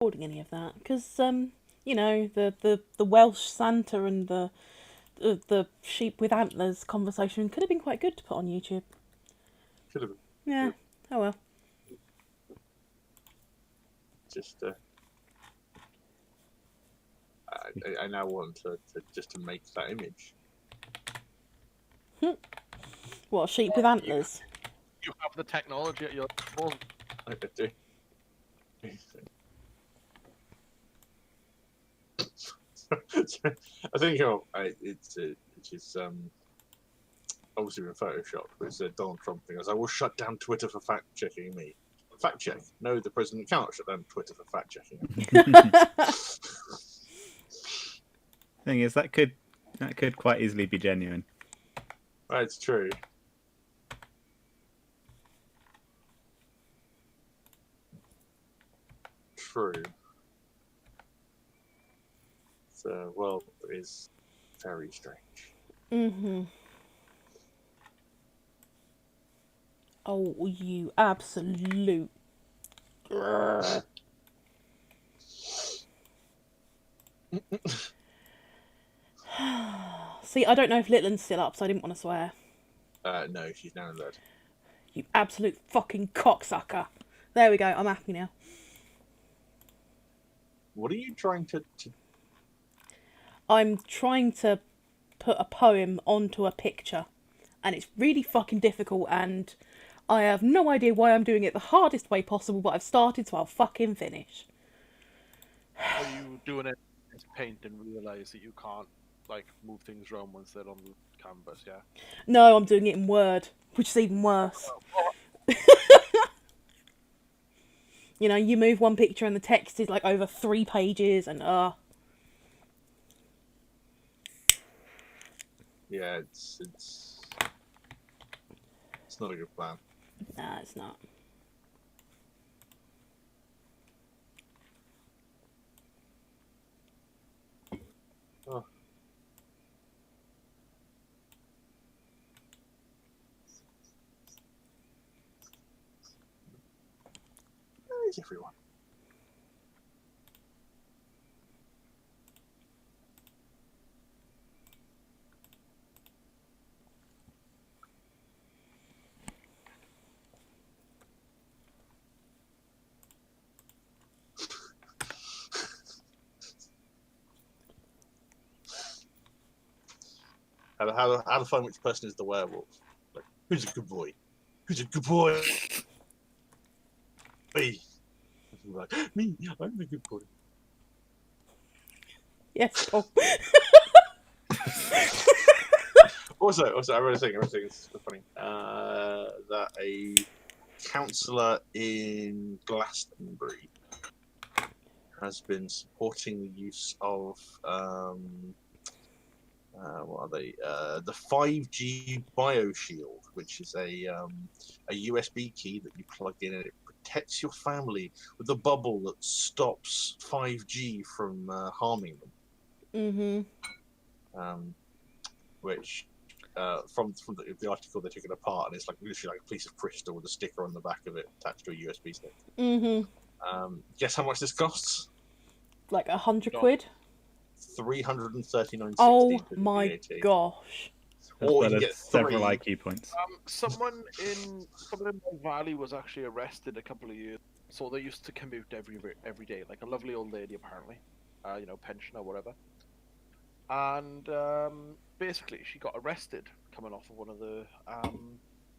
holding any of that because you know the Welsh Santa and the sheep with antlers conversation could have been quite good to put on YouTube. Could have been. Yeah. Oh well. Just I now want to make that image. What, a sheep with antlers? You have the technology at your disposal. I do. I think it's obviously been photoshopped, but it's a Donald Trump thing. As I will shut down Twitter for fact checking me. Fact check? No, the president cannot shut down Twitter for fact checking. Thing is, that could quite easily be genuine. It's true. True. The world is very strange. Mm-hmm. Oh, you absolute... See, I don't know if Litland's still up, so I didn't want to swear. No, she's now in bed. You absolute fucking cocksucker. There we go, I'm happy now. What are you trying to... I'm trying to put a poem onto a picture, and it's really fucking difficult, and I have no idea why I'm doing it the hardest way possible, but I've started, so I'll fucking finish. Are you doing it to paint and realise that you can't, like, move things around once they're on the canvas, yeah? No, I'm doing it in Word, which is even worse. You know, you move one picture and the text is like over 3 pages, and Yeah, it's not a good plan. Nah, it's not. Oh. Where is everyone? How to find which person is the werewolf? Like, who's a good boy? Who's a good boy? Me. Like, me. I'm the good boy. Yes, Paul. Also, I read a thing. It's funny. That a councillor in Glastonbury has been supporting the use of what are they? The 5G BioShield, which is a USB key that you plug in and it protects your family with a bubble that stops 5G from harming them. Mm-hmm. Which from the article they took it apart, and it's like literally like a piece of crystal with a sticker on the back of it attached to a USB stick. Mm-hmm. Guess how much this costs? Like 100 quid? 339.60. Oh my gosh. Or you As get several 3. IQ points. Someone in my valley was actually arrested a couple of years. So they used to commute every day, like a lovely old lady apparently, you know, pension or whatever. And basically, she got arrested coming off of one of the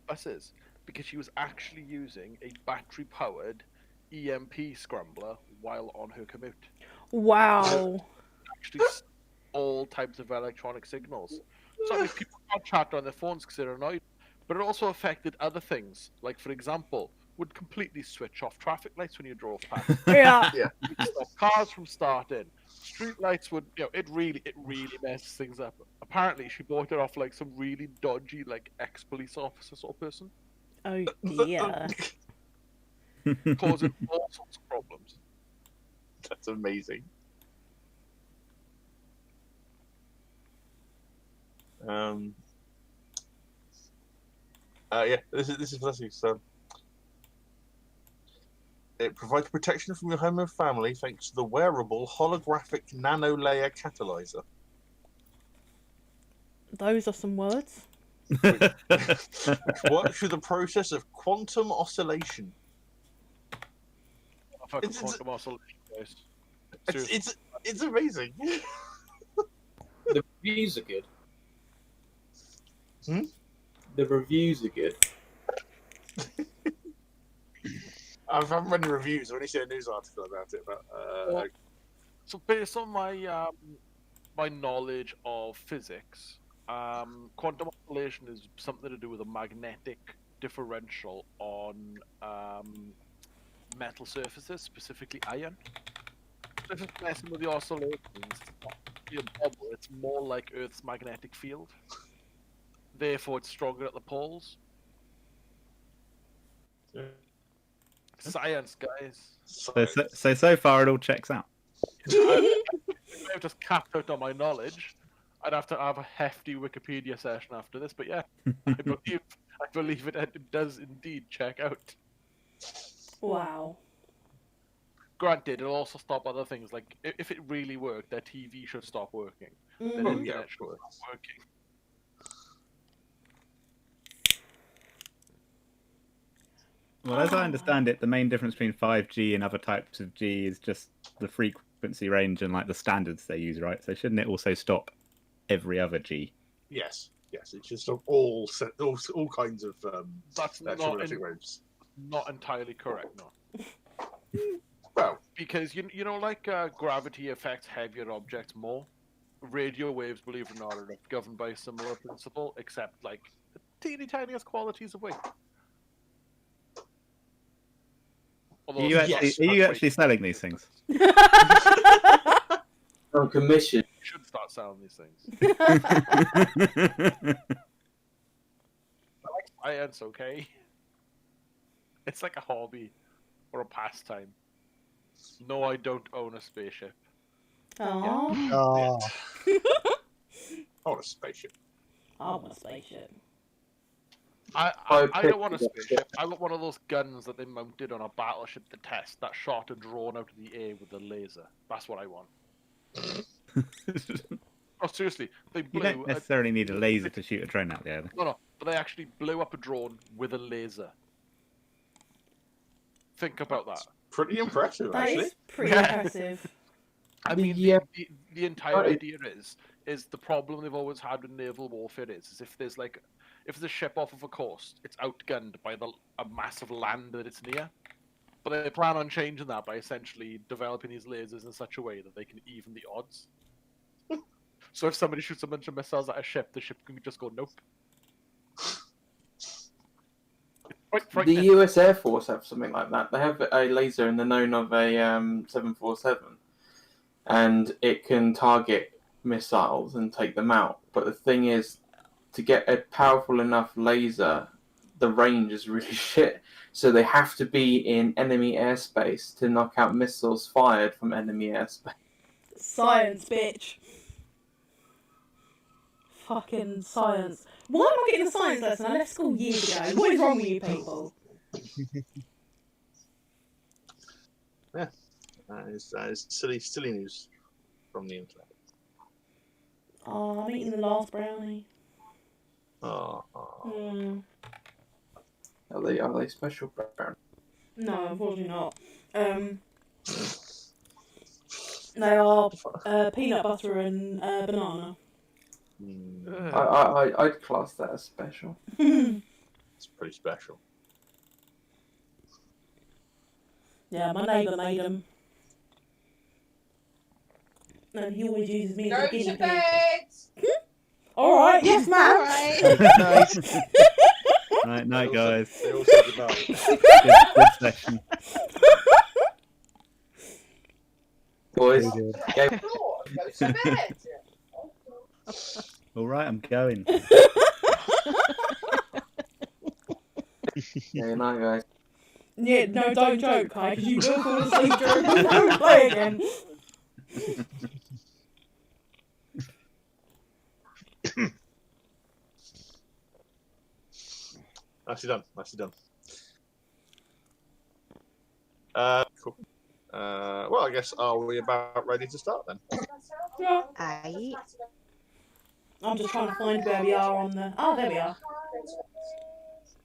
buses because she was actually using a battery-powered EMP scrambler while on her commute. Wow. Actually, all types of electronic signals. So I mean, people can't chat on their phones because they're annoyed. But it also affected other things. Like, for example, would completely switch off traffic lights when you drove past. Yeah. Would stop cars from starting. Street lights would, you know, it really messes things up. Apparently, she bought it off like some really dodgy, like ex-police officer sort of person, Oh dear. causing all sorts of problems. That's amazing. Yeah, this is fantastic. So, It provides protection from your home and family thanks to the wearable holographic nano-layer catalyzer. Those are some words. Which works through the process of quantum oscillation. Fucking It's- quantum oscillation, guys. Seriously. It's amazing. The reviews are good. Hmm? The reviews are good. I haven't read the reviews. I've only seen a news article about it. But Well, so based on my my knowledge of physics, quantum oscillation is something to do with a magnetic differential on metal surfaces, specifically iron. So if it's messing with the oscillations, it's not really a bubble, it's more like Earth's magnetic field. Therefore, it's stronger at the poles. Science, guys. So far it all checks out. I've just capped out on my knowledge. I'd have to have a hefty Wikipedia session after this, but yeah, I believe it does indeed check out. Wow. Granted, it'll also stop other things. Like if it really worked, their TV should stop working. Their Mm. Oh, internet yeah, of should course. stop working. Well, as I understand it, the main difference between 5G and other types of G is just the frequency range and like the standards they use, right? So shouldn't it also stop every other G? Yes. It's just all kinds of That's electromagnetic waves. not entirely correct, no. Well, Because you know, like gravity affects heavier objects more. Radio waves, believe it or not, are governed by a similar principle, except like the teeny tiniest qualities of weight. Although Are you it's actually, not are you weight. actually selling these things? On commission. You should start selling these things. Science, okay? It's like a hobby or a pastime. No, I don't own a spaceship. Aww. Oh, oh, a spaceship. I want a spaceship. I don't want a spaceship. I want one of those guns that they mounted on a battleship to test that shot a drone out of the air with a laser. That's what I want. Oh, seriously, they You blew. don't necessarily need a laser to shoot a drone out there. No, but they actually blew up a drone with a laser. Think about that. Pretty impressive, That actually. is pretty Yeah. impressive. I mean, Yeah. the entire Right. idea is the problem they've always had with naval warfare is if there's a ship off of a coast, it's outgunned by a massive land that it's near. But they plan on changing that by essentially developing these lasers in such a way that they can even the odds. So if somebody shoots a bunch of missiles at a ship, the ship can just go nope. Quite The frightening. US Air Force have something like that. They have a laser in the known of a 747, and it can target missiles and take them out. But the thing is, to get a powerful enough laser, the range is really shit. So they have to be in enemy airspace to knock out missiles fired from enemy airspace. Science, bitch. Fucking science. Why am I getting a science lesson? I left school years ago. What is wrong with you people? That is silly news from the internet. Oh, I'm eating the last brownie. Oh. Hmm. Are they special? No, unfortunately not. They are peanut butter and banana. I'd class that as special. It's pretty special. Yeah, my neighbour made them. And he always uses me as a Go to guinea pig. bed. Alright, yes ma'am. Alright. nice. Right, night, guys. They all say goodnight. Good session. Boys, Very good. go. Go to bed. All right, I'm going. Yeah, night, guys. Yeah, no, don't joke, Kai, because you will fall asleep during the play again. Nicely done. Cool. Well, I guess are we about ready to start then? Yeah. Aye. I'm just trying to find where we are on the. Oh, there we are.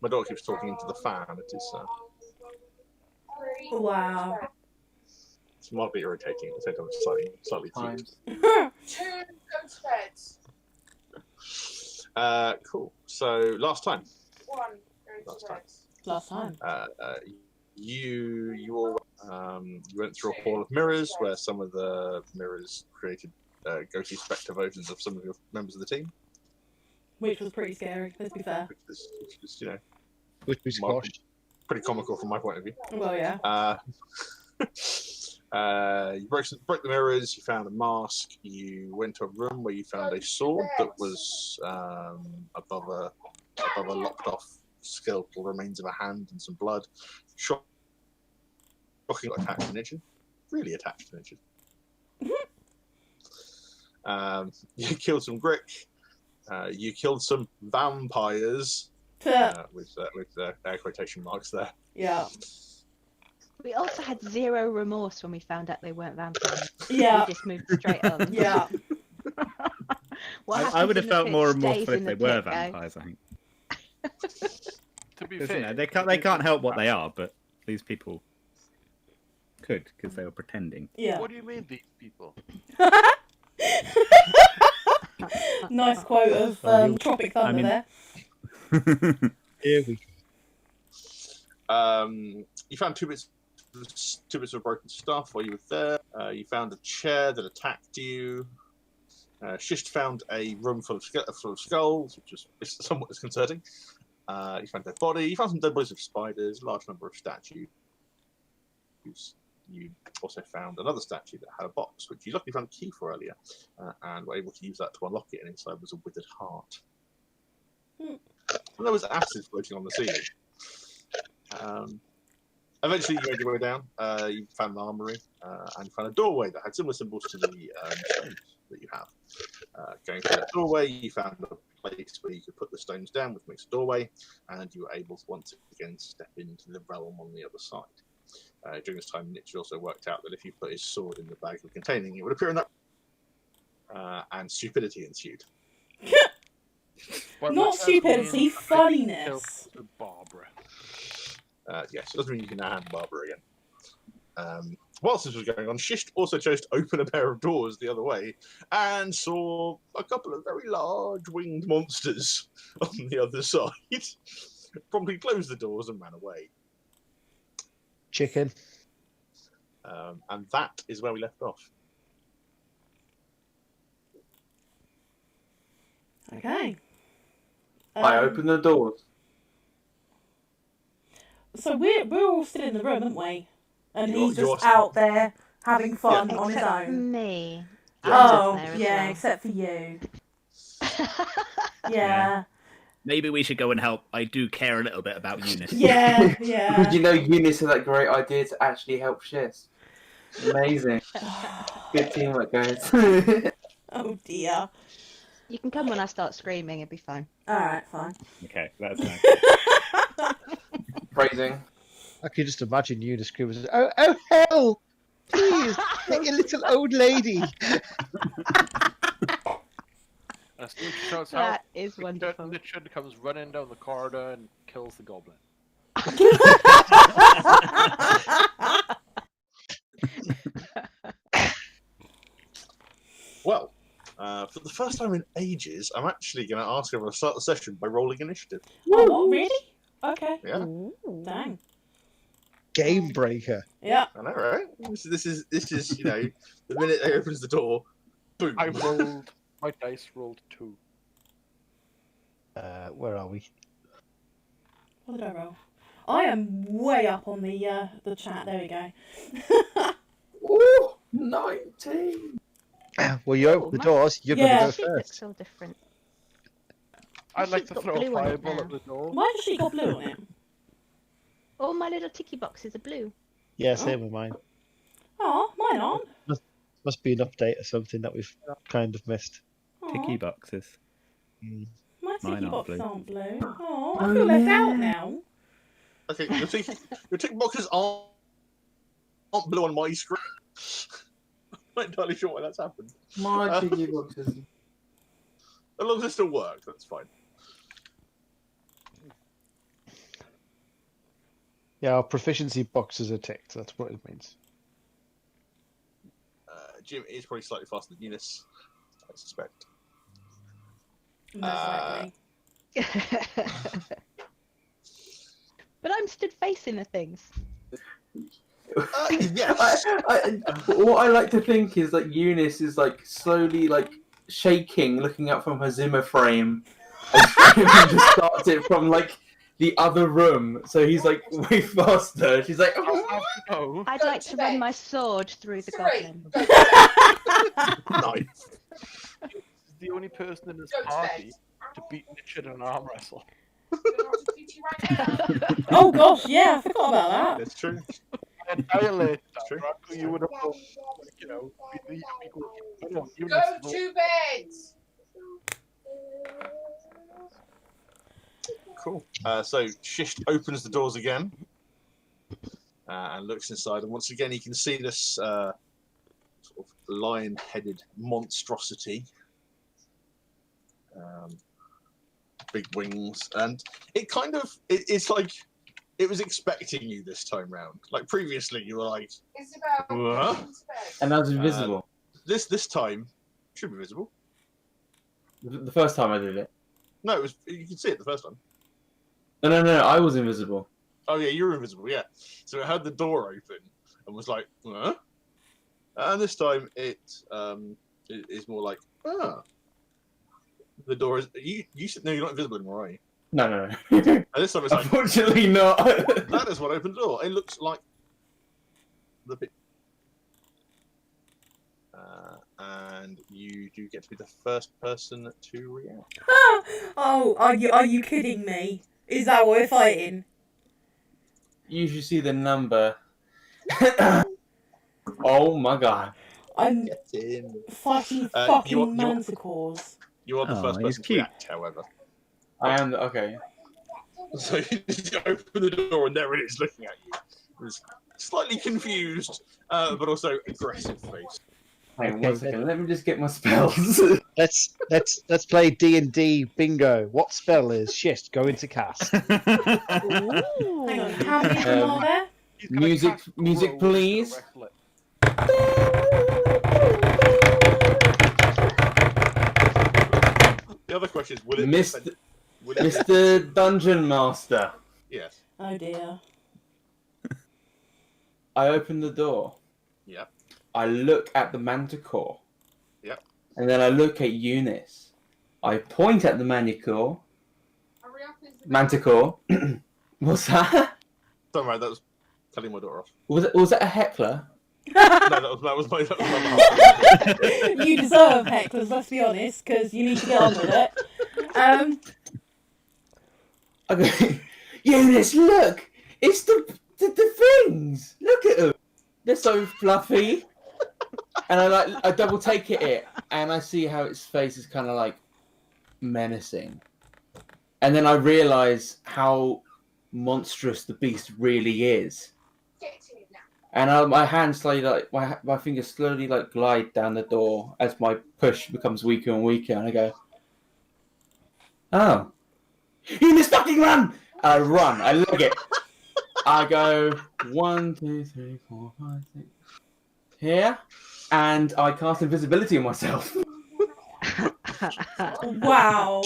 My daughter keeps talking into the fan. It is Wow. it's mildly irritating at the same time. Slightly cute. Times. Two go to bed. Cool. So last time, One go Last to time. bed. Last time. you all you went through a hall of mirrors where some of the mirrors created ghostly spectre versions of some of your members of the team, Which was pretty scary, let's be fair. which is you know Which we squashed. pretty comical from my point of view. Well, yeah. You broke the mirrors. You found a mask. You went to a room where you found a sword that was above a lopped off skeletal remains of a hand and some blood. Shocking attached to Nichid. Really attached to Nichid. You killed some Grick. You killed some vampires with air quotation marks there. Yeah. We also had zero remorse when we found out they weren't vampires. Yeah. We just moved straight on. Yeah. What I would have happens in the felt pit more stays remorseful in if the they were pit, guys. vampires. I think. To be 'Cause, fair, you know, they can't help what they are, but these people could because they were pretending. Yeah. What do you mean these people? Nice quote of Tropic Thunder I mean- there. Here we go. You found two bits of broken stuff while you were there. You found a chair that attacked you. Shist found a room full of skulls, which was somewhat disconcerting. You found a dead body. You found some dead bodies of spiders, a large number of statues. You also found another statue that had a box, which you luckily found a key for earlier, and were able to use that to unlock it, and inside was a withered heart. And there was acid floating on the ceiling. Eventually, you made your way down. You found an armory, and you found a doorway that had similar symbols to the stones that you have. Going through that doorway, you found a place where you could put the stones down, which makes a doorway, and you were able to once again step into the realm on the other side. During this time, Nietzsche also worked out that if you put his sword in the bag of containing, it would appear in that. And stupidity ensued. Well, Not that stupidity, means funniness. killed Barbara. Yes, it doesn't mean you can now hand Barbara again. Whilst this was going on, Shist also chose to open a pair of doors the other way and saw a couple of very large winged monsters on the other side. Promptly closed the doors and ran away. Chicken. And that is where we left off. Okay. I opened the doors. So we're all still in the room, aren't we? And he's You're- just out there having fun on his Except own. me. Oh, I'm just there as yeah, well. except for you. Yeah. Maybe we should go and help. I do care a little bit about Eunice. Yeah, yeah. You know, Eunice had that great idea to actually help Shiz. Amazing. Good teamwork, guys. Oh dear. You can come when I start screaming, it'll be fine. Alright, fine. Okay, that's nice. Phrasing. I could just imagine you to scream, oh hell! Please, get your little old lady. As soon as she shouts out, That is wonderful. Richard comes running down the corridor and kills the goblin. Well, for the first time in ages, I'm actually going to ask everyone to start the session by rolling initiative. Oh, what, really? Okay. Yeah, Dang. Game breaker. Yeah. I know, right? This is you know, the minute he opens the door, boom. I rolled, my dice rolled 2. Where are we? What did I roll? I am way up on the chat. There we go. Ooh, 19. Well, you open the my- doors, you're Yeah. going to She go looks first. so different. I'd like She's to got throw a blue on it fireball now. at the door. Why does she got blue on it? All my little ticky boxes are blue. Yeah, same with mine. Oh, mine aren't. Must be an update or something that we've kind of missed. Aw, Ticky boxes. Mm. my Mine ticky aren't boxes blue. aren't blue. Oh, I feel left out now. Okay, your tick boxes aren't not blue on my screen. I'm not entirely sure why that's happened. My jiggy boxes. As long as it still works, that's fine. Yeah, our proficiency boxes are ticked. That's what it means. Jim is probably slightly faster than Eunice, I suspect. Most likely. But I'm stood facing the things. Yes. What I like to think is like Eunice is like slowly like shaking, looking up from her Zimmer frame, and just starts it from like the other room. So he's like way faster. She's like, No. I'd Go like to to bed. run my sword through the 3. goblin. Go to bed. Nice. She's the only person in this Go to party bed. to beat Richard in an arm wrestle. You're not a beauty right now. Oh gosh, yeah, I forgot about that. That's true. Annihilated True. that, Draco, you would have thought, you know, be the equal. No, Eunice Go is to bed. Cool. So Shish opens the doors again and looks inside, and once again you can see this sort of lion-headed monstrosity, big wings, and it's like it was expecting you this time round. Like previously, you were like, Isabel, What? go to bed. and I was invisible. this time should be visible. The first time I did it. No, it was. You could see it the first time. No, I was invisible. Oh yeah, you were invisible. Yeah. So it had the door open and was like, huh? And this time it is more like, ah. The door is. You said no, you're not invisible anymore, are you? No. And this time it's like, Unfortunately not. that is what opened the door. It looks like the bit. And you do get to be the first person to react. Oh, are you kidding me? Is that what we're fighting? You should see the number. Oh my god. I'm Get in. fighting you fucking are- manticores. You are the Oh, first he's person to cute. react, however. I am okay. So you open the door and there it is looking at you. It's slightly confused, but also aggressive face. Hang on Okay, one second. Let me just get my spells. Let's play D&D bingo. What spell is Shist going to cast? Hang on, how many of them are there? He's gonna Music- cast music, Grow please. directly. The other question is, will it Mr. will it Mr. Dungeon Master. Yes. Oh dear. I open the door. Yep. I look at the manticore. Yep. And then I look at Eunice. I point at the manticore. Hurry up, Isabel. Manticore. What's that? Don't worry, that was cutting my door off. Was that a heckler? No, that was my mum. You deserve hecklers, let's be honest, because you need to get on with it. I go, Eunice, look! It's the things! Look at them! They're so fluffy. And I double take it and I see how its face is kind of like menacing. And then I realise how monstrous the beast really is. Get in now. And my hand slowly, like my fingers slowly like glide down the door as my push becomes weaker and weaker, and I go, "Oh, Eunice, fucking run!" And I run. I look it. I go 1, 2, 3, 4, 5, 6. Here, and I cast invisibility on myself. Wow.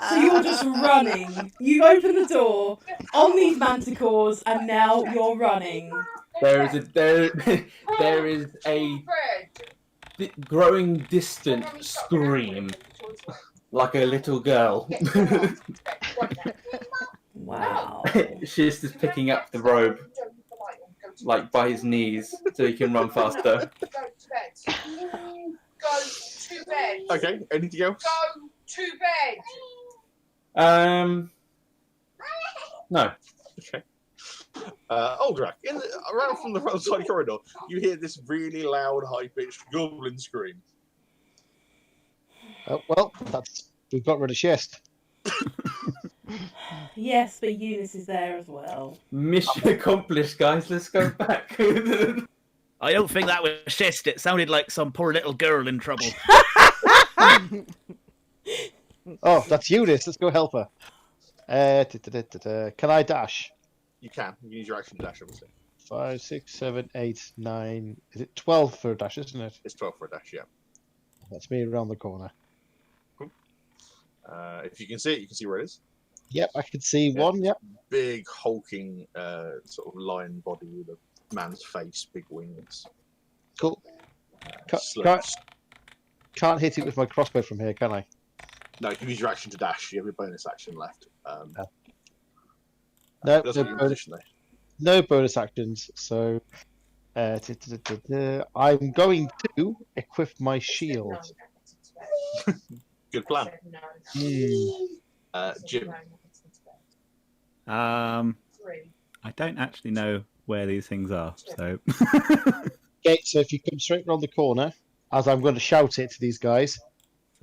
So you're just running. You open the door on these manticores, and now you're running. There is a growing distant scream like a little girl. Wow. She's just picking up the robe, like by his knees, so he can run faster. Go to bed. Go to bed. Okay, anything else? Go to bed. No. Okay. Aldrak, around from the outside corridor, you hear this really loud, high-pitched goblin scream. Oh, well, we've got rid of Shist. Yes, but Eunice is there as well. Mission accomplished, guys. Let's go back. I don't think that was Shist. It sounded like some poor little girl in trouble. Oh, that's Eunice. Let's go help her. Can I dash? You can. You can use your action dash, obviously. 5, 6, 7, 8, 9. Is it 12 for a dash, isn't it? It's 12 for a dash, yeah. That's me around the corner. If you can see it, you can see where it is. Yep, I can see Yeah. one. Yep. Big, hulking, sort of lion body with a man's face, big wings. Cool. Ca- Slow- Can't hit it with my crossbow from here, can I? No, you can use your action to dash. You have your bonus action left. No, That's no what your bonus, position there. no bonus actions. So I'm going to equip my shield. Good plan. Hmm. Jim. I don't actually know where these things are, so. Okay, so if you come straight around the corner, as I'm going to shout it to these guys,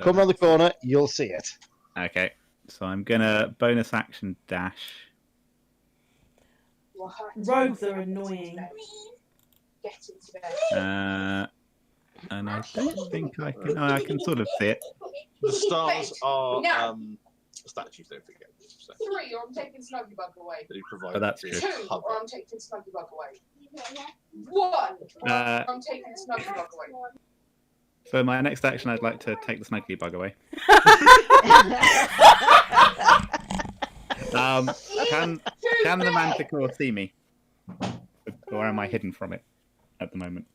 come around the corner, you'll see it. Okay, so I'm gonna bonus action dash. Rogues are annoying. And I don't think I can. Oh, I can sort of see it. The stars are statues, don't forget. So 3, or I'm taking Snuggybug away. they provide Oh, that's you good. with 2, cover. or I'm taking Snuggybug away. 1, or I'm taking Snuggybug away. For my next action, I'd like to take the snuggly bug away. Can the manticore see me, or am I hidden from it at the moment?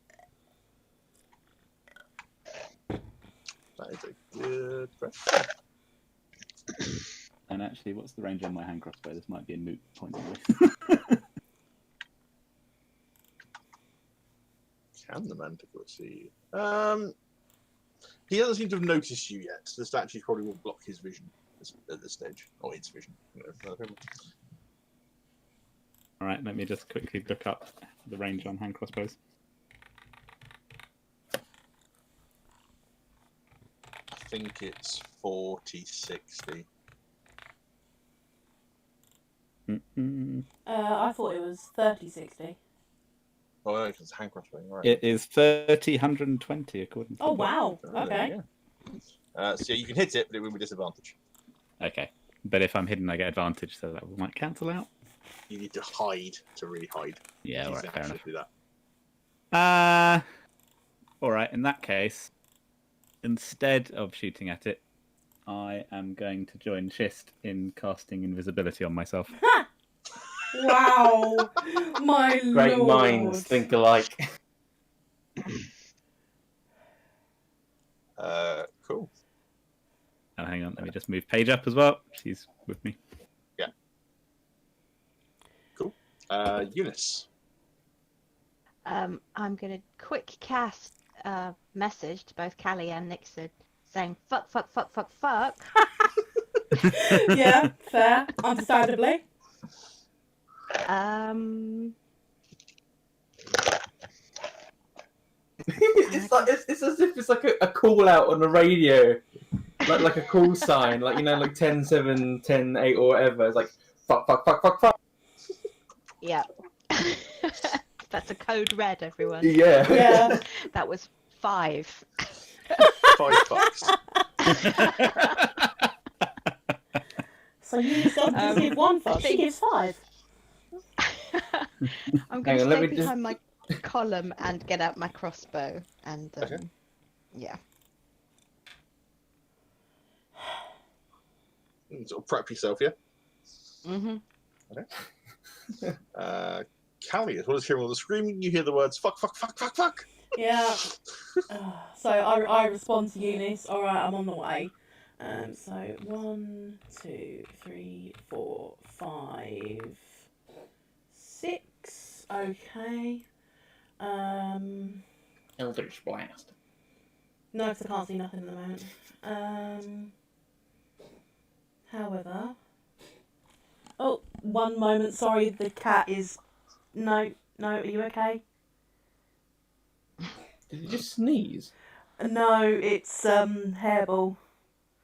That is a good question. And actually, what's the range on my hand crossbow? This might be a moot point. Can the manticore see you? He doesn't seem to have noticed you yet. The statue probably will block his vision at this stage, or its vision. All right, let me just quickly look up the range on hand crossbows. I think it's 40, 60. I thought it was 30-60. Oh, no, it's hand crossbow, right? It is 30, 120 according to. Oh, wow. Oh, Okay. yeah. So you can hit it, but it will be disadvantage. Okay, but if I'm hidden, I get advantage, so that might cancel out. You need to hide to really hide. Yeah, all You right, can fair actually enough. do that. All right. In that case, instead of shooting at it, I am going to join Shist in casting invisibility on myself. Wow. My Great lord. minds think alike. Cool. Oh, hang on, let me just move Paige up as well. She's with me. Cool. Eunice. I'm going to quick cast a message to both Callie and Nixon saying fuck, fuck, fuck, fuck, fuck. Yeah, fair. Understandably. It's as if it's like a call out on the radio, like a call sign, like, you know, like 10-7, 10-8 or whatever. It's like fuck, fuck, fuck, fuck, fuck. Yeah. That's a code red, everyone. Yeah. Yeah. That was 5. 5 bucks. So you doesn't give 1 fuck, she gives 5. I'm going Hang to on, let stay me behind my column and get out my crossbow. And Okay. yeah. Sort of prep yourself, yeah? Mhm. Callie, as well as hearing all the screaming, you hear the words fuck, fuck, fuck, fuck, fuck. Yeah. So I respond to Eunice. All right, I'm on the way. So 1, 2, 3, 4, 5, 6. Okay. Eldritch Blast. No, because I can't see nothing at the moment. However. Oh, one moment. Sorry, the cat is. No. Are you okay? Did you just sneeze? No, it's hairball.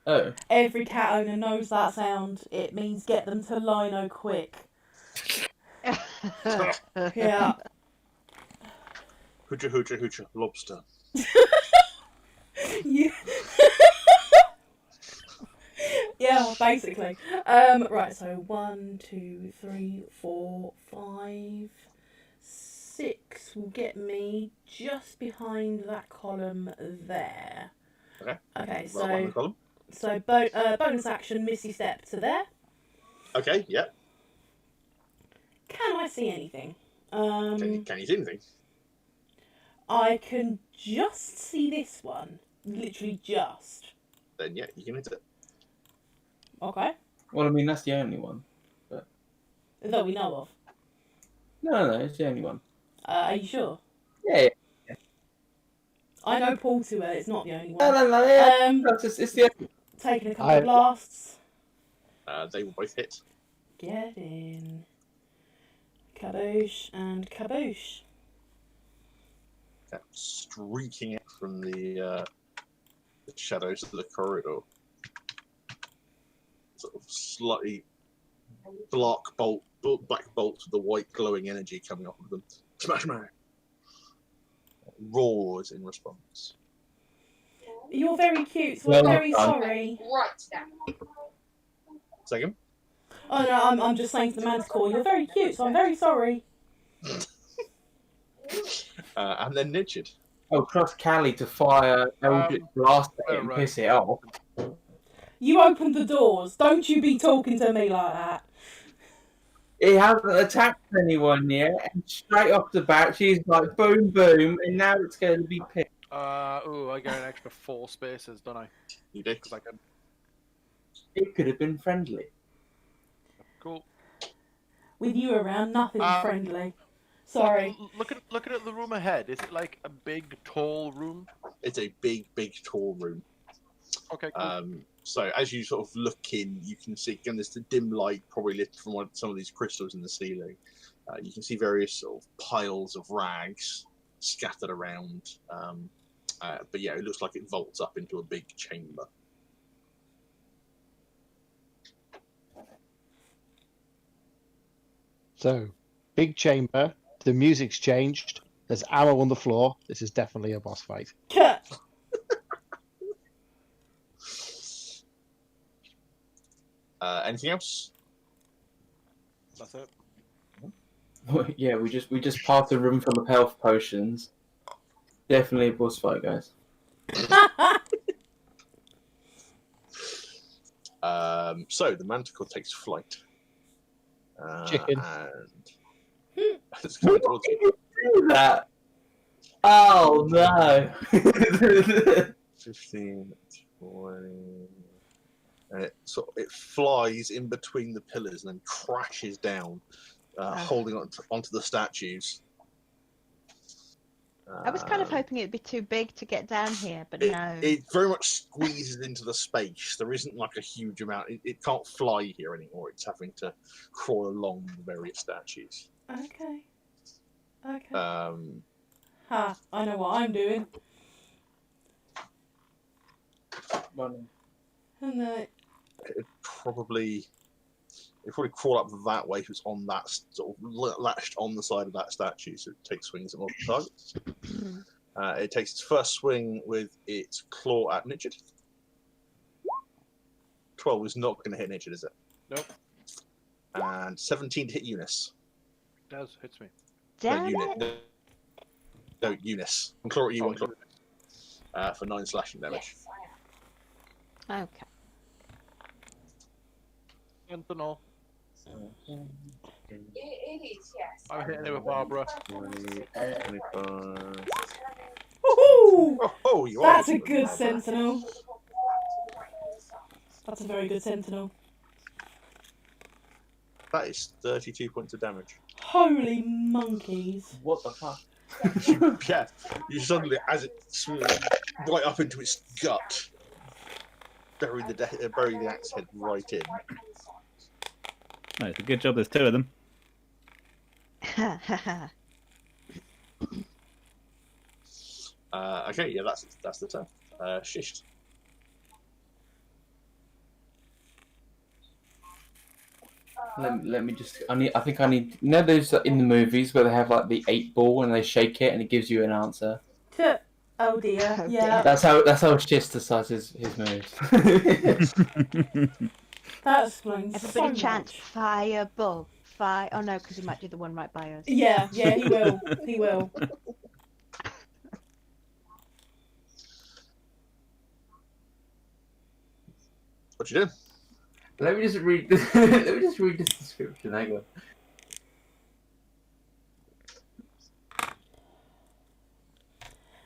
Oh. Every cat owner knows that sound. It means get them to lino quick. Yeah. Hoocha, hoocha, hoocha, lobster. You... yeah, basically. Right, so 1, 2, 3, 4, 5, 6 will get me just behind that column there. Okay. Okay, Right behind the so column. bonus action, Misty Step to there. Okay, yeah. Can I see anything? Can you see anything? I can just see this one. Literally just. Then yeah, you can hit it. Okay. Well, I mean, that's the only one. That we know of. No, it's the only one. Are you sure? Yeah. I know Paul too well, it's not the only one. No, yeah. It's the only Taking a couple of blasts. They will both hit. Get in. Kaboosh and kaboosh. Streaking out from the shadows of the corridor. Sort of slightly black bolt with the white glowing energy coming off of them. Smash man! Roars in response. You're very cute, so Well I'm very done. sorry. Right now. Second. Oh no, I'm just saying to the manticore, you're very cute, so I'm very sorry. And then Nidged. Oh, trust Callie to fire Eldritch Blast at it and piss it off. You opened the doors. Don't you be talking to me like that. It hasn't attacked anyone yet, and straight off the bat, she's like, boom, boom, and now it's going to be pissed. I get an extra 4 spaces, don't I? You do. Because I can. It could have been friendly. Cool. With you around, nothing's friendly. Sorry. Look at the room ahead. Is it like a big, tall room? It's a big, tall room. Okay, cool. So as you sort of look in, you can see, again, there's the dim light probably lit from some of these crystals in the ceiling. You can see various sort of piles of rags scattered around. But yeah, it looks like it vaults up into a big chamber. So, big chamber. The music's changed. There's ammo on the floor. This is definitely a boss fight. Anything else? That's it. Yeah, we just passed a room full of health potions. Definitely a boss fight, guys. So the manticore takes flight. Chicken. And it's coming towards you. Do that. Oh no. 15, 20. And it flies in between the pillars and then crashes down, holding onto the statues. I was kind of hoping it'd be too big to get down here, but no. It very much squeezes into the space. There isn't like a huge amount. It can't fly here anymore. It's having to crawl along the various statues. Okay. I know what I'm doing. And It'd probably crawl up that way if it's on that sort of latched on the side of that statue, so it takes swings at multiple targets. It takes its first swing with its claw at Nidged. 12 is not going to hit Nidged, is it? Nope. And 17 to hit Eunice. It does, hits me. Damn it. No, Eunice. I'm claw at you, for 9 slashing damage. Yes, I am. Okay. Sentinel. It is, yes. I'm hitting it with Barbara. 25. woohoo! Oh, you are. That's a good sentinel. That's a very good sentinel. That is 32 points of damage. Holy monkeys. What the fuck? Yeah, you suddenly, as it swings right up into its gut, bury the axe head right in. No, it's a good job there's 2 of them. Okay, yeah, that's the turn. Shisht. Let me just. I think I need. You know those in the movies where they have like the 8-ball and they shake it and it gives you an answer. Oh dear. Oh, Yeah. dear. That's how Shiz decides his moves. That explains Everybody so chant much. fireball. Fire. Oh no, because he might do the one right by us. Yeah, he will. He will. What you doing? Let me just read. Let me just read this description. Hang on.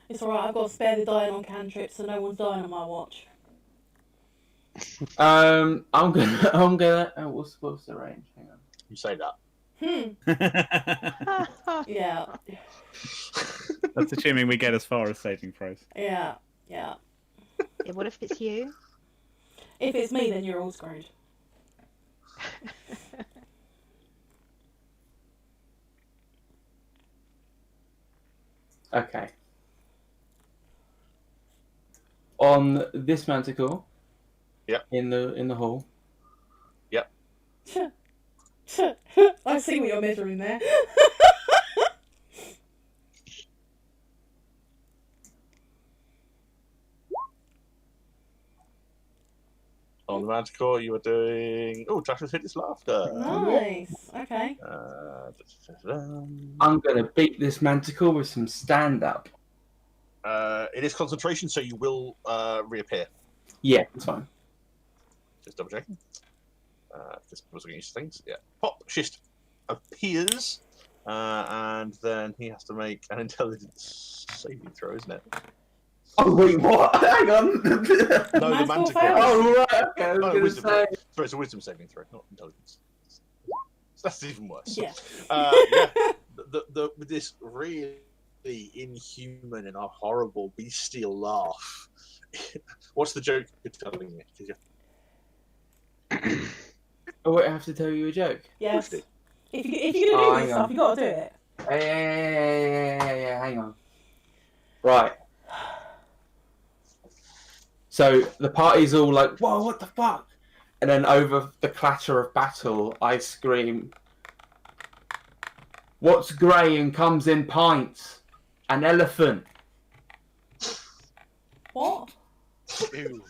It's alright, I've got to spare the dying on cantrips so no one's dying on my watch. I'm gonna. Oh, what's the range? Hang on. You say that. Yeah. That's assuming we get as far as saving throws. Yeah. Yeah, what if it's you? If it's me, then you're all screwed. Okay. On this manticle. Yep. In the hall. Yep. I see what you're measuring there. On the Manticore, you are doing. Oh, Josh has hit his laughter. Nice. Okay. I'm gonna beat this manticle with some stand-up. It is concentration, so you will reappear. Yeah, that's fine. Just double checking. This was looking used to things. Yeah. Pop Schist appears, and then he has to make an intelligence saving throw, isn't it? Oh wait, what? Hang on. No, the Manticore Manticore. fails. Oh right, okay. I was No, gonna wisdom. say. Sorry, it's a wisdom saving throw, not intelligence. So that's even worse. Yeah. Yeah. With this really inhuman and a horrible bestial laugh. What's the joke you're telling me? Oh wait, I have to tell you a joke. Yes. If you're gonna do this hang stuff, on. you gotta do it. Hey, hang on. Right. So the party's all like, "Whoa, what the fuck?" And then over the clatter of battle, I scream, "What's grey and comes in pints? An elephant." What? Ew.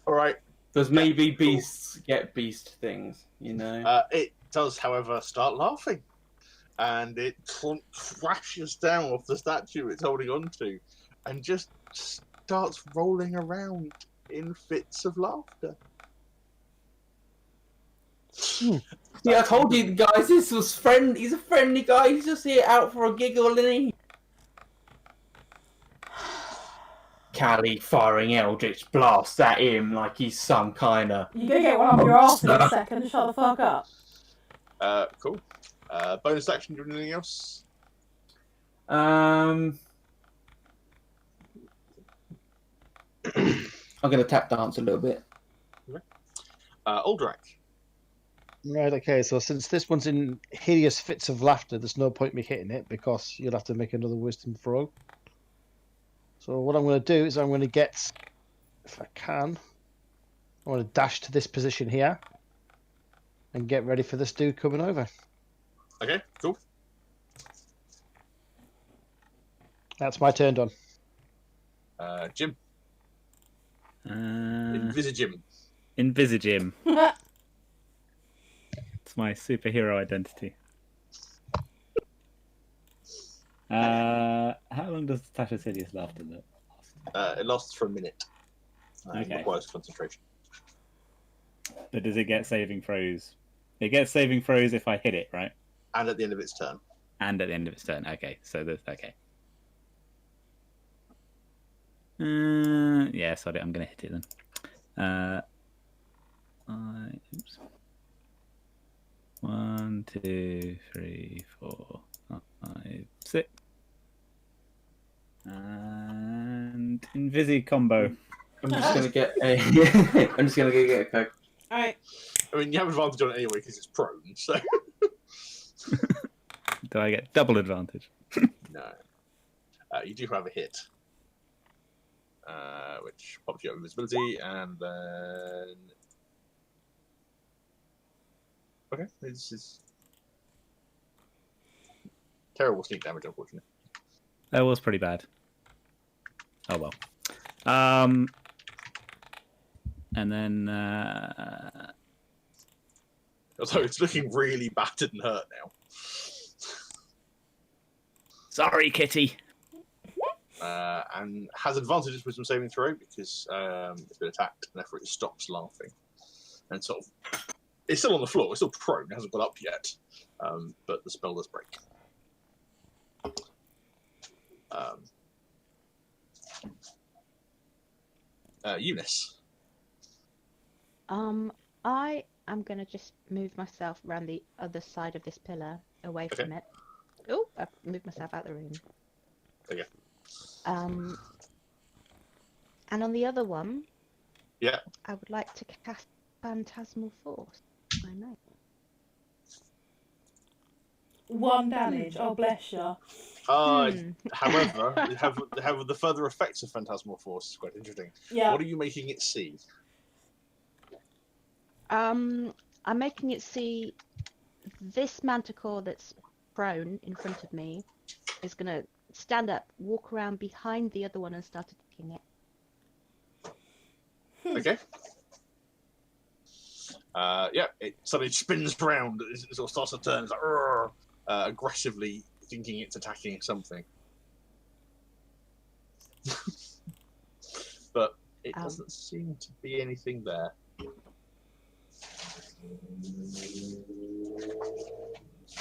All right. Because maybe beasts get beast things, you know? It does, however, start laughing. And it crashes down off the statue it's holding on to and just starts rolling around in fits of laughter. See, I told you guys, this was he's a friendly guy, he's just here out for a giggle, isn't he? Callie firing Eldritch blasts at him like he's some kind of... You're gonna get one up your arse in a second. Shut the fuck up. Cool. Bonus action, do anything else? I'm gonna tap dance a little bit. Aldrak. Right, okay, so since this one's in hideous fits of laughter, there's no point me hitting it because you'll have to make another wisdom throw. So what I'm going to do is I'm going to get, if I can, I want to dash to this position here and get ready for this dude coming over. Okay, cool. That's my turn done. Jim. Envisage Him. It's my superhero identity. How long does Tasha's hideous laughter last? It lasts for a minute. It Okay. requires concentration. But does it get saving throws? It gets saving throws if I hit it, right? And at the end of its turn. And at the end of its turn. Okay, so there's okay. Yeah, sorry, I'm gonna hit it then. Oops. 1, 2, 3, 4, 5, 6. And Invisi combo. I'm just gonna get a... I'm just gonna get a coke. Alright. I mean, you have advantage on it anyway because it's prone, so... Do I get double advantage? No. You do have a hit. which pops you up with visibility, and then okay, this is terrible sneak damage, unfortunately. That was pretty bad. Oh well. And then Although it's looking really battered and hurt now. sorry, Kitty. And has advantages with some saving throw because it's been attacked, and therefore it stops laughing. And sort of, it's still on the floor, it's still prone, it hasn't got up yet, but the spell does break. Eunice. I am gonna just move myself around the other side of this pillar, away from it. Oh, I've moved myself out of the room. Okay. And on the other one, Yeah. I would like to cast Phantasmal Force. I know. 1 damage. Oh, bless you. However, have the further effects of Phantasmal Force is quite interesting. Yeah. What are you making it see? I'm making it see this manticore that's prone in front of me is gonna stand up, walk around behind the other one, and start attacking it. Okay. Yeah, it suddenly spins around. It sort of starts to turn. It's like, aggressively thinking it's attacking something. But it doesn't seem to be anything there.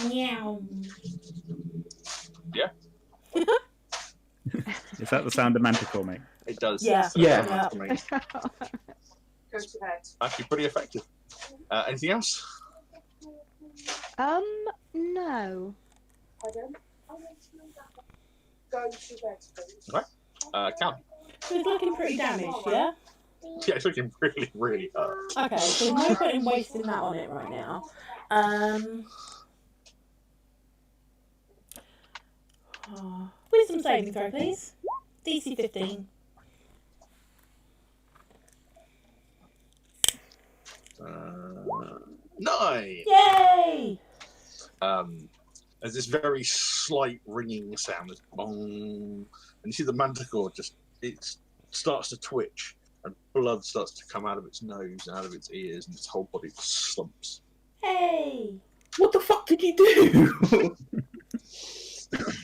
Meow. Yeah. Is that the sound of Manticore make? It does. Yeah. Yeah. Go to bed. Actually, pretty effective. Anything else? No. Pardon? Go to bed, please. Okay. Cal. So it's looking pretty damaged, yeah? Yeah, it's looking really, really hurt. Okay, so no point in wasting that on it right now. Wisdom saving throw, please. DC 15. 9! Yay! There's this very slight ringing sound, this bong, and you see the manticore it starts to twitch, and blood starts to come out of its nose and out of its ears, and its whole body just slumps. Hey! What the fuck did you do?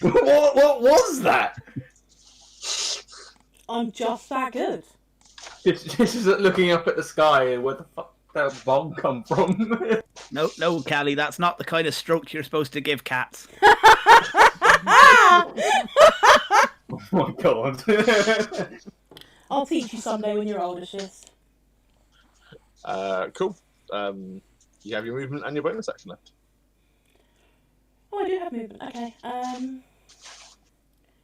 what was that? I'm just that good. This is looking up at the sky and where the fuck did that bomb come from? No, Callie, that's not the kind of stroke you're supposed to give cats. Oh my god. I'll teach you someday when you're older, Shiz. Cool. You have your movement and your bonus action left. Oh, I do have movement. Okay.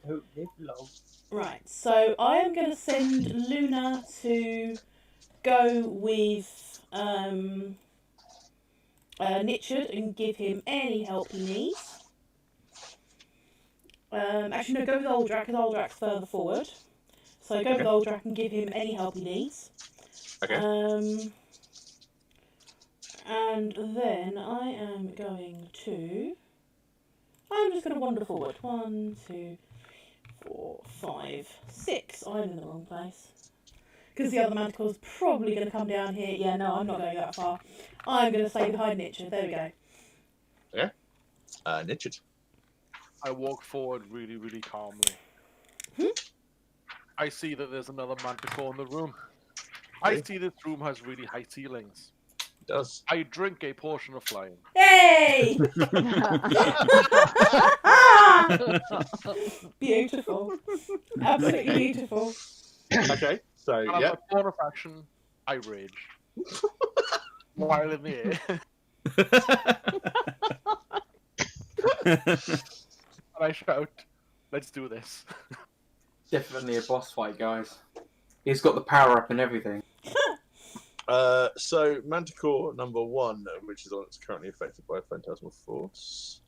Don't live long. Right. So I am going to send Luna to go with Nichard and give him any help he needs. Actually, no, go with Aldrak because Aldrak's further forward. So go with Aldrak and give him any help he needs. Okay. And then I am going to... I'm just going to wander forward. 1, 2, 4, 5, 6. I'm in the wrong place. Because the other manticore's probably going to come down here. Yeah, no, I'm not going that far. I'm going to stay behind Nichard. There we go. Yeah. Nichard. I walk forward really, really calmly. I see that there's another manticore in the room. I see this room has really high ceilings. It does. I drink a portion of flying. Hey! Beautiful. Absolutely beautiful. Okay, so, And as yeah. a form of action, I rage. While in the air. And I shout, let's do this. Definitely a boss fight, guys. He's got the power up and everything. So Manticore number 1, which is the one that's currently affected by Phantasmal Force,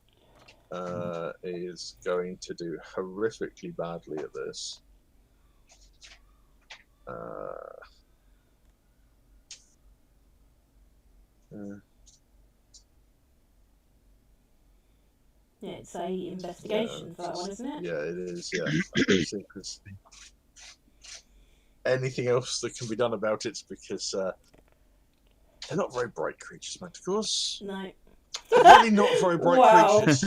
is going to do horrifically badly at this. Yeah, it's a investigation for that one, isn't it? Yeah, it is. Yeah, secrecy. Anything else that can be done about it? Because they're not very bright creatures, manticores. No. Really not very bright Wow. creatures.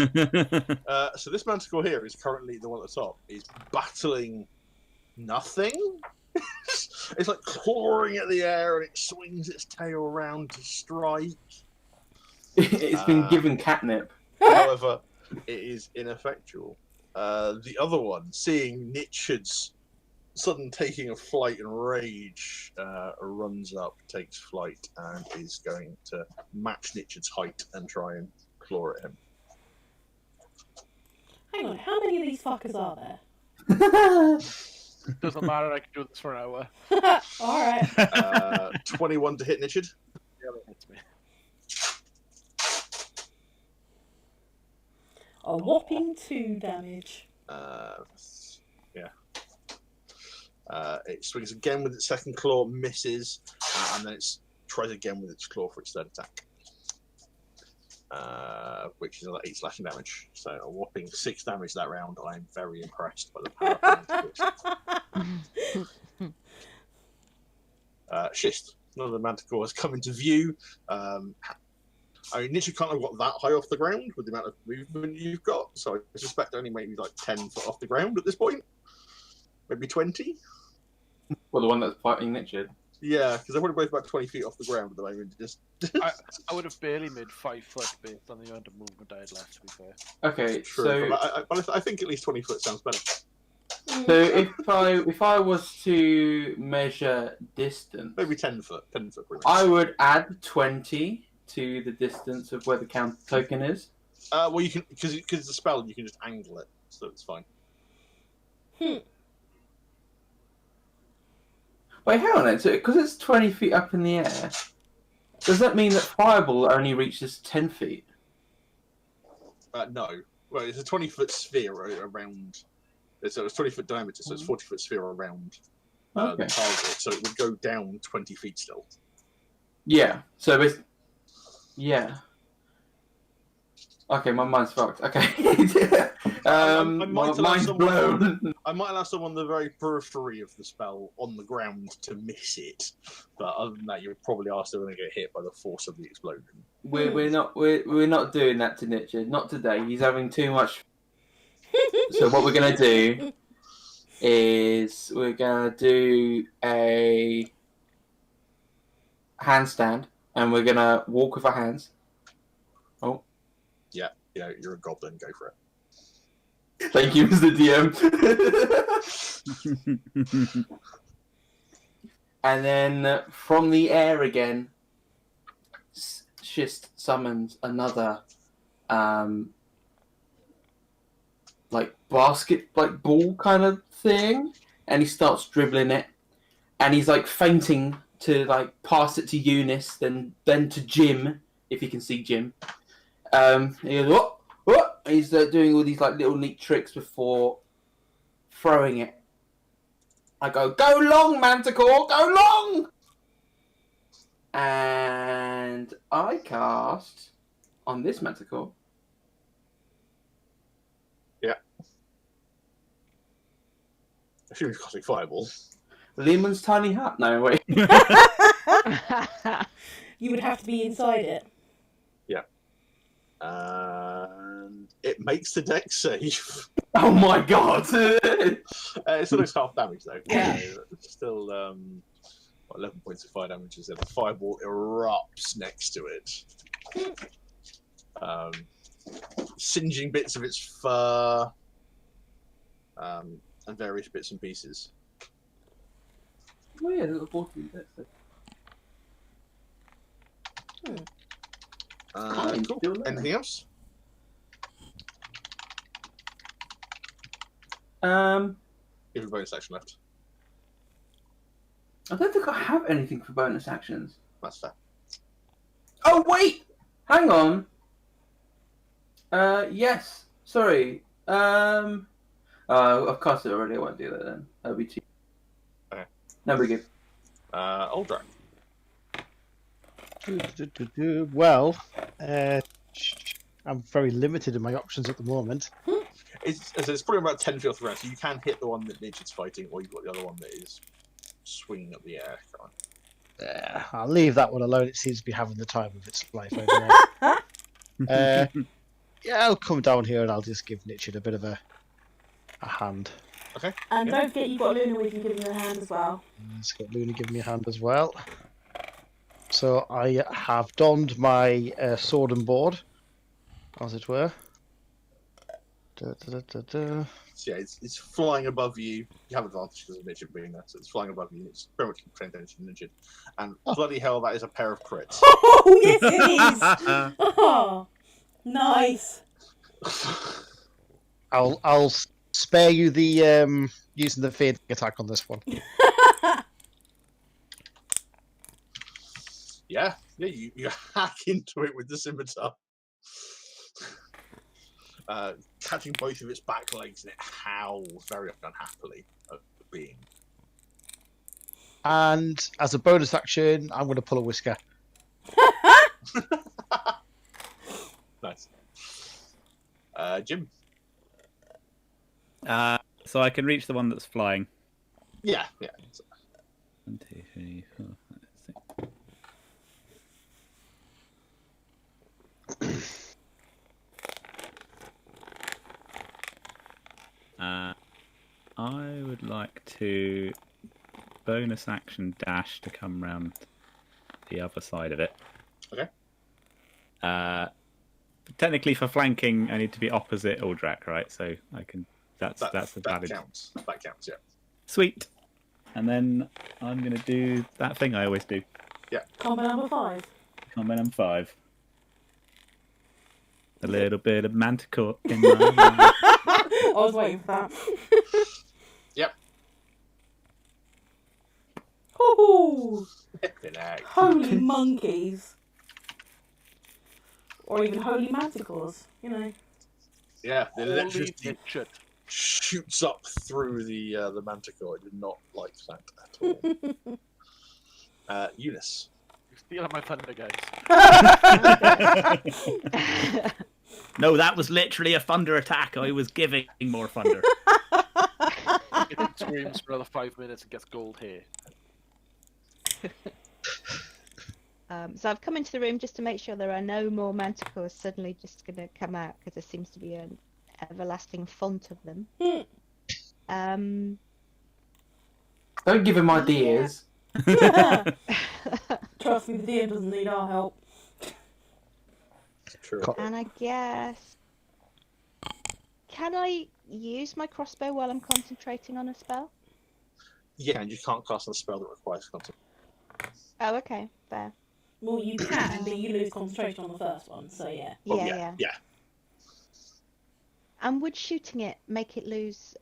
So this manticore here is currently the one at the top. Is battling nothing. It's like clawing at the air, and it swings its tail around to strike. It's been given catnip. However, it is ineffectual. The other one, seeing Nichard's sudden taking of flight and rage, runs up, takes flight, and is going to match Nichard's height and try and claw at him. Hang on, how many of these fuckers are there? Doesn't matter. I can do this for an hour. Alright. 21 to hit Nichard. Yeah, that hits me. A whopping 2 damage. Yeah. It swings again with its second claw, misses, and then it tries again with its claw for its third attack. Which is another 8 slashing damage. So a whopping 6 damage that round. I'm very impressed by the power of Schist. Another manticore has come into view. I mean, Nichard can't have got that high off the ground with the amount of movement you've got, so I suspect only maybe like 10 foot off the ground at this point. Maybe 20? Well, the one that's fighting Nichard. Yeah, because they're probably both about 20 feet off the ground at the moment. Just I would have barely made 5 foot based on the amount of movement I had left, to be fair. Okay, true. so But I think at least 20 foot sounds better. if I was to measure distance, Maybe 10 foot. 10 foot, pretty much. I would add 20 to the distance of where the counter token is. Well, you can because it's a spell, you can just angle it, so it's fine. Wait, hang on. So because it's 20 feet up in the air, does that mean that fireball only reaches 10 feet? No. Well, it's a 20-foot sphere around. So it's 20-foot diameter, so it's 40-foot sphere around the target. So it would go down 20 feet still. Yeah. So it's yeah. Okay, my mind's fucked. Okay. My mind's blown. I might allow someone on the very periphery of the spell on the ground to miss it, but other than that, you would probably ask they're going to get hit by the force of the explosion. We're not doing that to Nichard. Not today. He's having too much. So what we're gonna do is we're gonna do a handstand, and we're gonna walk with our hands. Oh. Yeah, you're a goblin. Go for it. Thank you, Mr. DM. And then from the air again, Schist summons another, ball kind of thing, and he starts dribbling it, and he's feinting to pass it to Eunice, then to Jim, if you can see Jim. He goes, what? He's doing all these little neat tricks before throwing it. I go long, Manticore, go long! And I cast on this Manticore. Yeah. I assume he's casting Fireball. Lehman's tiny hat. No, wait. You would have to be inside it. Yeah. And it makes the dex save. Oh my god! It's almost half damage though. Yeah. It's still 11 points of fire damage. As the fireball erupts next to it, singeing bits of its fur and various bits and pieces. Oh yeah, little 14 bits. Cool. Anything else? You have a bonus action left. I don't think I have anything for bonus actions. That's fair. Oh wait, hang on. Yes. Sorry. I've cast it already. I won't do that then. That'll be cheap. Okay. No, we good. Uldrak. Well, I'm very limited in my options at the moment. It's probably about 10 feet off the ground, so you can hit the one that Nature's fighting, or you've got the other one that is swinging up the air. I'll leave that one alone. It seems to be having the time of its life over there. Yeah, I'll come down here and I'll just give Nichid a bit of a hand. Okay. And don't forget you've got Luna with you giving you a hand as well. Let's get Luna giving me a hand as well. So I have donned my sword and board, as it were. So yeah, it's flying above you. You have advantage because of Nichid being there, so it's flying above you. It's very much paying attention to Nichid. And bloody hell, that is a pair of crits. Oh, yes it is! Oh, nice. I'll spare you the using the feint attack on this one. Yeah, you hack into it with the scimitar. Catching both of its back legs, and it howls very unhappily at being. And as a bonus action, I'm going to pull a whisker. Nice. Jim. So I can reach the one that's flying. Yeah. 1, 2, 3, 4, 5, 6. I would like to bonus action dash to come round the other side of it. Okay. Technically, for flanking, I need to be opposite Uldrak, right? So I can. That's the valid. Counts. That counts. Yeah. Sweet. And then I'm gonna do that thing I always do. Yeah. Combat number 5. Combat number 5. A little bit of manticore in my mind. I was waiting for that. Yep. Ooh, Relax. holy monkeys. Or even holy manticores, you know. Yeah, the Holy electricity shit. shoots up through the manticore. I did not like that at all. Eunice. You're stealing my thunder, guys. No, that was literally a thunder attack. I was giving more thunder. It screams for another 5 minutes and gets gold here. So I've come into the room just to make sure there are no more manticores suddenly just going to come out, because there seems to be an everlasting font of them. Don't give him ideas. Trust me, the DM doesn't need our help. True. And I guess... Can I use my crossbow while I'm concentrating on a spell? Yeah, and you can't cast a spell that requires concentration. Oh, okay, fair. Well, you can, but you lose concentration on the first one, so yeah. Well, Yeah. And would shooting it make it lose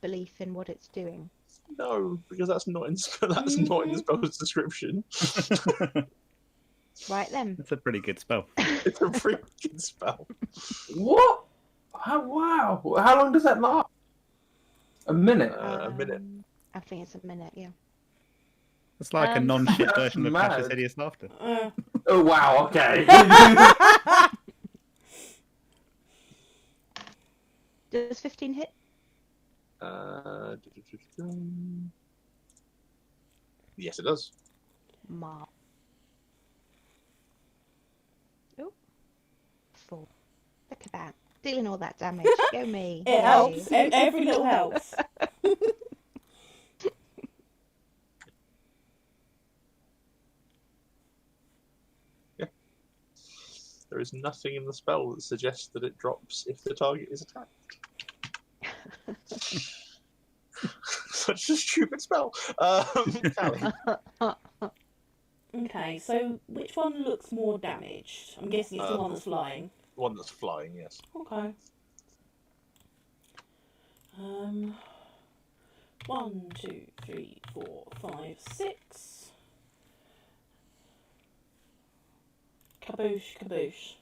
belief in what it's doing? No, because that's not in the spell's description. Right then. That's a pretty good spell. It's a freaking spell. What? Wow. How long does that last? A minute. A minute. I think it's a minute, yeah. It's like a non-shit That's version of mad. Tasha's Hideous Laughter. Oh, wow, okay. Does 15 hit? Yes, it does. Ma. Oh. 4. Look at that. Dealing all that damage. Go me. It Yay. helps. Every little helps. There is nothing in the spell that suggests that it drops if the target is attacked. Such a stupid spell. Callie. Okay, so which one looks more damaged? I'm guessing it's the one that's flying. One that's flying, yes. Okay. 1, 2, 3, 4, 5, 6. Kaboosh, kaboosh.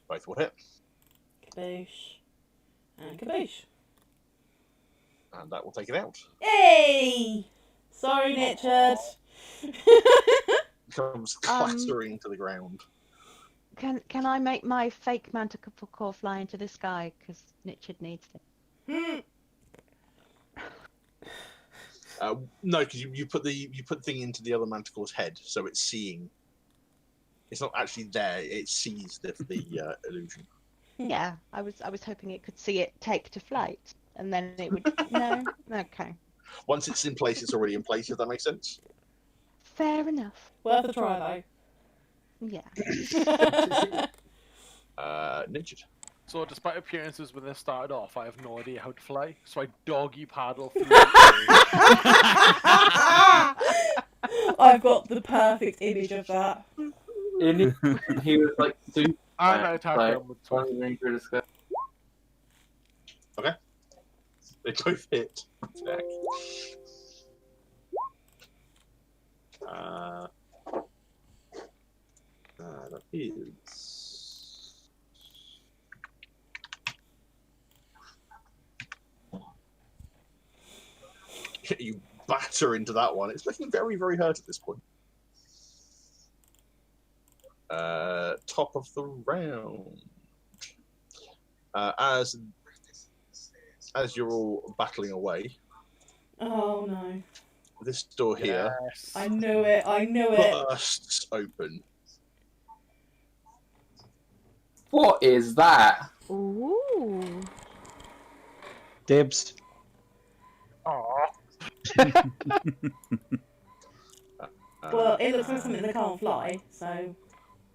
Both will hit. Kaboosh. And kaboosh. And that will take it out. Hey! Sorry, Richard. Comes clattering to the ground. Can I make my fake manticore fly into the sky? Because Richard needs it. No, because you put the thing into the other manticore's head, so it's seeing. It's not actually there. It sees the illusion. Yeah, I was hoping it could see it take to flight, and then it would. No, okay, Once it's in place, it's already in place. If that makes sense. fair enough. Worth a try, Yeah. though. Ninja. So, despite appearances when they started off, I have no idea how to fly. So I doggy paddle through. I've got the perfect image of that. He was like, "Super." And I attack them with One through the sky. They both hit. Attack. That is. You batter into that one. It's looking very, very hurt at this point. Top of the round. As you're all battling away, Oh no. this door here Yes. I knew it. I knew it. bursts open. What is that? Ooh. Dibs. Aw. Well, it looks like something that can't fly, so.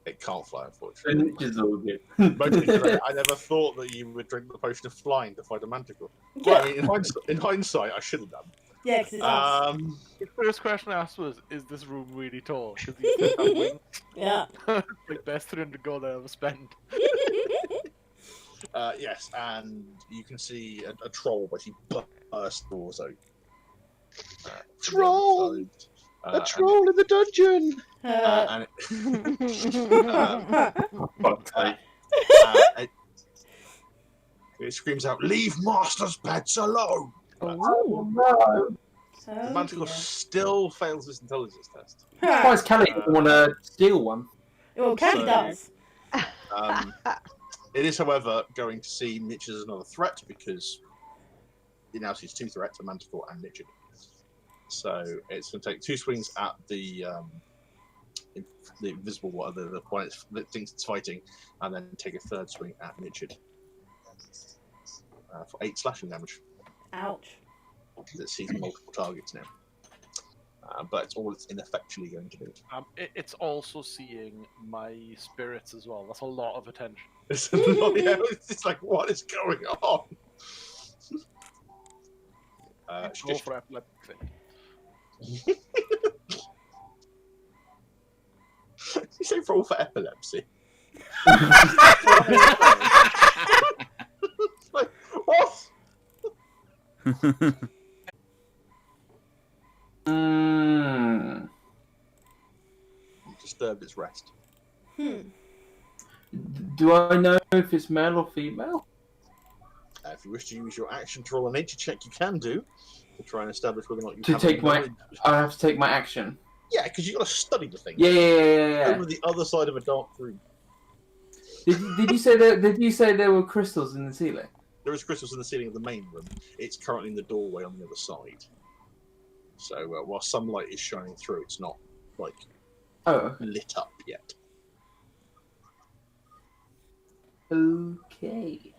It can't fly, The unfortunately. ninja's all good. Mostly because I never thought that you would drink the potion of flying to fight a manticore. Well, I mean, in hindsight, I should have done. Yeah, because it's us. The first question I asked was, is this room really tall? Because these things have wings. Yeah. Like, best 300 gold I ever spent. Yes, and you can see a troll, but he bursts doors out. Troll! A troll in the dungeon! And it screams out, "Leave Master's pets alone!" Oh no! The manticore still fails this intelligence test. Why is Kelly want to steal one? Well, Kelly So- does. It is, however, going to see Mitch as another threat because it now sees two threats: a manticore and Mitchell. So it's going to take two swings at the invisible one, the one that thinks it's fighting, and then take a third swing at Mitchell for 8 slashing damage. Ouch. It sees multiple targets now. But it's all it's ineffectually going to do. It's also seeing my spirits as well. That's a lot of attention. It's just like, what is going on? Go for epilepsy. You say roll for epilepsy? Like, what? Disturbed its rest. Do I know if it's male or female? If you wish to use your action to roll a nature check, you can do to try and establish whether or not you To have take any my- knowledge. I have to take my action. Yeah, because you've got to study the thing. Yeah. Over the other side of a dark room. Did you say that? Did you say there were crystals in the ceiling? There is crystals in the ceiling of the main room. It's currently in the doorway on the other side. So while some light is shining through, it's not like Oh, lit up yet. okay.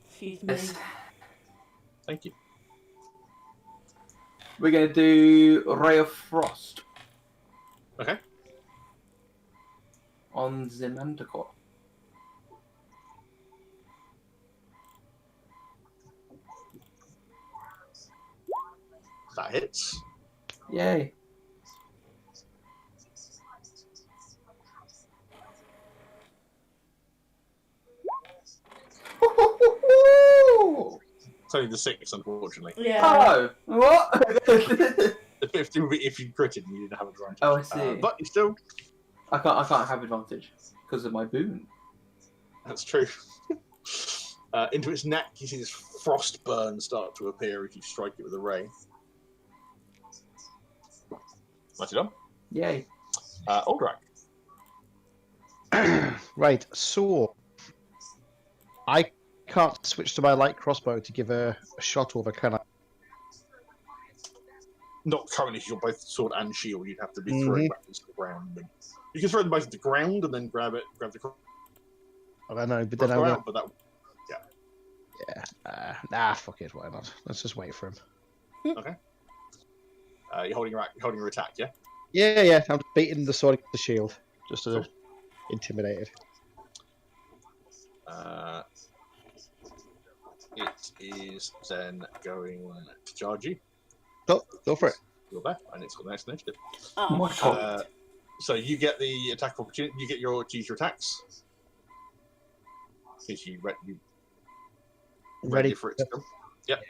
Excuse me. Yes. Thank you. We're gonna do Ray of Frost Okay. on the Manticore. That hits. Yay. It's only the 6, unfortunately. Yeah. Oh, what? If you critted and you didn't have advantage. Oh, I see. But you still I can't have advantage because of my boon. That's true. Into its neck, you see this frost burn start to appear as you strike it with a ray. That's it on. Yay. Aldrak. Right, so I can't switch to my light crossbow to give a shot over, can I? Not currently, because you're both sword and shield. You'd have to be throwing weapons to the ground. You can throw them both to the ground and then grab the I know, but then I crossbow will. out, but that. Nah, fuck it, why not? Let's just wait for him. Okay. You're holding your attack, yeah? Yeah, I'm beating the sword against the shield, just to intimidate it. It is then going to charge you. Go for it. You're there, and it's got the next initiative. Oh, My God. So you get the attack opportunity. You get to use your attacks. Because you ready for it to come. Yep.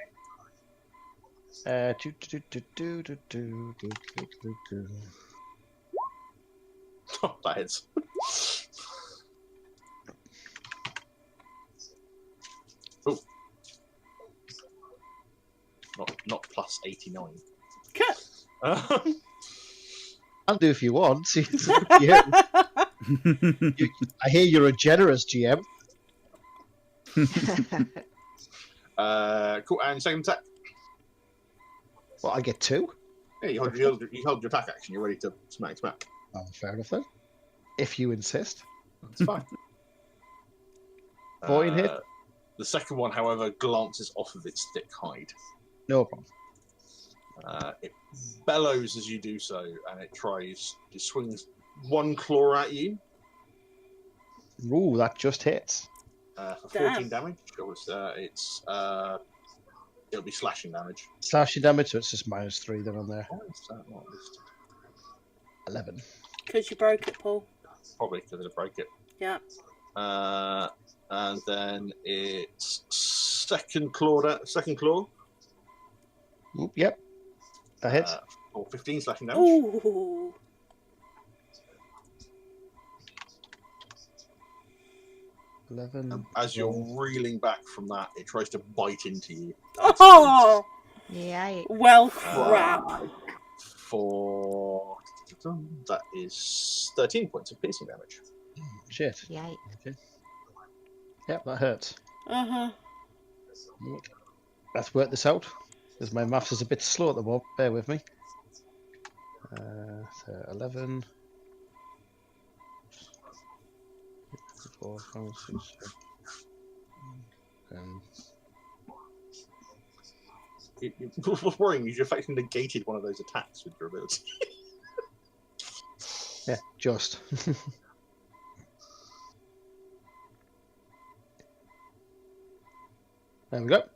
Oh, that hits. Oh. Not plus 89. I'll do if you want. I hear you're a generous GM. Cool. And second attack. Well, I get 2. Yeah, you hold your attack action. You're ready to smack. Oh, fair enough then. If you insist. That's fine. 14 hit? The second one, however, glances off of its thick hide. No problem. It bellows as you do so, and it swings one claw at you. Ooh, that just hits. For 14 damage. It'll be slashing damage. Slashing damage, so it's just -3 then on there. Why is that not listed? 11. Because you broke it, Paul. Probably because it'll break it. Yeah. And then it's second claw. Oop, yep. That hits. For 15 slashing damage. Ooh. As you're reeling back from that, it tries to bite into you. Oh! yeah. Well, crap. For that is 13 points of piercing damage. Shit. Yikes. Okay. Yep, that hurts. Uh-huh. Let's work this out, because my maths is a bit slow at the moment. Bear with me. So 11. 4, 5, 6, 7. What's worrying is you effectively negated one of those attacks with your ability. Yeah, just. There we go.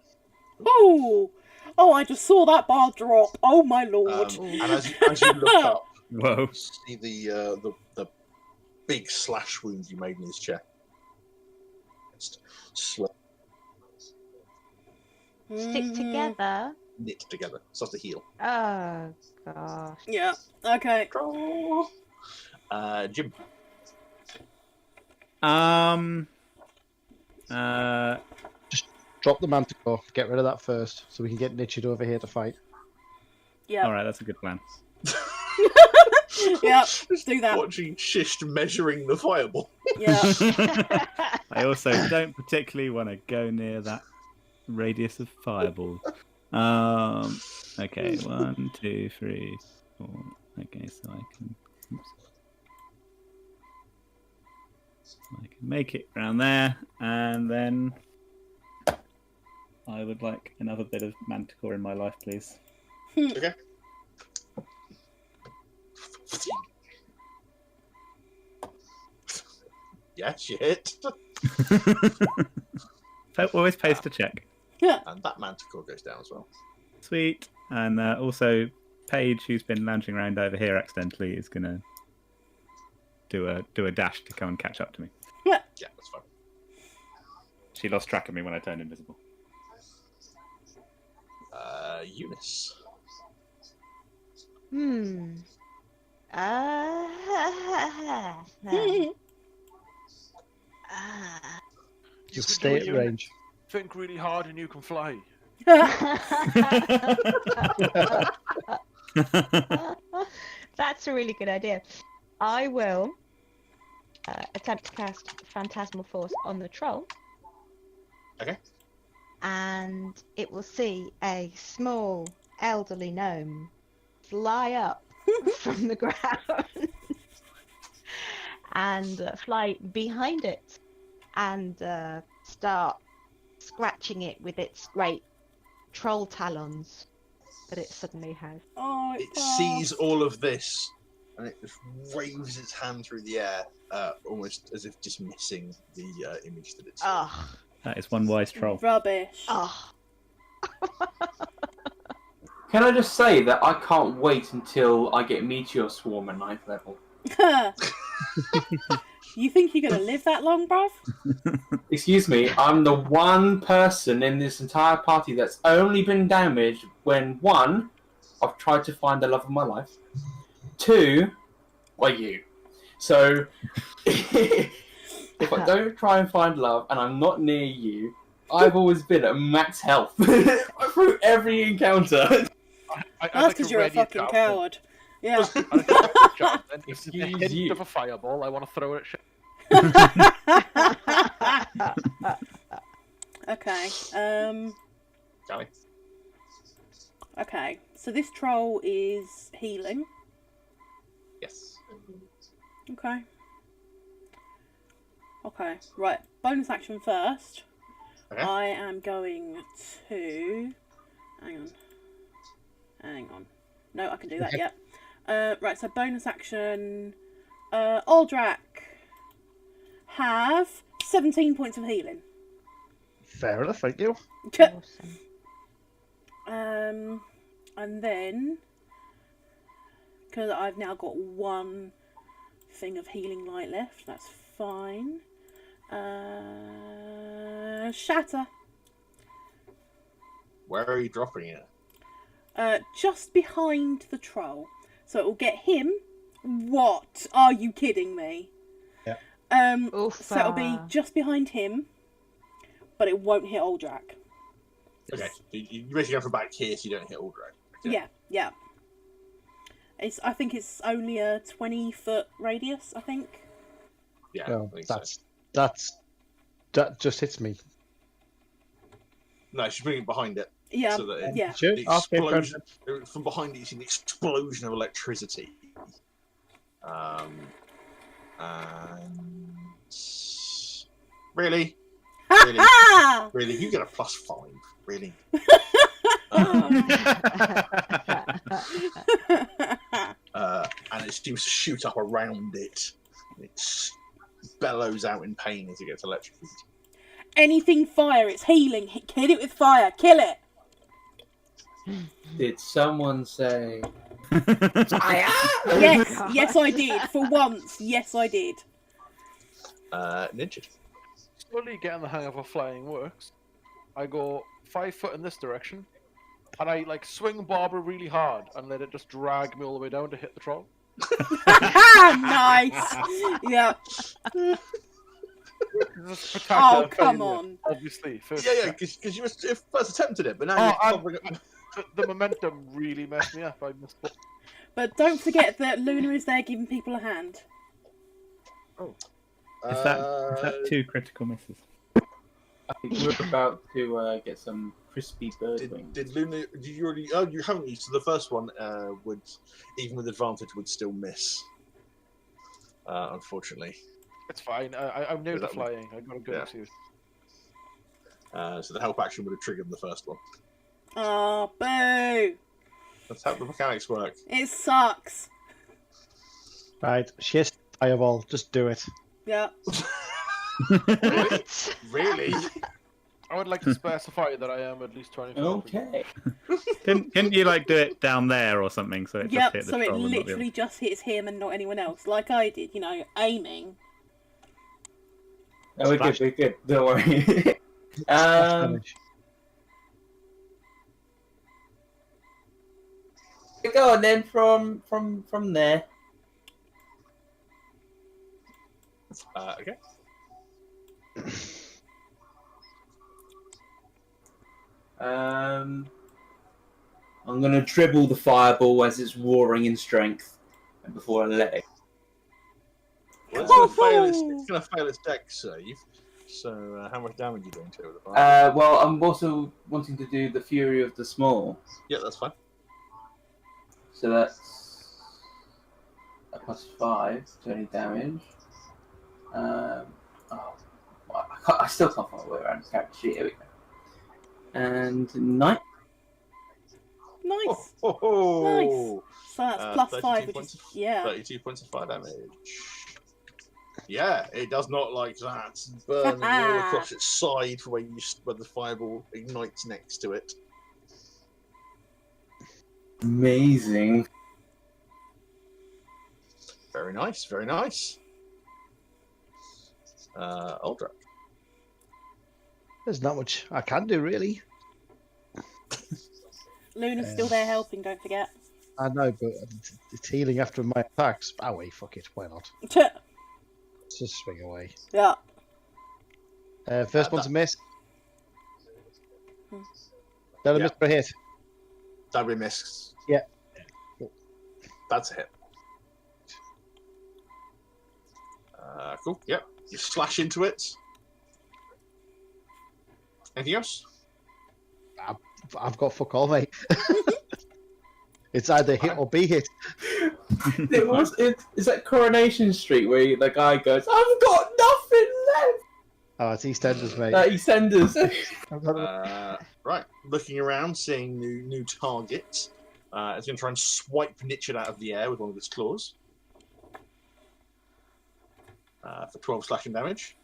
Oh! Oh, I just saw that bar drop. Oh, my lord. And as you look up, Whoa. you see the big slash wound you made in his chest. Stick together. Knit together. Starts to heal. Oh, gosh. Yeah. Okay. Jim. Drop the manticore. Get rid of that first, so we can get Nichid over here to fight. Yeah. All right, that's a good plan. Yeah. Do that. Watching Shish measuring the fireball. Yeah. I also don't particularly want to go near that radius of fireball. Okay, 1, 2, 3, 4. Okay, so I can make it around there, and then I would like another bit of manticore in my life, please. Okay. Yes, you hit. Always pays to check. Yeah. And that manticore goes down as well. Sweet. And also, Paige, who's been lounging around over here accidentally, is going to do a dash to come and catch up to me. Yeah, that's fine. She lost track of me when I turned invisible. Eunice. You Just can stay do at it. range. Think really hard and you can fly. That's a really good idea. I will attempt to cast Phantasmal Force on the troll. Okay. And it will see a small elderly gnome fly up from the ground and fly behind it and start scratching it with its great troll talons that it suddenly has. Oh, It sees all of this, and it just waves its hand through the air, almost as if dismissing the image that it's. Ugh. That is one wise troll. Rubbish. Ugh. Can I just say that I can't wait until I get Meteor Swarm at 9th level? You think you're gonna live that long, bruv? Excuse me, I'm the one person in this entire party that's only been damaged when, 1, I've tried to find the love of my life. 2, well, you. So, if I don't try and find love and I'm not near you, I've always been at max health through every encounter. That's because you're a fucking coward. Yeah. If there's a hint of a fireball, I want to throw it at shit. Okay. Golly. Okay. So this troll is healing. Yes. Okay. Okay. Right. Bonus action first. Okay. I am going to. Hang on. No, I can do that. Yep. Right. So bonus action. Aldrak have 17 points of healing. Fair enough, thank you. Awesome. And then because I've now got one thing of healing light left, that's fine. Shatter. Where are you dropping it? Just behind the troll. So it will get him. What? Are you kidding me? Yeah. So it'll be just behind him, but it won't hit Aldrak. Okay. You basically go from back here so you don't hit Aldrak. Yeah, yeah. I think it's only a 20-foot radius, I think. Yeah, No, I think that just hits me. No, she's bringing it behind it. Yeah, So that yeah. Sure. the Okay, fair explosion, from behind it, you see an explosion of electricity. And really, really, you get a +5. Really. And it seems to shoot up around it. It bellows out in pain as it gets electrocuted. Anything fire, it's healing. Hit it with fire. Kill it. Did someone say Yes, yes, I did. For once, yes, I did. Ninja. Slowly getting the hang of how flying works. I go 5 foot in this direction, and I like swing Barbara really hard and let it just drag me all the way down to hit the troll. Nice. Yeah. Oh, come on. Obviously, first Yeah, because you first attempted it, but now you're covering it. the momentum really messed me up. I missed. But don't forget that Luna is there giving people a hand. Oh. Is that 2 critical misses? I think we're about to get some crispy bird wings. Did Luna? Did you already? Oh, you haven't. So the first one would, even with advantage, would still miss. Unfortunately. It's fine. I'm new to that one? flying. I got a good excuse. So the help action would have triggered the first one. Oh, boo. That's how the mechanics work. It sucks. Right, she has fireball. Just do it. Yeah. What? Really? I would like to specify that I am at least 20 feet. Okay. Couldn't you like do it down there or something so it just Yep, hit the so it troll and not the other? literally just hits him and not anyone else. Like I did, aiming. No, we're good. We're good. Don't worry. Damage. Go on then from there. Okay. I'm going to dribble the fireball as it's roaring in strength before I let it. Well, it's going to fail its deck save. So, how much damage are you doing to it with the fire? Well, I'm also wanting to do the Fury of the Small. Yeah, that's fine. So that's a +5 to any damage. I still can't find my way around this character sheet. Here we go. And 9. Nice. Oh, Nice. So that's +5, which is 32 points of fire damage. Yeah, it does not like that. Burning all across its side where the fireball ignites next to it. Amazing. Very nice, very nice. Uldrak. There's not much I can do, really. Luna's still there helping, don't forget. I know, but it's healing after my attacks. Oh, wait, fuck it. Why not? Just swing away. Yeah. First one's a miss. Then a miss for a hit. That'd be a miss. Yeah. That's a hit. Cool. Yep. You slash into it. Anything else? I've got fuck all, mate. It's either hit or be hit. Is that Coronation Street where the guy goes, I've got nothing left? Oh, it's EastEnders, mate. EastEnders. Right. Looking around, seeing new target. It's going to try and swipe Nichid out of the air with one of its claws. For 12 slashing damage.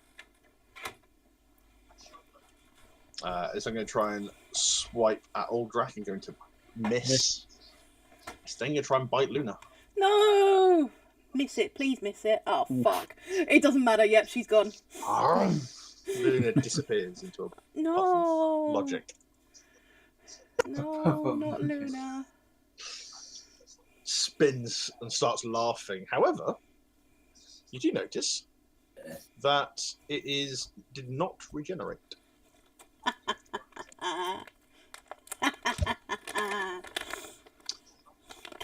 It's going to try and swipe at Uldrak and going to miss. It's then going to try and bite Luna. No! Miss it, please miss it. Oh, fuck. It doesn't matter. Yep, she's gone. Luna disappears into a No. logic. No, not Luna. Spins and starts laughing. However, you do notice that it did not regenerate.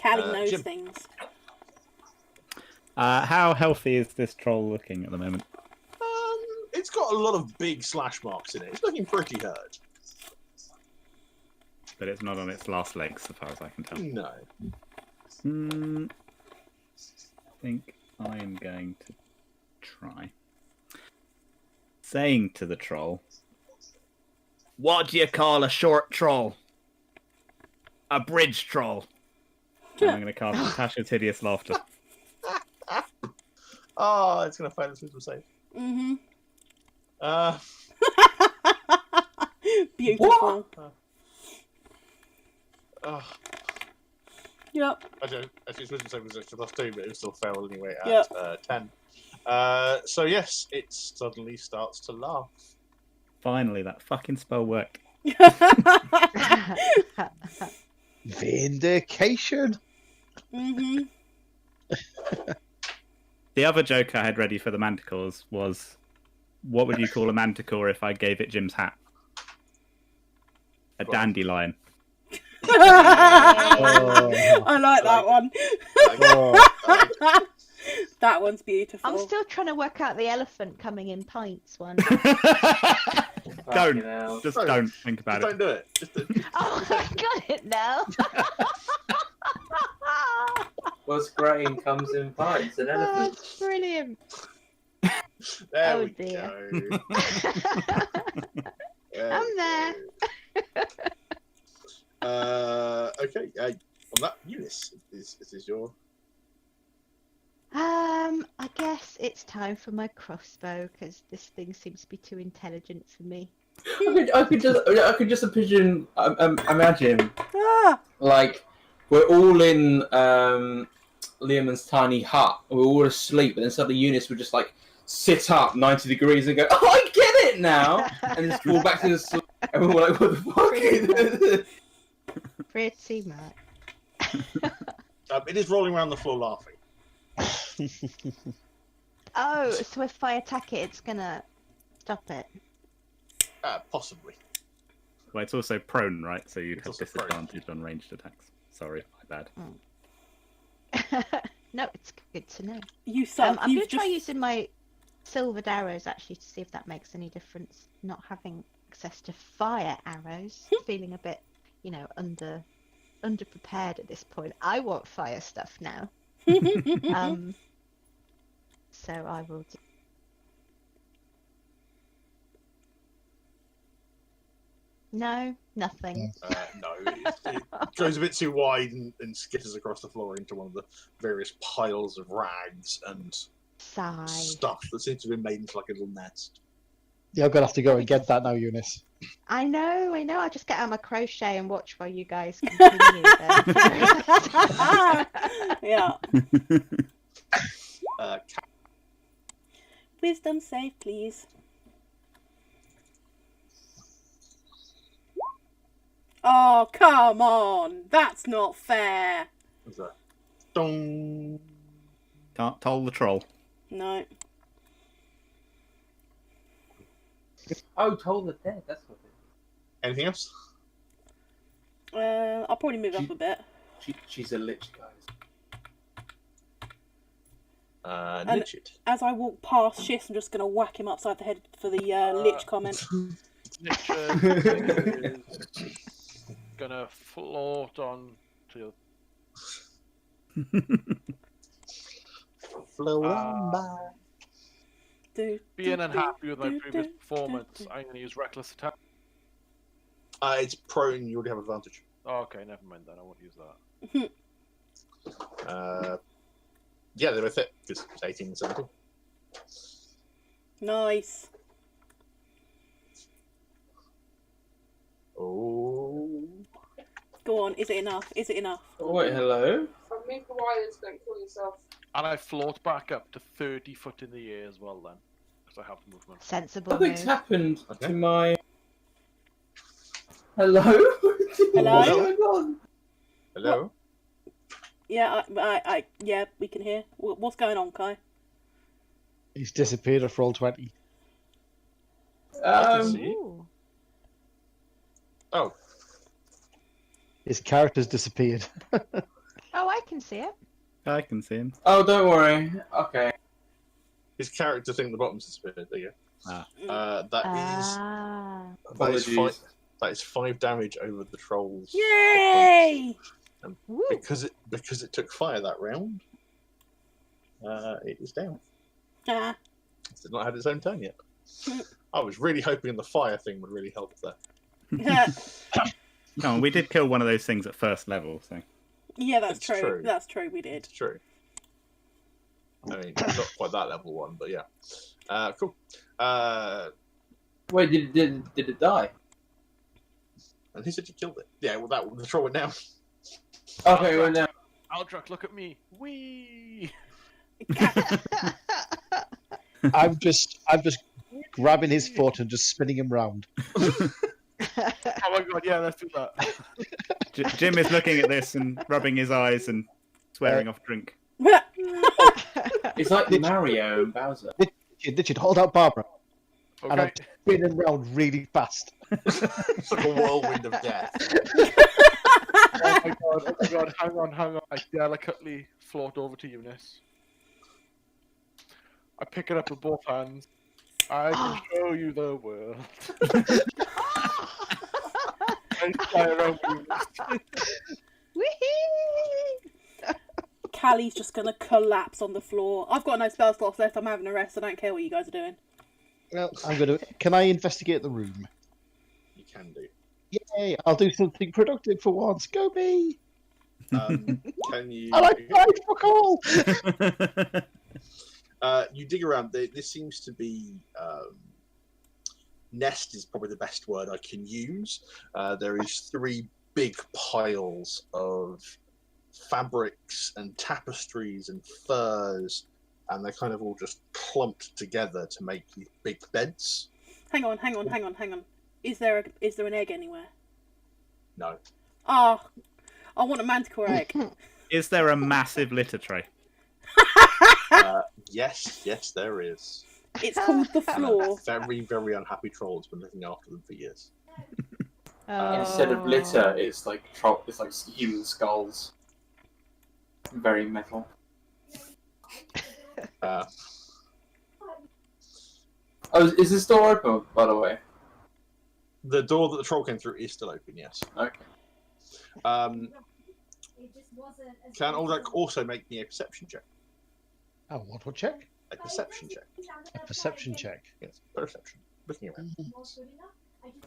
Callie knows Jim. things. How healthy is this troll looking at the moment? It's got a lot of big slash marks in it. It's looking pretty hurt. But it's not on its last legs, so far as I can tell. No. I think I am going to try saying to the troll, "What do you call a short troll? A bridge troll." And I'm going to cast Natasha's Hideous Laughter. Oh, it's going to fail its wisdom save. Mm-hmm. What? Beautiful. Yep. Actually, its wisdom save was extra +2, but it would still fail anyway at 10. So yes, it suddenly starts to laugh. Finally, that fucking spell worked. Vindication. Mm-hmm. The other joke I had ready for the manticores was, what would you call a manticore if I gave it Jim's hat? A dandelion. I like that one. That one's beautiful. I'm still trying to work out the elephant coming in pints one. Don't think about Don't do it. Oh, I got it now. What's great and comes in pints, an elephant. That's brilliant. There Oh, we dear. go. I'm there. Okay. On that, Eunice, this is your. I guess it's time for my crossbow because this thing seems to be too intelligent for me. I could just imagine Ah! like we're all in Liam's tiny hut. We're all asleep, and then suddenly Eunice would just like sit up 90 degrees and go, "Oh, I get it now," and just fall back to the sleep. And we're like, "What the fuck is this?" Pretty much. It is rolling around the floor laughing. Oh, so if I attack it, it's gonna stop it. Possibly. Well, it's also prone, right? So you'd It's have also prone. disadvantage on ranged attacks. Sorry, my bad. No, it's good to know. You suck. I'm You've gonna try just... using my silvered arrows actually to see if that makes any difference. Not having access to fire arrows, feeling a bit, underprepared at this point. I want fire stuff now. So I will do. No, nothing. No, it goes a bit too wide and skitters across the floor into one of the various piles of rags and Sigh. stuff that seems to have been made into like a little nest. You're gonna have to go and get that now, Eunice. I know. I'll just get out my crochet and watch while you guys continue. Yeah. Cat. Wisdom save, please. Oh, come on. That's not fair. What's that? Dong. Toll the troll. No. Oh, Toll the Dead. That's what it is. Anything else? I'll probably move up a bit. She's a lich, guys. Lich. As I walk past Shiss, I'm just going to whack him upside the head for the lich comment. Lich is gonna float on to Flow on by. being unhappy with my previous performance. I'm gonna use reckless attack. It's prone. You already have advantage. Oh, okay, never mind then. I won't use that. Yeah, they both hit. It's 18 and 17. Nice. Oh. Go on, is it enough? Is it enough? Oh, wait, hello? From me for violence, don't kill yourself. And I float back up to 30 foot in the air as well then, because I have movement. Sensible Nothing's move. happened Okay. to my... Hello? Hello? What's going on? Hello? Yeah, yeah, we can hear. What's going on, Kai? He's disappeared for all 20. see. Ooh. Oh. His character's disappeared. Oh, I can see it. I can see him. Oh, don't worry. Okay. His character thing at the bottom's disappeared. There you Ah. go. That Apologies. is 5 damage over the trolls. Yay! Woo. Because it took fire that round, it is down. Ah. It's not had its own turn yet. I was really hoping the fire thing would really help there. No, we did kill one of those things at first level, so. Yeah, that's It's true. true. That's true, we did. It's true. I mean, not quite that level one, but yeah. Cool. Wait, did it die? And who said you killed it? Yeah, well, the troll went down. Okay, well now. Aldrak, look at me. Whee! I'm just grabbing his foot and just spinning him round. Oh my god, yeah, let's do that. Jim is looking at this and rubbing his eyes and swearing off drink. It's like Mario and Bowser. Richard, hold out Barbara. And I'm Okay. spinning round really fast. It's like a whirlwind of death. Oh my god, hang on. I delicately float over to Eunice. I pick it up with both hands. I can show you the world. I fly around with Eunice. Whee! Callie's just gonna collapse on the floor. I've got no spell slots left. I'm having a rest. I don't care what you guys are doing. Well, Can I investigate the room? You can do. Yay! I'll do something productive for once. Go me! Can you? I like life, fuck all! You dig around. This seems to be nest is probably the best word I can use. There is 3 big piles of fabrics and tapestries and furs, and they're kind of all just clumped together to make these big beds. Hang on. Is there an egg anywhere? No. Ah, I want a manticore egg. Is there a massive litter tray? Yes, there is. It's called the And a floor. very, very unhappy troll has been looking after them for years. Instead of litter, it's like human skulls. Very metal. Oh, is this door open, by the way? The door that the troll came through is still open, yes. Okay. Can Aldrich also make me a perception check? Oh, what check? A perception check. A perception check. Yes, perception. Looking around.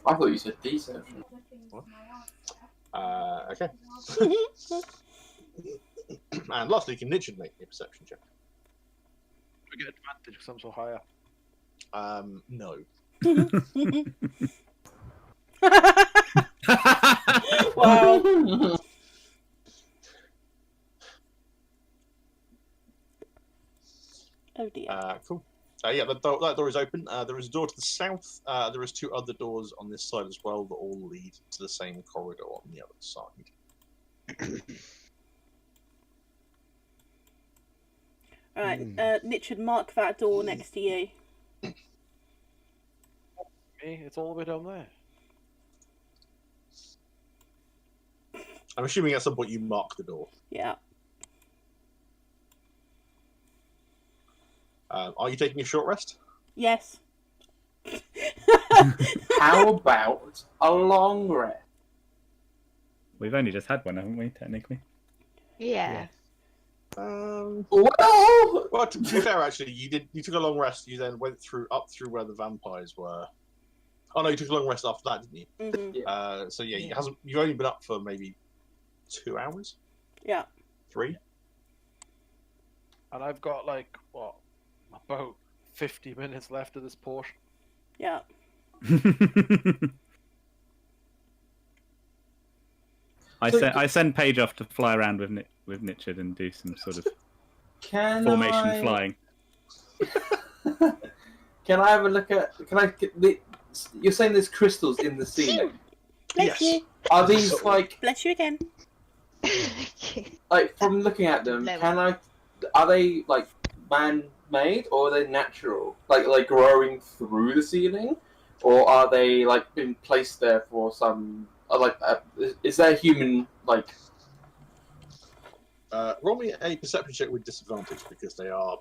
I thought you said deception. Okay. And lastly, can Nichid make me a perception check? We get advantage because I'm so higher. No. Wow. Oh dear. Cool. Yeah, that door is open. There is a door to the south. There is 2 other doors on this side as well that all lead to the same corridor on the other side. All right, Nichid, mark that door next to you. Me, it's all the way down there. I'm assuming at some point you mark the door. Yeah. Are you taking a short rest? Yes. How about a long rest? We've only just had one, haven't we, technically? Yeah. Well, to be fair, actually, you took a long rest. You then went up through where the vampires were. Oh no, you took a long rest after that, didn't you? Mm-hmm. So yeah, you've only been up for maybe 2 hours. Yeah. 3. And I've got like about 50 minutes left of this portion. Yeah. I send Paige off to fly around with Nichid and do some sort of formation flying. Can I have a look at? You're saying there's crystals in the ceiling. Bless you. Are these like? Bless you again. Like from looking at them, are they like man-made or are they natural? Like growing through the ceiling, or are they like been placed there for some? Is there human like? Roll me a perception check with disadvantage because they are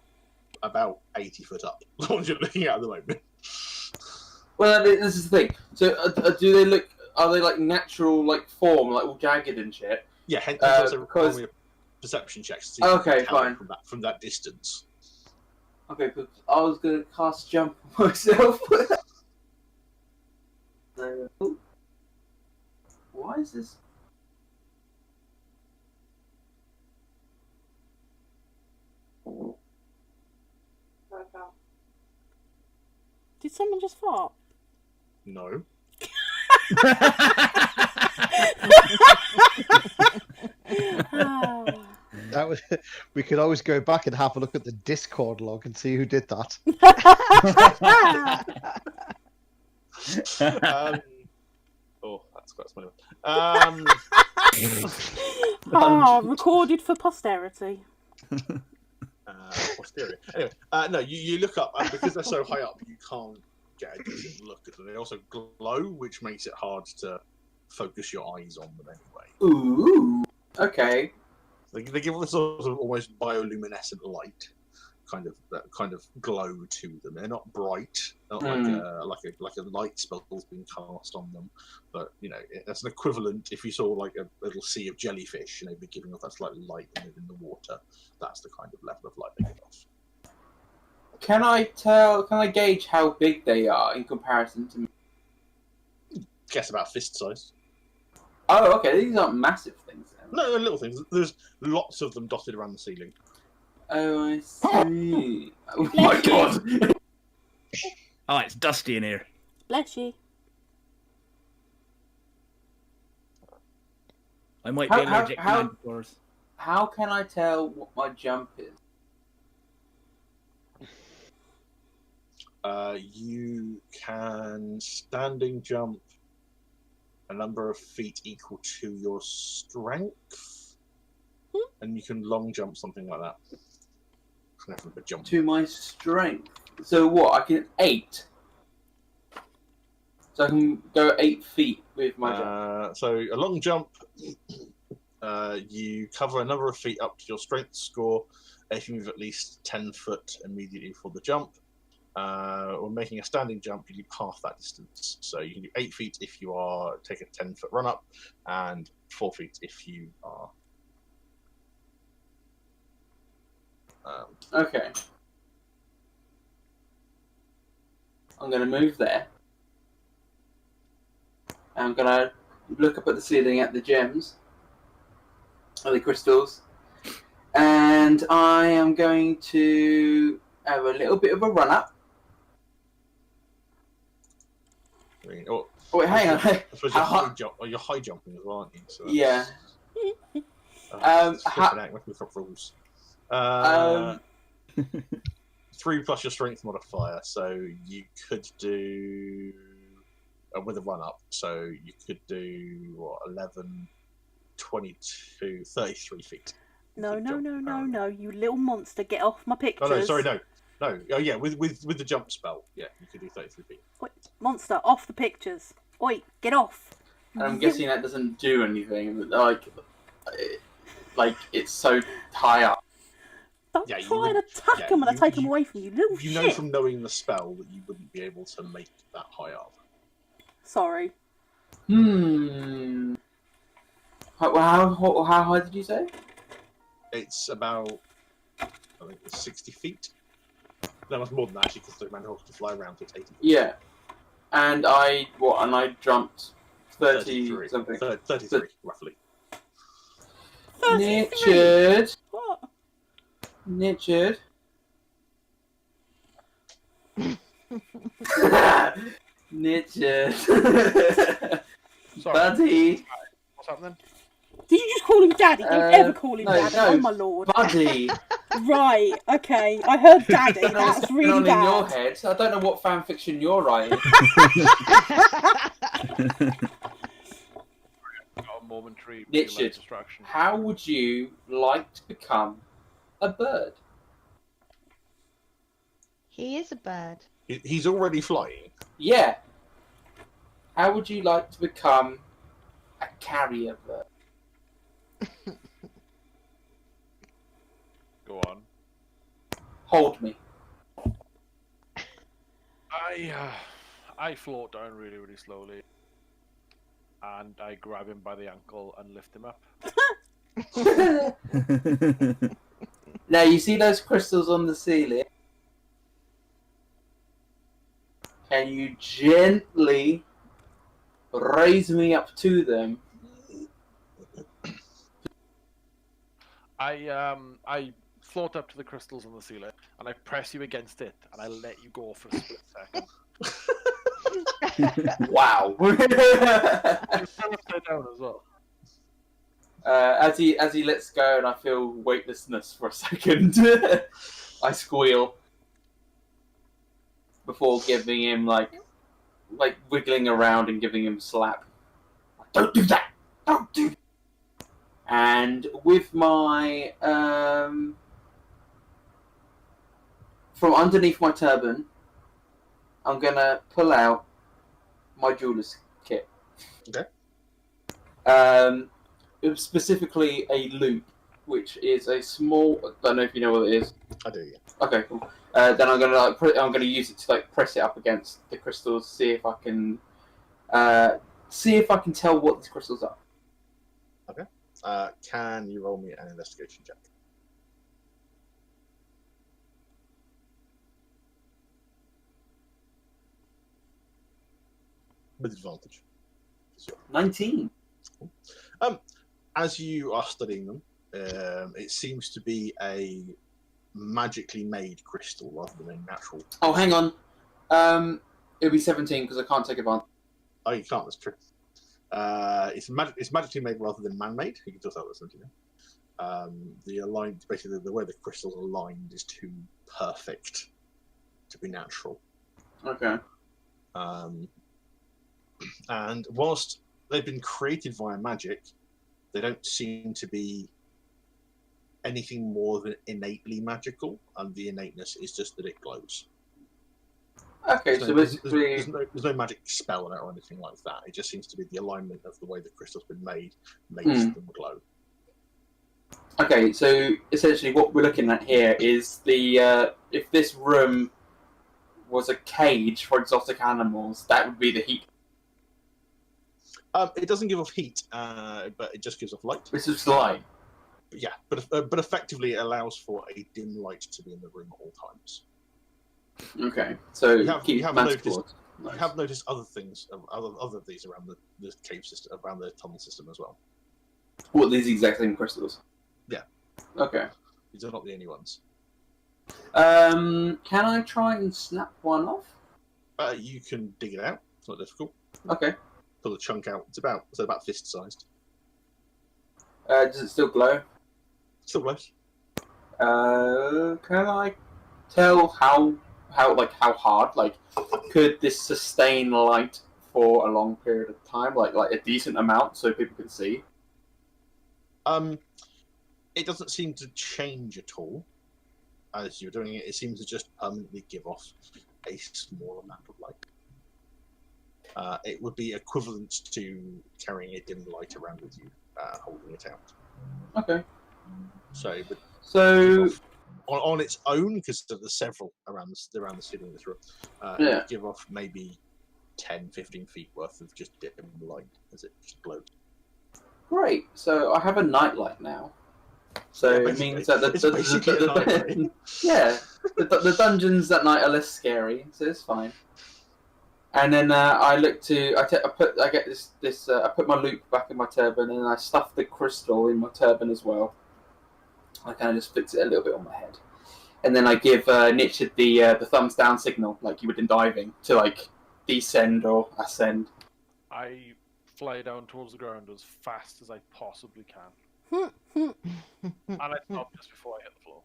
about 80 foot up. The ones you're looking at the moment. Well, this is the thing. So, do they look? Are they like natural, like form, like all jagged and shit? Yeah, hence because a perception check. To see okay, fine. From that distance. Okay, but I was gonna cast jump myself. Why is this? Did someone just fart? No. That was. We could always go back and have a look at the Discord log and see who did that. That's quite funny. Recorded for posterity. Posterior. Anyway, no, you look up, and because they're so high up, you can't get a decent look at them. They also glow, which makes it hard to focus your eyes on them anyway. Ooh, okay. They give this sort of almost bioluminescent light, kind of glow to them. They're not bright, not like a light spell's been cast on them, but that's an equivalent. If you saw like a little sea of jellyfish, be giving off that slight light in the water. That's the kind of level of light they give off. Can I gauge how big they are in comparison to me? Guess about fist size. Oh, okay. These aren't massive things then. No, they're little things. There's lots of them dotted around the ceiling. Oh, I see. Oh my god. Oh, it's dusty in here. Bless you. I might be allergic to dinosaurs. How can I tell what my jump is? You can standing jump a number of feet equal to your strength, and you can long jump something like that. Never a jump. to my strength. So what? I can 8. So I can go 8 feet with my jump. So a long jump, you cover a number of feet up to your strength score if you move at least 10 foot immediately before the jump. Or making a standing jump, you do half that distance. So you can do 8 feet if you are take a 10-foot run up, and 4 feet if you are. Okay. I'm going to move there. I'm going to look up at the ceiling at the gems, or the crystals, and I am going to have a little bit of a run up. Oh, wait, hang on. I suppose you're high jumping as well, aren't you? So Yeah. Rules. 3 plus your strength modifier, so you could do with a run up. So you could do what 11, 22, 33 feet. No, you little monster! Get off my pictures. Oh no, sorry, no. Oh yeah, with the jump spell, yeah, you could do 33 feet. Oi, monster, off the pictures! Oi, get off! And I'm guessing that doesn't do anything. Like it's so high up. Don't try and attack them when I take them away from you, little You shit! know from knowing the spell that you wouldn't be able to make that high up. Sorry. How high did you say? It's about, I think it's 60 feet. No, it's more than that actually, because the manhole can fly around, so it's 80 feet. Yeah. And I jumped 30 something. 33, roughly. 33. Richard. Richard. Sorry. Buddy. What's happening? Did you just call him Daddy? Don't ever call him Daddy. No, Oh my lord. Buddy. Right, okay. I heard Daddy. That's really on bad. in your head. I don't know what fan fiction you're writing. Got a momentary Richard, distraction. how would you like to become a bird? He is a bird. He's already flying. Yeah. How would you like to become a carrier bird? Go on. Hold me. I float down really, really slowly, and I grab him by the ankle and lift him up. Now you see those crystals on the ceiling? Can you gently raise me up to them? I float up to the crystals on the ceiling, and I press you against it, and I let you go for a split second. Wow! I'm upside down as well. As he lets go, and I feel weightlessness for a second, I squeal before giving him like wiggling around and giving him a slap. Don't do that! Don't do that! And with my from underneath my turban, I'm gonna pull out my jeweler's kit. Okay. It was specifically a loop, which is a small. I don't know if you know what it is. I do, yeah. Okay, cool. Then I'm gonna use it to press it up against the crystals, see if I can tell what these crystals are. Okay. Can you roll me an investigation check? With advantage. 19. As you are studying them, it seems to be a magically made crystal rather than a natural. Oh, hang on. It'll be 17 because I can't take advantage. Oh, you can't. That's true. It's magically made rather than man-made. You can just tell that's something. Basically the way the crystals are aligned is too perfect to be natural. Okay. And whilst they've been created via magic, they don't seem to be anything more than innately magical, and the innateness is just that it glows. Okay, so basically, There's no magic spell on it or anything like that. It just seems to be the alignment of the way the crystal's been made makes them glow. okay, so essentially what we're looking at here is the if this room was a cage for exotic animals, that would be the heat. It doesn't give off heat, but it just gives off light. This is light. Yeah, but effectively it allows for a dim light to be in the room at all times. Okay, so You have noticed other things, other of these around the cave system, around the tunnel system as well. What, these exact same crystals? Yeah. Okay. These are not the only ones. Can I try and snap one off? You can dig it out. It's not difficult. Okay. Pull a chunk out. It's about fist sized. Does it still glow? Still glows. Can I tell how hard? Like, could this sustain light for a long period of time? Like a decent amount, so people can see. It doesn't seem to change at all as you're doing it. It seems to just permanently give off a small amount of light. It would be equivalent to carrying a dim light around with you, holding it out. Okay. So on its own, because there's several around the ceiling of this room, it would give off maybe 10, 15 feet worth of just dim light as it just glows. Great. So I have a nightlight now. So it means that the dungeons at night are less scary, so it's fine. And then I put my loop back in my turban, and I stuff the crystal in my turban as well. I kind of just fix it a little bit on my head, and then I give Nichid the thumbs down signal, like you would in diving, to like descend or ascend. I fly down towards the ground as fast as I possibly can. And I stop just before I hit the floor.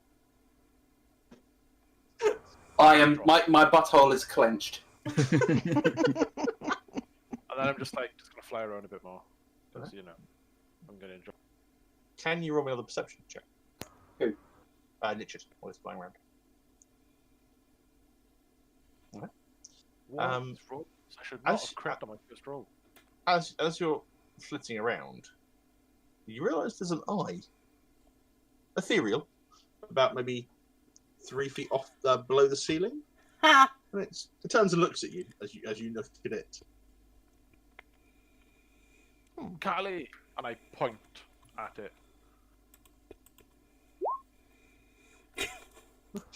My butthole is clenched. And then I'm just gonna fly around a bit more. Because, I'm gonna enjoy. Can you roll me another perception check? Who? Nichid, while he's flying around. What? I should not have cracked on my first roll. As you're flitting around, you realise there's an eye, ethereal, about maybe 3 feet off below the ceiling. Ha! And it turns and looks at you as you look at it. Callie! And I point at it.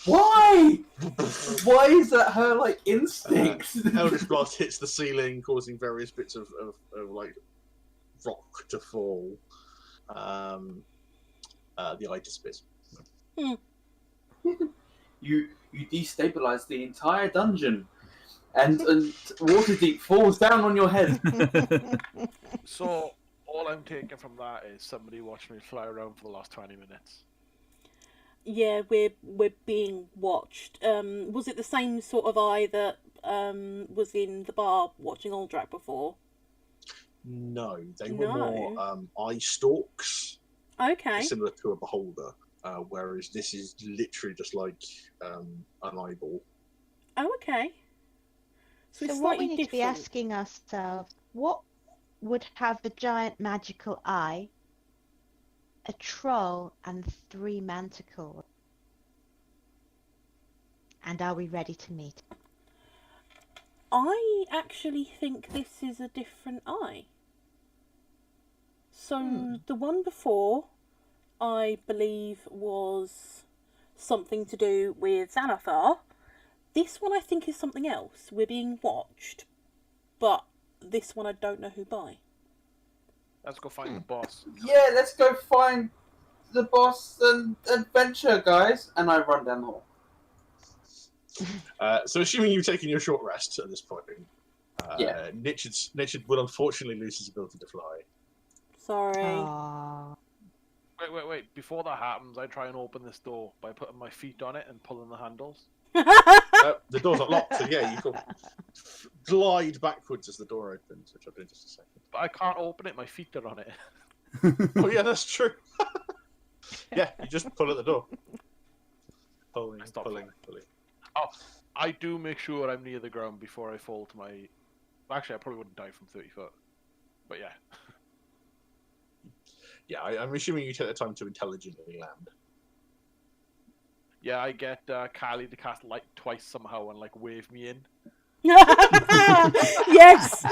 Why? Why is that her instinct? Eldritch Blast hits the ceiling, causing various bits of rock to fall. The eye disappears. You destabilize the entire dungeon, and Waterdeep falls down on your head. So all I'm taking from that is somebody watched me fly around for the last 20 minutes. Yeah, we're being watched. Was it the same sort of eye that was in the bar watching Aldrak before? No, they were more eye stalks. Okay. Similar to a beholder, whereas this is literally just like an eyeball. Oh, okay. So what we need to be asking ourselves, what would have a giant magical eye, a troll, and 3 manticores? And are we ready to meet? I actually think this is a different eye. So the one before, I believe, was something to do with Xanathar. This one I think is something else. We're being watched. But this one I don't know who by. Let's go find the boss. Yeah, let's go find the boss and adventure, guys. And I run down the hall. So assuming you've taken your short rest at this point, Nichid will unfortunately lose his ability to fly. Sorry. Wait. Before that happens, I try and open this door by putting my feet on it and pulling the handles. The door's not locked, so yeah, you can glide backwards as the door opens, which I'll do in just a second. But I can't open it, my feet are on it. Oh yeah, that's true. Yeah, you just pull at the door. Pulling. Oh, I do make sure I'm near the ground before I fall to my... Actually, I probably wouldn't die from 30 foot. But yeah. Yeah, I'm assuming you take the time to intelligently land. Yeah, I get Kylie to cast light twice somehow and like wave me in. Yes,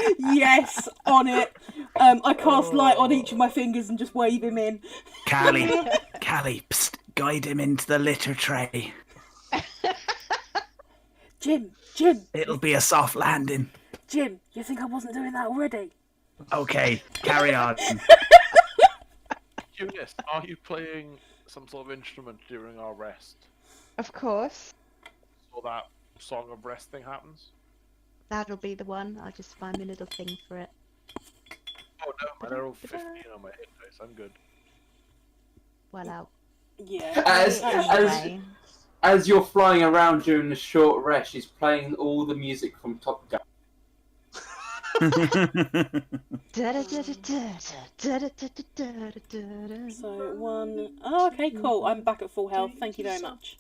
on it. I cast light on each of my fingers and just wave him in. Callie, psst, guide him into the litter tray. Jim. It'll be a soft landing. Jim, you think I wasn't doing that already? Okay, carry on. Eunice, are you playing some sort of instrument during our rest? Of course. So that song of rest thing happens? That'll be the one. I'll just find me a little thing for it. Oh no, I rolled 15 on my hit dice. I'm good. Well out. Yeah. As you're flying around during the short rest, she's playing all the music from Top Gun. So one. Oh, okay, cool. I'm back at full health. Thank you very much.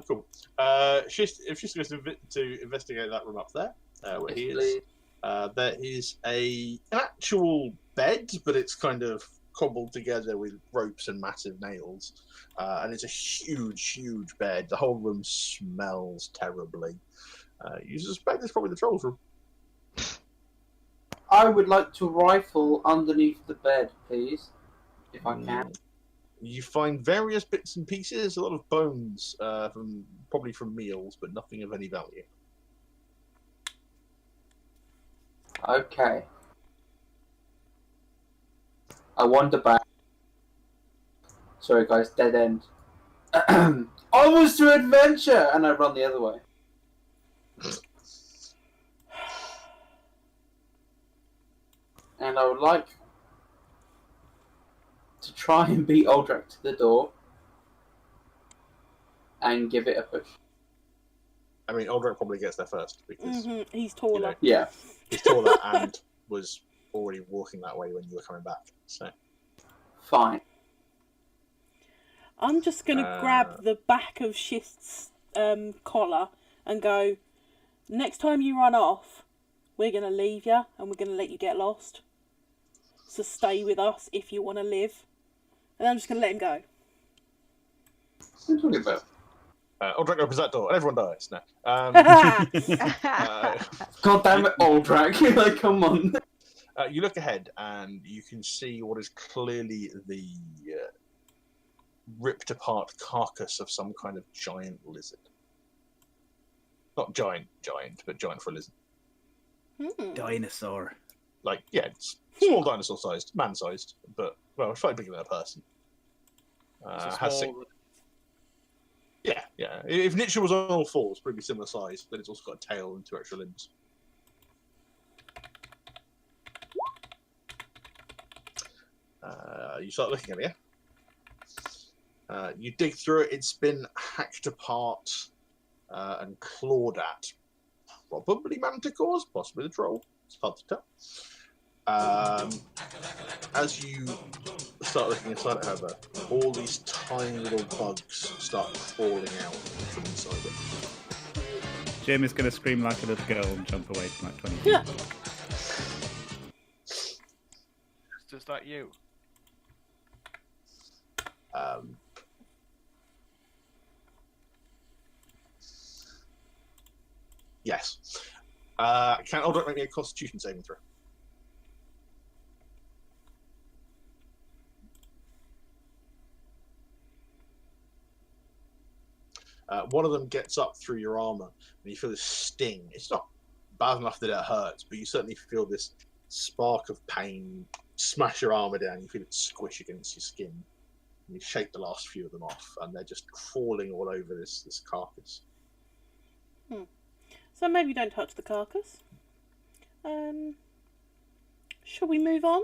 Cool. If she's going to investigate that room up there, where he is, there is an actual bed, but it's kind of cobbled together with ropes and massive nails, and it's a huge bed. The whole room smells terribly. You suspect it's probably the troll's room. I would like to rifle underneath the bed, please, if I can. You find various bits and pieces, a lot of bones, probably from meals, but nothing of any value. Okay. I wander back. Sorry, guys, dead end. Almost to adventure, and I run the other way. And I would like to try and beat Aldrak to the door and give it a push. I mean, Aldrak probably gets there first because he's taller. Yeah. He's taller and was already walking that way when you were coming back. So fine. I'm just gonna grab the back of Shist's collar and go. Next time you run off, we're gonna leave you and we're gonna let you get lost. So stay with us if you want to live. And I'm just going to let him go. What are you talking about? Aldrak opens that door and everyone dies. No. God damn it, Aldrak. Like, come on. You look ahead and you can see what is clearly the ripped apart carcass of some kind of giant lizard. Not giant, but giant for a lizard. Dinosaur. Like, yeah, it's small dinosaur-sized, man-sized, but, well, slightly bigger than a person. Yeah. If Nietzsche was on all fours, probably similar size, then it's also got a tail and 2 extra limbs. You start looking at it, yeah? You dig through it, it's been hacked apart and clawed at. Probably manticores, possibly the troll. It's hard to tell. As you start looking inside it, however, all these tiny little bugs start crawling out from inside it. Jim is going to scream like a little girl and jump away from like 20 feet. Is that you? Yes. Can Aldrak make me a Constitution saving throw? One of them gets up through your armor, and you feel this sting. It's not bad enough that it hurts, but you certainly feel this spark of pain smash your armor down. You feel it squish against your skin. And you shake the last few of them off, and they're just crawling all over this carcass. So maybe don't touch the carcass. Shall we move on?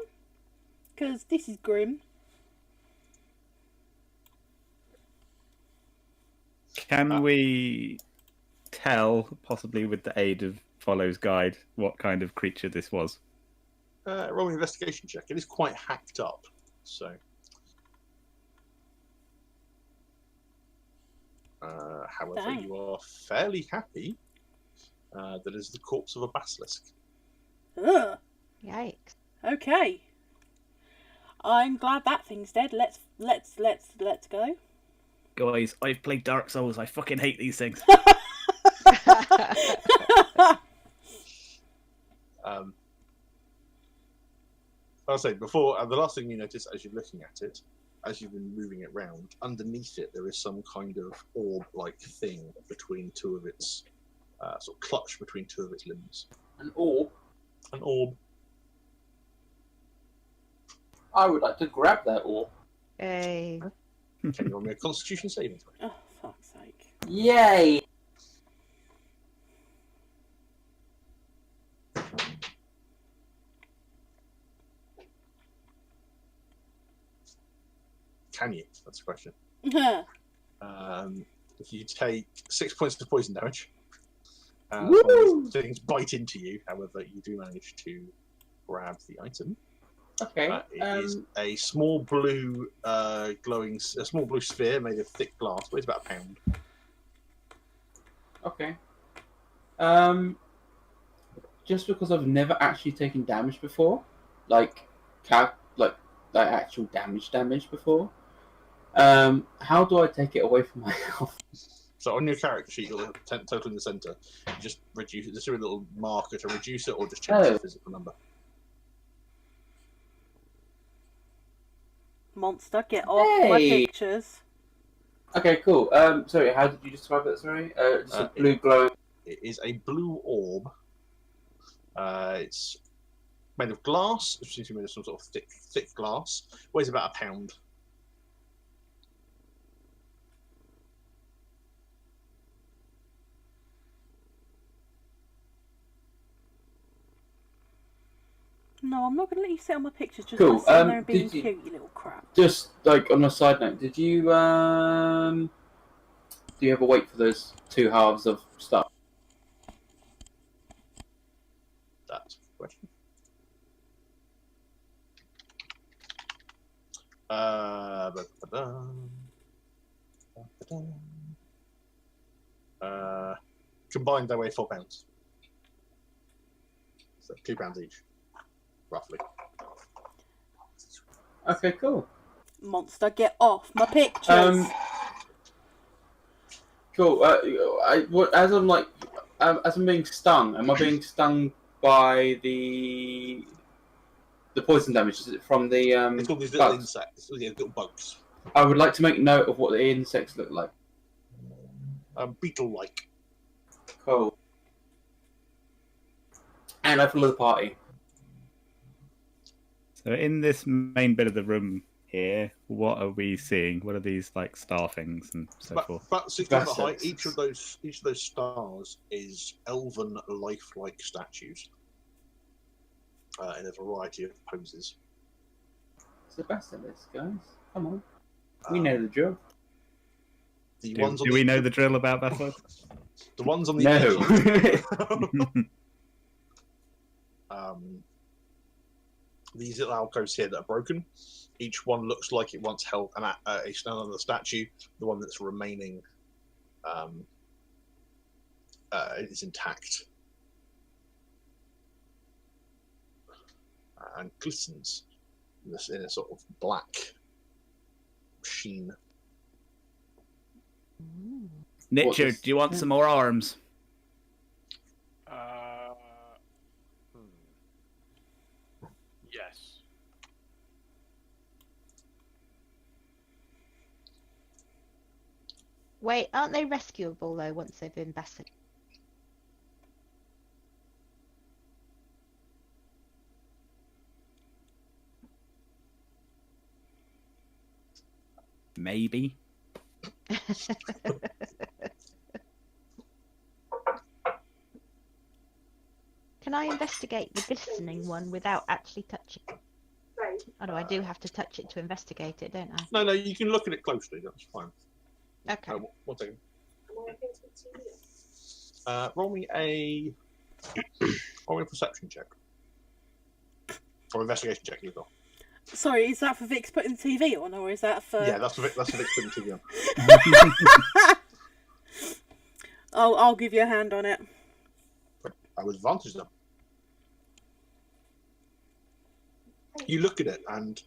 Because this is grim. Can we tell, possibly with the aid of Follow's guide, what kind of creature this was? Roll an investigation check. It is quite hacked up, so. However, Dang. you are fairly happy that is the corpse of a basilisk. Ugh. Yikes. Okay. I'm glad that thing's dead. Let's go. Guys, I've played Dark Souls. I fucking hate these things. I'll say before, the last thing you notice as you're looking at it, as you've been moving it round, underneath it there is some kind of orb-like thing between two of its, sort of clutched between two of its limbs. An orb. An orb. I would like to grab that orb. Hey. Can you roll me a Constitution saving throw? Oh, fuck's sake. Yay! Can you? That's the question. Yeah. You take 6 points of poison damage. Woo! Things bite into you, however, you do manage to grab the item. Okay. It is a small blue, a small blue sphere made of thick glass. Weighs about a pound. Okay. Just because I've never actually taken damage before, like actual damage before. How do I take it away from my health? So on your character sheet, you'll have total in the center. You just reduce it. Just do a little marker to reduce it, or just change the physical number. Monster, get off my Hey! pictures. Okay, cool. Sorry, how did you describe that? Sorry, just a blue glow. It is a blue orb. It's made of glass. It seems to be made of some sort of thick glass. Weighs about a pound. No, I'm not going to let you sit on my pictures just Cool, by sitting there and being did you- cute, you little crap. Just like on a side note, did you do you ever wait for those two halves of stuff? That's the question. Combined, they weigh £4. So £2 each, roughly. Okay, cool. Monster, get off my pictures. Cool. As I'm being stung, am I being stung by the poison damage? Is it from the It's all these little bugs? insects, little bugs. I would like to make note of what the insects look like. Beetle-like. Cool. And I follow the party. So in this main bit of the room here, what are we seeing? What are these like star things and so forth? About 60 foot high. Facets. Each of those stars is elven lifelike statues in a variety of poses. It's the best of this, guys. Come on. We know the drill. The Do, ones on do we know the drill about Bethel? The ones on the No. these little alcoves here that are broken. Each one looks like it once held a stone on the statue. The one that's remaining is intact and glistens in a sort of black sheen. Nichard, do you want some more arms? Yes. Wait, aren't they rescuable though once they've been bested? Maybe. Can I investigate the glistening one without actually touching it? Oh no, I do have to touch it to investigate it, don't I? No, you can look at it closely. That's fine. Okay. One second. Roll me a perception check or investigation check. Either. Sorry, is that for Vic's putting the TV on, or is that for? Yeah, that's for Vic's putting TV on. I'll give you a hand on it. I would advantage them. You look at it, and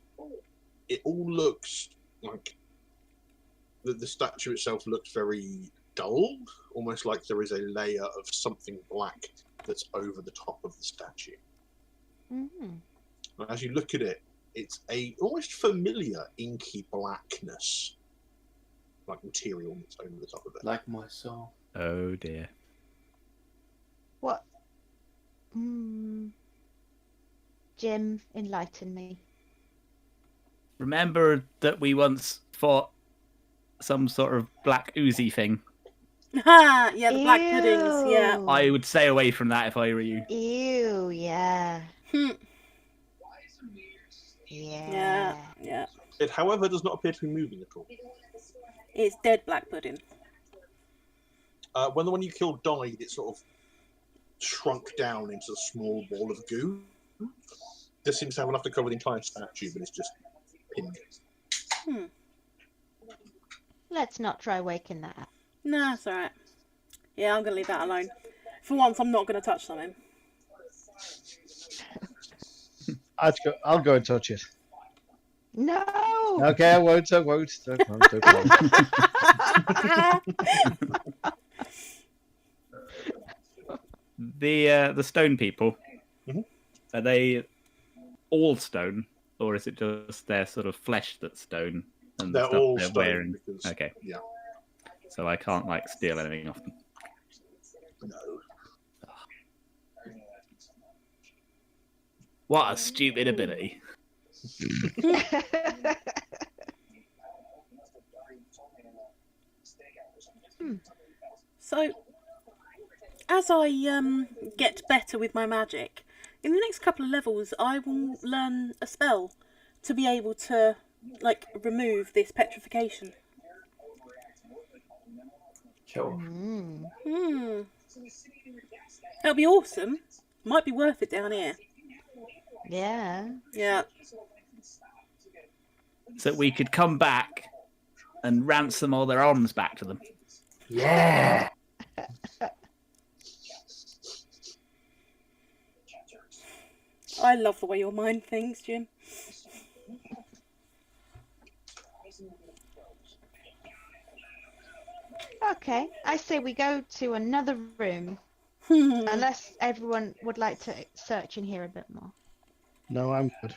it all looks like the statue itself looks very dull, almost like there is a layer of something black that's over the top of the statue. Mm. And as you look at it, it's a almost familiar inky blackness, like material that's over the top of it. Like my soul. Oh dear. What? Jim, enlighten me. Remember that we once fought some sort of black oozy thing? Ha! Yeah, the black puddings. Yeah. Ew. I would stay away from that if I were you. Ew, yeah. Hmm. Yeah. Yeah. It, however, does not appear to be moving at all. It's dead black pudding. When the one you killed died, it sort of shrunk down into a small ball of goo. This seems to have enough to cover the entire statue, but it's just pinned. Hmm. Let's not try waking that up. Nah, it's alright. Yeah, I'm gonna leave that alone. For once, I'm not gonna touch something. I'll go and touch it. No! Okay, I won't. Don't worry. The stone people, Mhm. are they all stone, or is it just their sort of flesh that's stone and They're the stuff all they're stone wearing? because, Okay, yeah, so I can't like steal anything off them. no. What a stupid ability. So, as I get better with my magic, in the next couple of levels, I will learn a spell to be able to, like, remove this petrification. Sure. Hmm. That'll be awesome. Might be worth it down here. Yeah. Yeah. So we could come back and ransom all their arms back to them. Yeah. I love the way your mind thinks, Jim. Okay, I say we go to another room. Unless everyone would like to search in here a bit more. No, I'm good.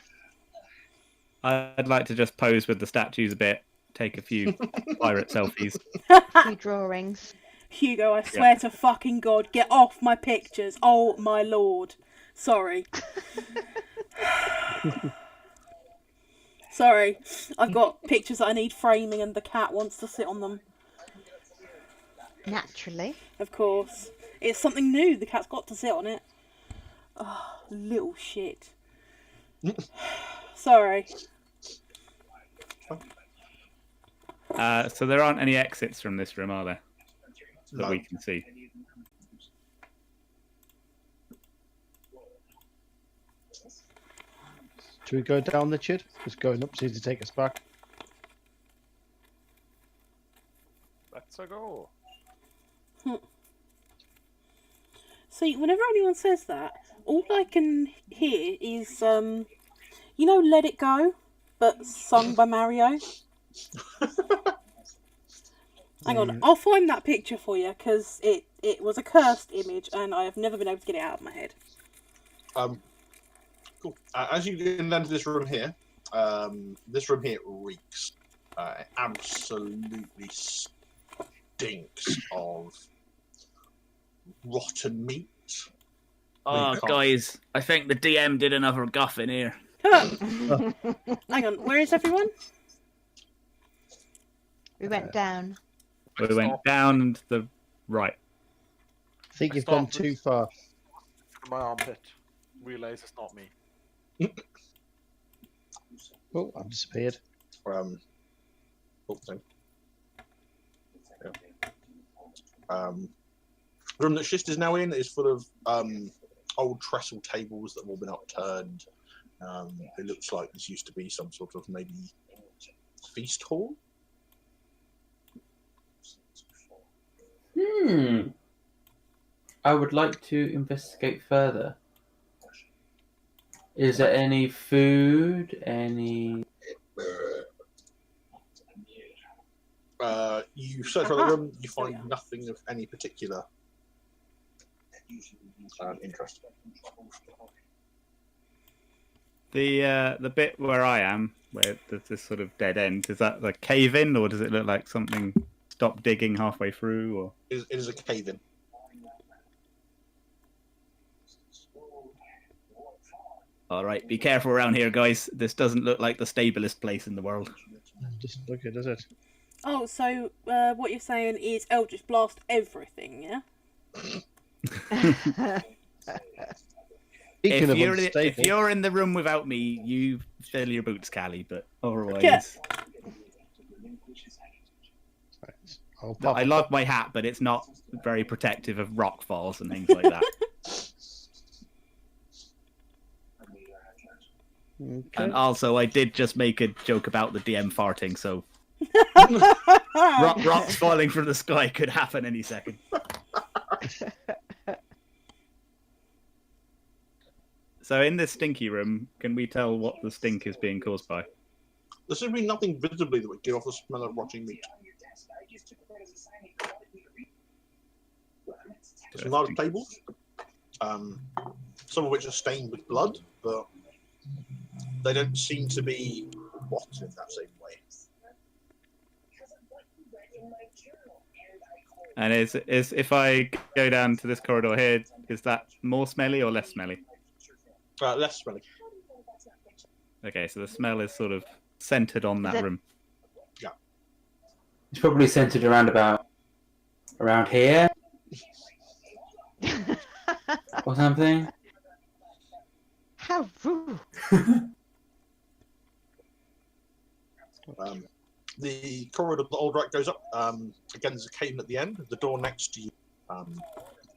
I'd like to just pose with the statues a bit, take a few pirate selfies. A few drawings. Hugo, I swear to fucking God, get off my pictures. Oh my lord. Sorry. Sorry. I've got pictures that I need framing and the cat wants to sit on them. Naturally. Of course. It's something new. The cat's got to sit on it. Oh, little shit. Sorry. So there aren't any exits from this room, are there? That No. we can see. Should we go down the chid? Just going up seems to take us back. Let's go. See, whenever anyone says that, all I can hear is, you know, Let It Go, but sung by Mario. Hang on, I'll find that picture for you, because it was a cursed image, and I have never been able to get it out of my head. Cool. As you get into this room here reeks. It absolutely stinks of rotten meat. Oh, guys, I think the DM did another guff in here. Hang on, where is everyone? We went down. We went down and to the right. I think you've gone too far. My armpit. Realize it's not me. Oh, I've disappeared. Oh, thing. Yeah. The room that Shist is now in is full of old trestle tables that have all been upturned. It looks like this used to be some sort of maybe feast hall. I would like to investigate further. Is there any food? Any? You search around the room. You find nothing of any particular interest. The bit where I am, where there's this sort of dead end, is that like cave in, or does it look like something stopped digging halfway through? Or It is a cave in. All right, be careful around here, guys. This doesn't look like the stablest place in the world. Doesn't look it, does it? Oh, so what you're saying is Eldritch Blast everything, yeah? If you're in the room without me, you fill your boots, Callie, but otherwise... Yeah. I love my hat, but it's not very protective of rock falls and things like that. Okay. And also, I did just make a joke about the DM farting, so rocks falling from the sky could happen any second. So in this stinky room, can we tell what the stink is being caused by? There seems to be nothing visibly that would give off the smell of rotting meat. There's some large tables, some of which are stained with blood, but they don't seem to be rot in that same way. And is if I go down to this corridor here, is that more smelly or less smelly? Less smelly. Okay, so the smell is sort of centered on that room. Yeah. It's probably centered around here or something. How rude. The corridor that Aldrak goes up, again, there's a cave at the end. The door next to you,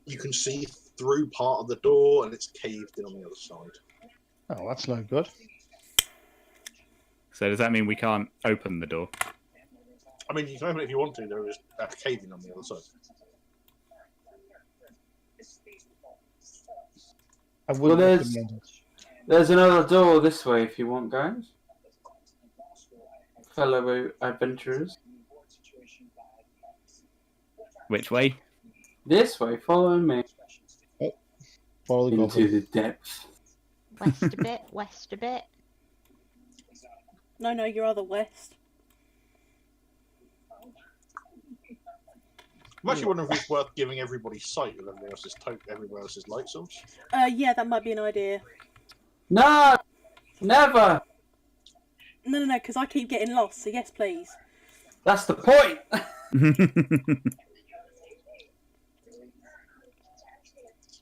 you can see through part of the door, and it's caved in on the other side. Oh, that's no good. So does that mean we can't open the door? I mean, you can open it if you want to. There is a caving on the other side. Well, there's another door this way if you want, guys. Fellow adventurers. Which way? This way, follow me. Oh, follow the into the depths. West a bit, west a bit. No, your other west. I'm actually wondering if it's worth giving everybody sight of everywhere else's light source. Yeah, that might be an idea. No! Never! No, because I keep getting lost, so yes, please. That's the point!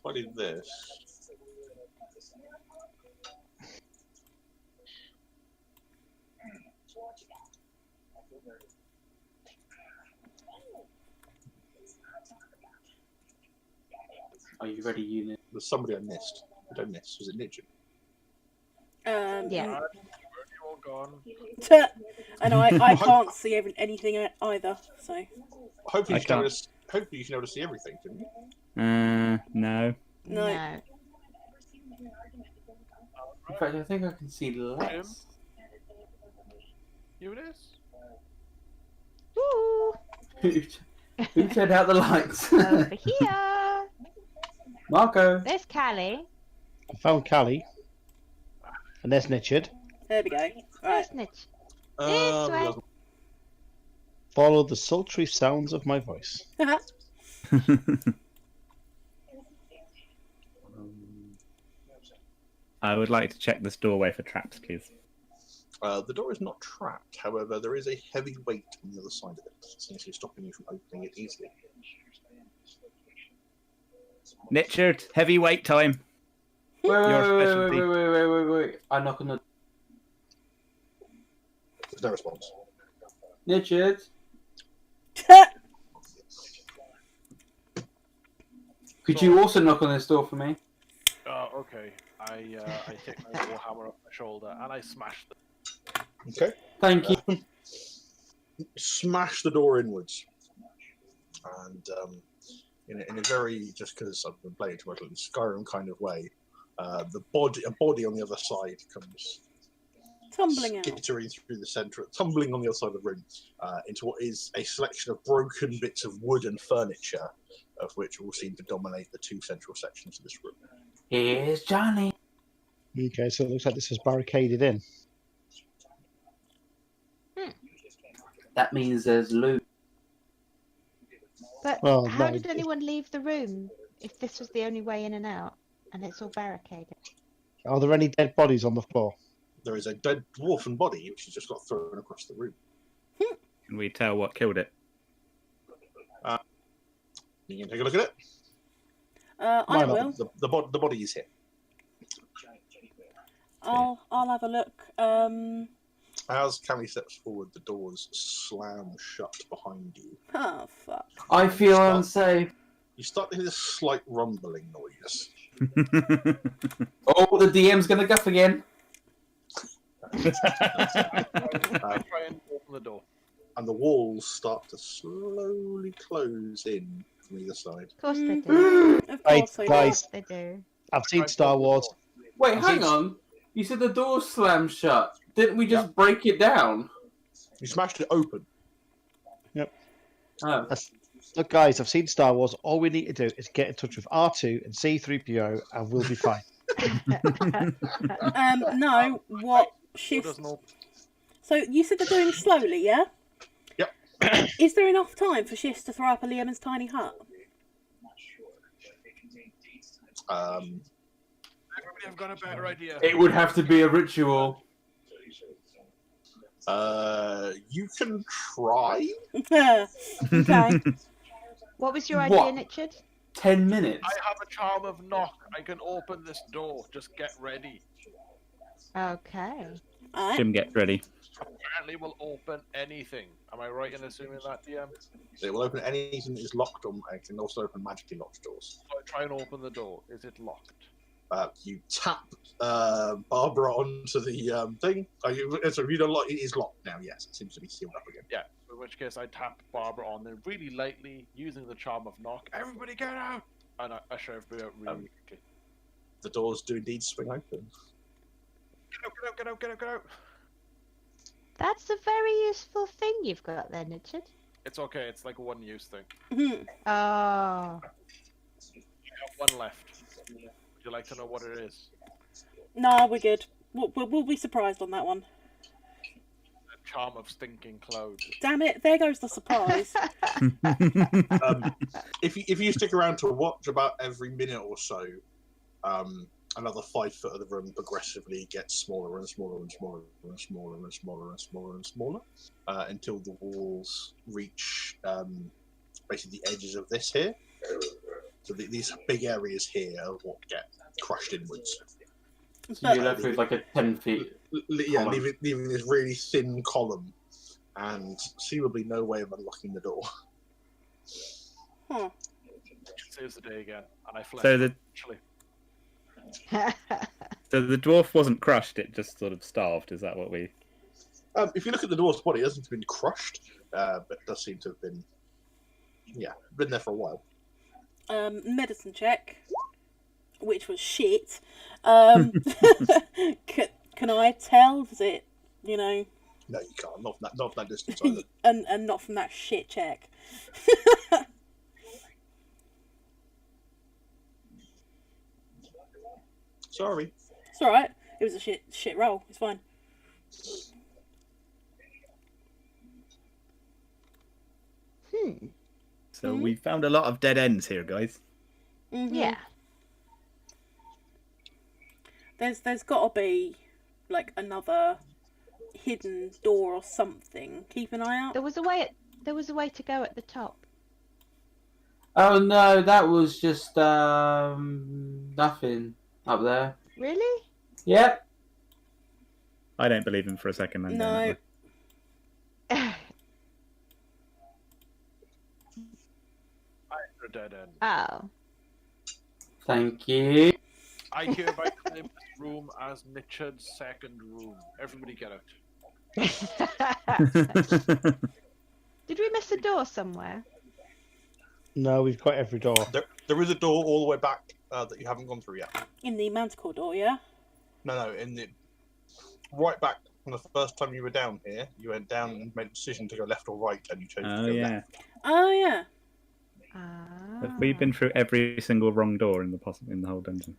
What is this? Are you ready, unit? There's somebody I missed. I don't miss. Was it Nidgen? Yeah. And I can't see anything either, so. Hopefully you can be able to see everything, couldn't you? No. No. In fact, I think I can see less. Eunice? Woo! Who turned out the lights? Over here. Marco. There's Callie. I found Callie. And there's Nichard. There we go. Right. There's Nitch. This way. Follow the sultry sounds of my voice. I would like to check this doorway for traps, please. The door is not trapped. However, there is a heavy weight on the other side of it, essentially stopping you from opening it easily. Nichard, heavy weight time. Wait. I knock on the... There's no response. Nichard. Could you also knock on this door for me? Okay. I take my warhammer off my shoulder and I smash it. Okay. Thank you. Smash the door inwards. And in a very, just because I've been playing too much in Skyrim kind of way, a body on the other side comes Tumbling out. skittering through the centre, tumbling on the other side of the room, into what is a selection of broken bits of wood and furniture, of which all seem to dominate the two central sections of this room. Here's Johnny. Okay, so it looks like this is barricaded in. That means there's loot. But Well, how no, did anyone leave the room if this was the only way in and out and it's all barricaded? Are there any dead bodies on the floor? There is a dead dwarfen body which has just got thrown across the room. Can we tell what killed it? You can take a look at it. I Why not? will. The body is here. I'll have a look. As Cammy steps forward, the doors slam shut behind you. Oh fuck. I feel unsafe. You start to hear this slight rumbling noise. Oh, the DM's gonna guff again. I try and open the door. And the walls start to slowly close in from either side. Of course they do. Of Hey, course they guys. do. They do. I've seen Star Wars. Wait, hang on. You said the door slammed shut. Didn't we just break it down? You smashed it open. Oh. Look, guys, I've seen Star Wars. All we need to do is get in touch with R2 and C3PO, and we'll be fine. No, what Door shift? doesn't open. So you said they're doing slowly, yeah? Yep. Is there enough time for shifts to throw up a Liam's tiny hut? Everybody have got a better idea. It would have to be a ritual. You can try. Okay. What was your idea, What? Richard? 10 minutes. I have a charm of knock. I can open this door. Just get ready. Okay. Alright. Jim gets ready. Apparently, will open anything. Am I right in assuming that, DM? It will open anything that is locked, or it can also open magically locked doors. So I try and open the door. Is it locked? You tap Barbara onto the thing. So you don't lock. It is locked now. Yes, it seems to be sealed up again. Yeah. In which case, I tap Barbara on there really lightly, using the charm of knock. Everybody get out! And I usher everybody out really quickly. The doors do indeed swing open. Get out! Get out! Get out! Get out! Get out! That's a very useful thing you've got there, Richard. It's okay. It's like a one-use thing. Oh. I have one left. Would you like to know what it is? No, we're good. We'll be surprised on that one. The charm of stinking cloud. Damn it! There goes the surprise. If you stick around to watch, about every minute or so, another 5 foot of the room progressively gets smaller and smaller and smaller and smaller and smaller and smaller and smaller, until the walls reach basically the edges of this here. So these big areas here are what get crushed inwards. So you're left with like a 10 feet. Yeah, column. leaving this really thin column, and seemingly no way of unlocking the door. Huh. Saves the day again, and I flesh. So the Actually, so the dwarf wasn't crushed; it just sort of starved. Is that what we? If you look at the dwarf's body, it doesn't seem to have been crushed, but it does seem to have been, been there for a while. Medicine check, which was shit. Can I tell? Does it, No, you can't. Not from that distance either. and not from that shit check. Sorry. It's all right. It was a shit roll. It's fine. So we found a lot of dead ends here, guys. Mhm. Yeah. There's got to be like another hidden door or something. Keep an eye out. There was a way. There was a way to go at the top. Oh no, that was just nothing up there. Really? Yep. I don't believe him for a second. Then, No. a dead end. Oh. Thank you. I hereby claim this room as Mitchard's second room. Everybody get out. Did we miss a door somewhere? No, we've got every door. There is a door all the way back that you haven't gone through yet. In the manticore door, yeah? No, in the right back from the first time you were down here, you went down and made a decision to go left or right, and you chose to go left. Oh, yeah. Have we been through every single wrong door in the whole dungeon?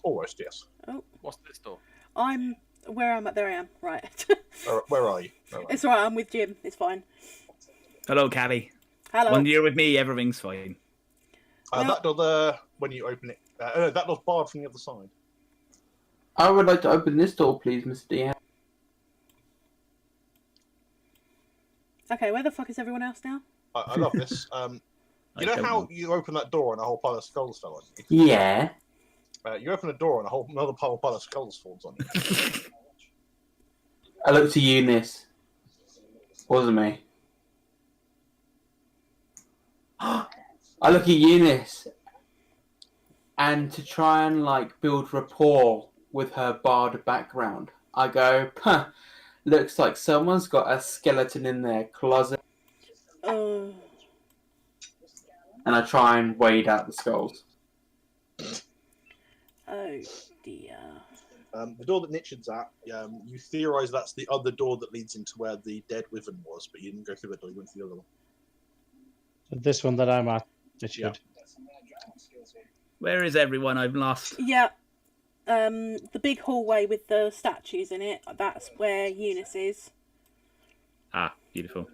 Almost, yes. Oh, What's this door? I'm where I'm at. There I am. Right. Where are you? It's alright. I'm with Jim. It's fine. Hello, Callie. Hello. When you're with me, everything's fine. That door there, when you open it, no, that door's barred from the other side. I would like to open this door, please, Mr. DM. Okay, where the fuck is everyone else now? I love this. You know how you open that door and a whole pile of skulls fell on you? Yeah. You open a door and another pile of skulls falls on you. I look to Eunice. Wasn't me. I look at Eunice, and to try and build rapport with her bard background, I go, looks like someone's got a skeleton in their closet. Oh. And I try and wade out the skulls. Oh dear. The door that Nichard's at, you theorise that's the other door that leads into where the dead wyvern was, but you didn't go through that door, you went through the other one. This one that I'm at, Richard. Where is everyone? I'm lost. Yeah. The big hallway with the statues in it, that's where Eunice is. Ah, beautiful.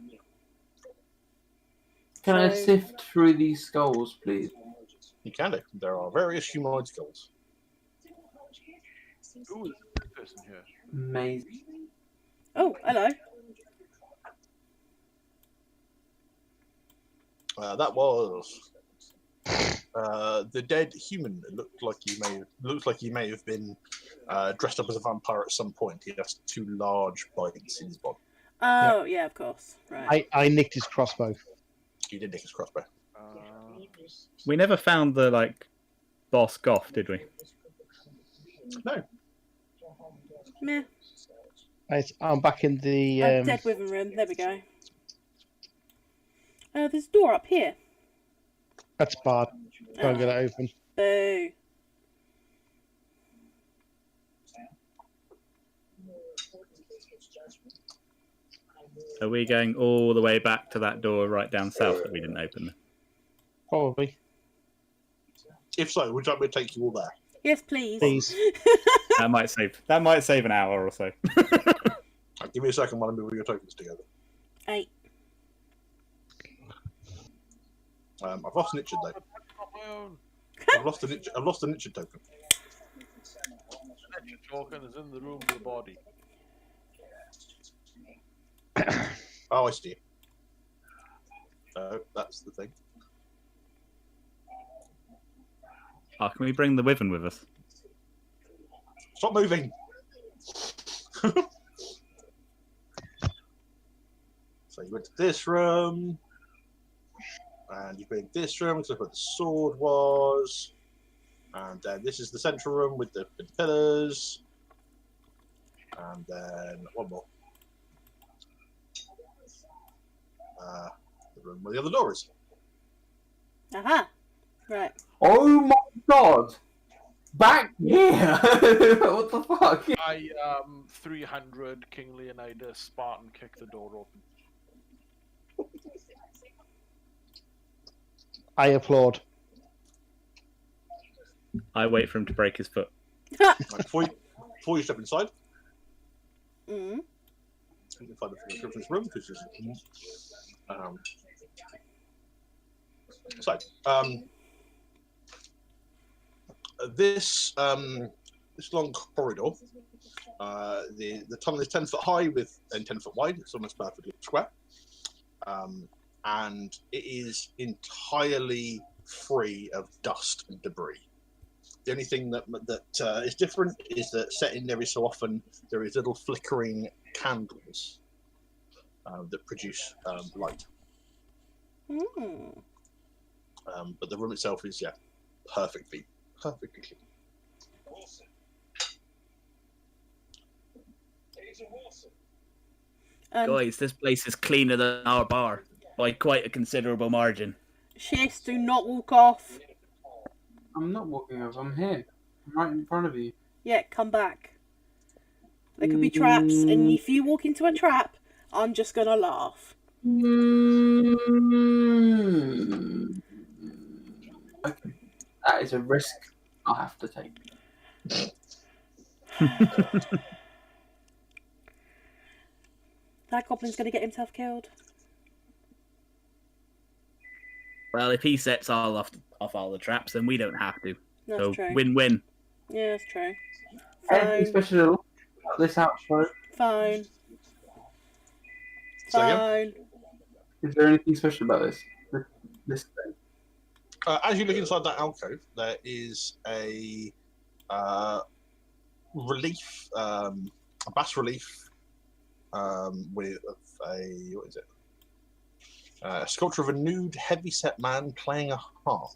Can I sift through these skulls, please? You can do. There are various humanoid skulls. Who is this person here? Amazing. Oh, hello. That was the dead human. It looks like he may have been dressed up as a vampire at some point. He has two large bites in his body. Oh, yeah, of course. Right. I nicked his crossbow. You did nick his crossbow. We never found the boss Goth, did we? No. Meh. Right, I'm back in the Dead wyvern room. There we go. There's a door up here. That's bad. Can't get it open. Boo. Are we going all the way back to that door right down south that we didn't open? Probably. If so, would you like me to take you all there? Yes, please. Please. That might save an hour or so. Give me a second while I move your tokens together. 8. I've lost Nichard though. I've lost a Nichard token. Nichard token is in the room with the body. Oh, I see. That's the thing. Oh, can we bring the wyvern with us? Stop moving! So you went to this room, and you've been in this room, because that's where the sword was, and then this is the central room with the pillars, and then one more. The room where the other door is. Aha. Right. Oh my god! Back here! What the fuck? I 300 King Leonidas Spartan kick the door open. I applaud. I wait for him to break his foot. Before you step inside, Mm. you can find the description room because this long corridor, the tunnel is 10 foot high and 10 foot wide. It's almost perfectly square, and it is entirely free of dust and debris. The only thing that is different is that set in every so often there is little flickering candles that produce light. Mm. But the room itself is perfectly clean. Guys, this place is cleaner than our bar. by quite a considerable margin. Shiz, do not walk off. I'm not walking over. I'm here. I'm right in front of you. Yeah, come back. There could be traps, and if you walk into a trap, I'm just gonna laugh. Okay. That is a risk I'll have to take. That goblin's gonna get himself killed. Well, if he sets all off all the traps, then we don't have to. That's So true. win-win. Yeah, that's true. Anything Fine. special about this outro? Fine. Say again? Fine. Is there anything special about this thing? As you look inside that alcove, there is a relief, a bas relief with a what is it? A sculpture of a nude, heavy-set man playing a harp.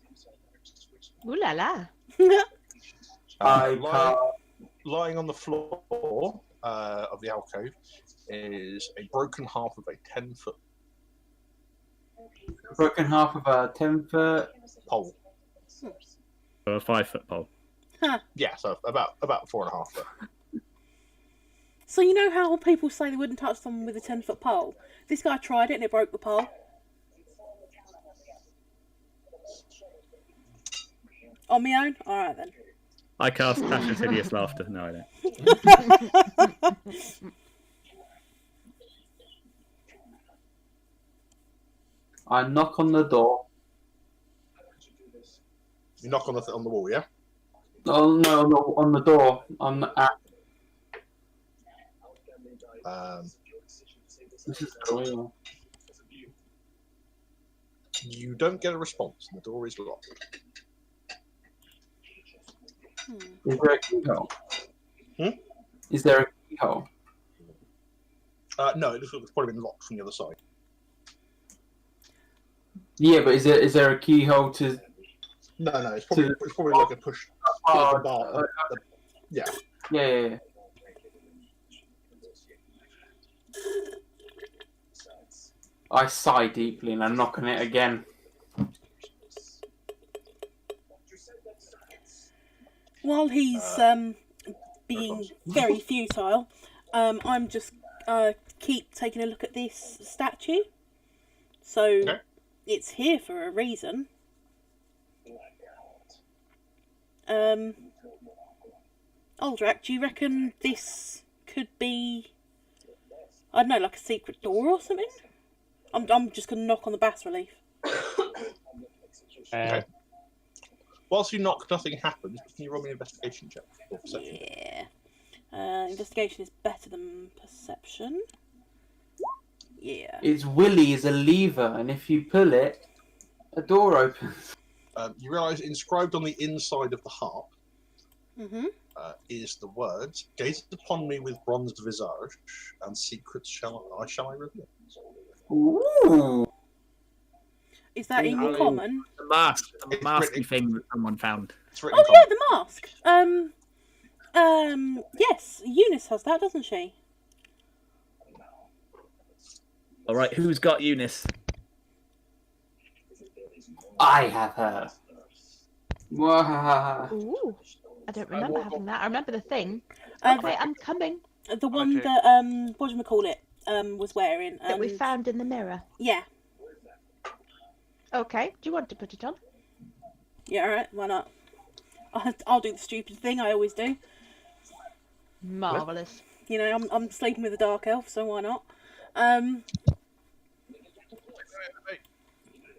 Ooh la la. Lying on the floor of the alcove is a broken half of a 10-foot Broken half of a 10-foot pole. So a 5-foot pole. Yeah, so about 4.5 foot. So you know how people say they wouldn't touch someone with a 10-foot pole? This guy tried it and it broke the pole. On my own? Alright then. I cast Tasha's Hideous Laughter. No, I don't. I knock on the door. You knock on the wall, yeah? Oh no, on the door. This is cool. You don't get a response, and the door is locked. Is there a keyhole? Hmm? Is there a keyhole? No, it looks like it's probably been locked from the other side. Yeah, but is there a keyhole to? No, it's probably like a push. Bar. Yeah. Yeah. I sigh deeply and I knock on it again. While he's being very futile, I'm just keep taking a look at this statue. So it's here for a reason. Aldrak, do you reckon this could be, I don't know, like a secret door or something? I'm just going to knock on the bas relief. Okay. Whilst you knock, nothing happens. Can you roll me an investigation check? Or perception? Yeah. Investigation is better than perception. Yeah. Its willy is a lever, and if you pull it, a door opens. You realise inscribed on the inside of the harp Mm-hmm. is the words, "Gaze upon me with bronzed visage, and secrets shall I reveal." Ooh. Is that in common? The masky thing that someone found. Oh yeah, the mask. Yes, Eunice has that, doesn't she? All right, who's got Eunice? I have her. Wow. Ooh. I don't remember having that. I remember the thing. Okay, Okay, I'm coming. The one that what do you call it? Was wearing That we found in the mirror. Yeah. Okay. Do you want to put it on? Yeah, alright, why not? I'll do the stupid thing I always do. Marvellous. You know, I'm sleeping with a dark elf, so why not?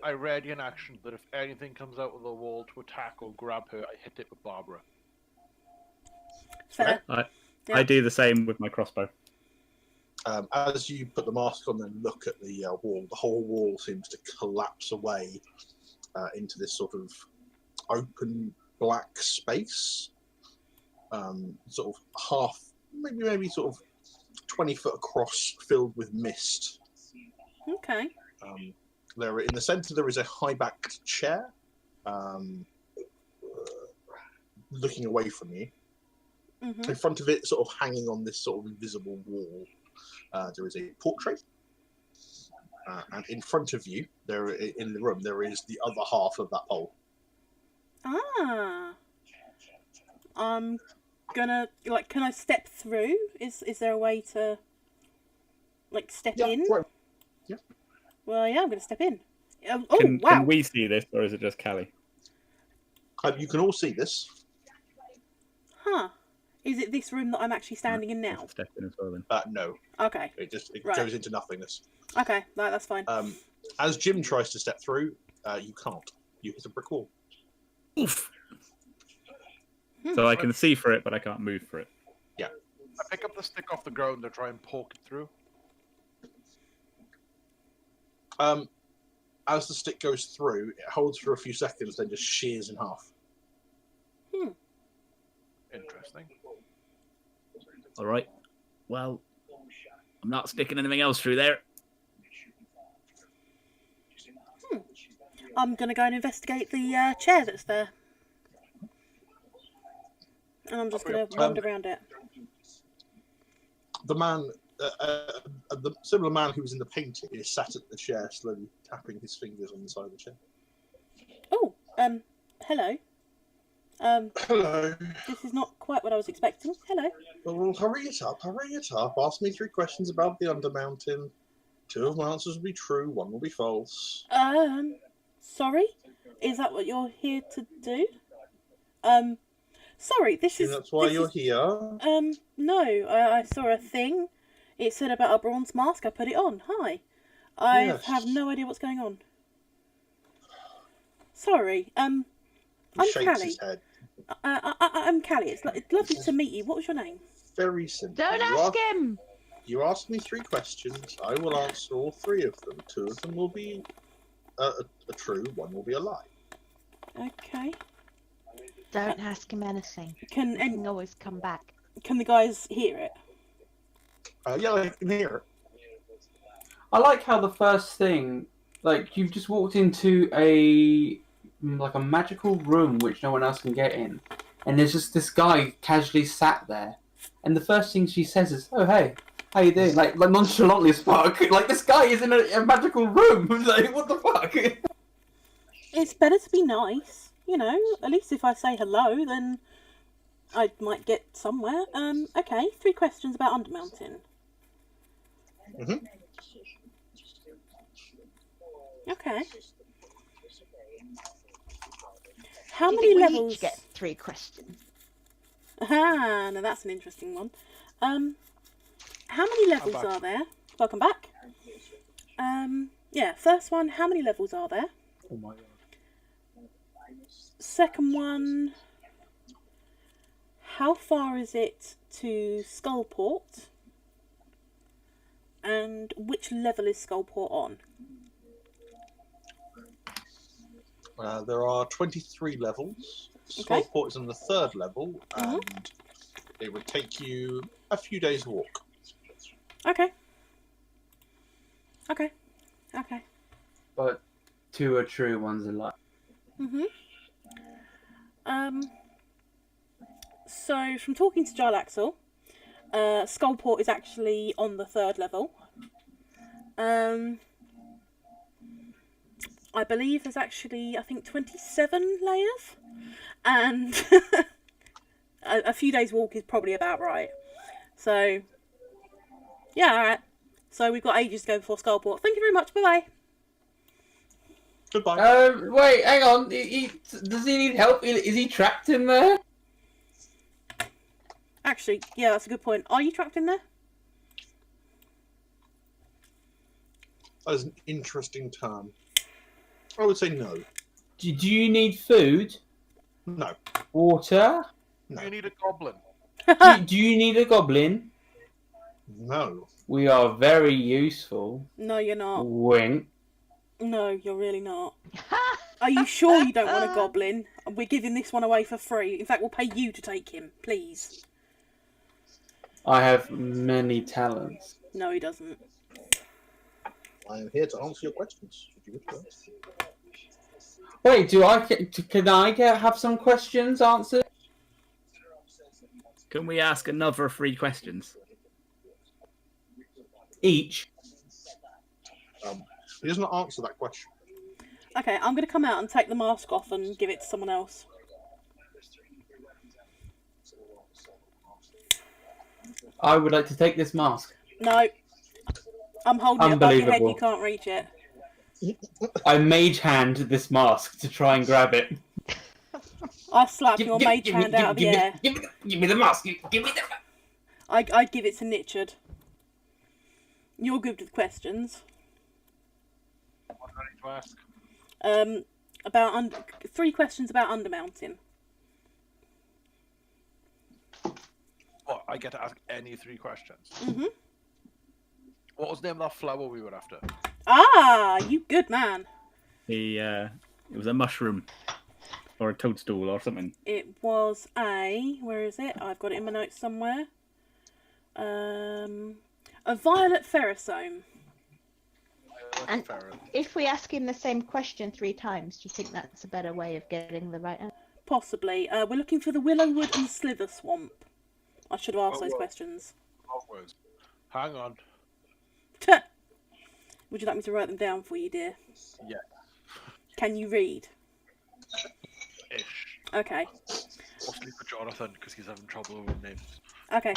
I read in action that if anything comes out of the wall to attack or grab her, I hit it with Barbara. Fair. I do the same with my crossbow. As you put the mask on and look at the wall, the whole wall seems to collapse away into this sort of open black space, sort of half, maybe sort of 20 foot across, filled with mist. Okay. There, in the centre, there is a high-backed chair, looking away from you. Mm-hmm. In front of it, sort of hanging on this sort of invisible wall, there is a portrait. And in front of you, there in the room, there is the other half of that pole. Ah. I'm gonna can I step through? Is there a way to step in? Right. Yeah. Well, yeah, I'm gonna step in. Wow. Can we see this, or is it just Callie? You can all see this. Huh. Is it this room that I'm actually standing in now? Step in as well then. No. Okay. It Right. goes into nothingness. Okay, that's fine. As Jim tries to step through, you can't. You hit a brick wall. Oof. So I can see for it, but I can't move for it. Yeah. I pick up the stick off the ground to try and poke it through. As the stick goes through, it holds for a few seconds, then just shears in half. Interesting. All right. Well, I'm not sticking anything else through there. I'm gonna go and investigate the chair that's there. And I'm just gonna wander around it. The man, the similar man who was in the painting, is sat at the chair, slowly tapping his fingers on the side of the chair. Oh, hello. Hello. This is not quite what I was expecting. Hello. Well, hurry it up, hurry it up. Ask me 3 questions about the Undermountain. 2 of my answers will be true, 1 will be false. Sorry? Is that what you're here to do? Sorry, this is... That's why you're here? No, I saw a thing. It said about a bronze mask, I put it on. Hi. I have no idea what's going on. Sorry, I'm Callie. I'm Callie. It's lovely to meet you. What was your name? Very simple. Don't ask him! You ask me 3 questions. I will answer all 3 of them. 2 of them will be a true, 1 will be a lie. Okay. Don't ask him anything. He Can can always come back. the guys hear it? Yeah, I can hear it. I like how the first thing, you've just walked into a magical room which no one else can get in, and there's just this guy casually sat there, and the first thing she says is, "Oh hey, how you doing?" Like nonchalantly as fuck. Like this guy is in a magical room. Like what the fuck? It's better to be nice, At least if I say hello, then I might get somewhere. Okay, 3 questions about Undermountain. Mm-hmm. Okay. How many levels? Each get 3 questions. Ah, no, that's an interesting one. How many levels are there? Welcome back. Yeah, first one, how many levels are there? Oh my god. Second one, how far is it to Skullport? And which level is Skullport on? There are 23 levels. Okay. Skullport is on the 3rd level, and it would take you a few days' walk. Okay. But 2 are true, 1's a lie. So from talking to Jarlaxle, Skullport is actually on the 3rd level. I believe there's actually, 27 layers, and a few days' walk is probably about right. So, yeah, alright. So we've got ages to go before Skullport. Thank you very much, bye-bye. Goodbye. Wait, hang on. Does he need help? Is he trapped in there? Actually, yeah, that's a good point. Are you trapped in there? That is an interesting term. I would say no. Do you need food? No. Water? No. You need a goblin. Do you need a goblin? No. We are very useful. No, you're not. Wink. No, you're really not. Are you sure you don't want a goblin? We're giving this one away for free. In fact, we'll pay you to take him, please. I have many talents. No, he doesn't. I am here to answer your questions. If you wish to. Wait, can I have some questions answered? Can we ask another 3 questions? Each? He doesn't answer that question. Okay, I'm going to come out and take the mask off and give it to someone else. I would like to take this mask. No. I'm holding it above your head, Unbelievable. you can't reach it. I mage hand this mask to try and grab it. I slap your mage hand out of the air. Give me the mask. Give me the. I give it to Nichard. You're good with questions. What do I need to ask? About 3 questions about undermounting. What? I get to ask any 3 questions. Mhm. What was the name of that flower we were after? Ah, you good man. It was a mushroom or a toadstool or something. It was where is it? I've got it in my notes somewhere. A violet ferrosome. And if we ask him the same question 3 times, do you think that's a better way of getting the right answer? Possibly. We're looking for the Willowwood and Slither Swamp. I should have asked those questions. Always. Hang on. Would you like me to write them down for you, dear? Yeah. Can you read? Ish. Okay. Mostly for Jonathan because he's having trouble with names. Okay.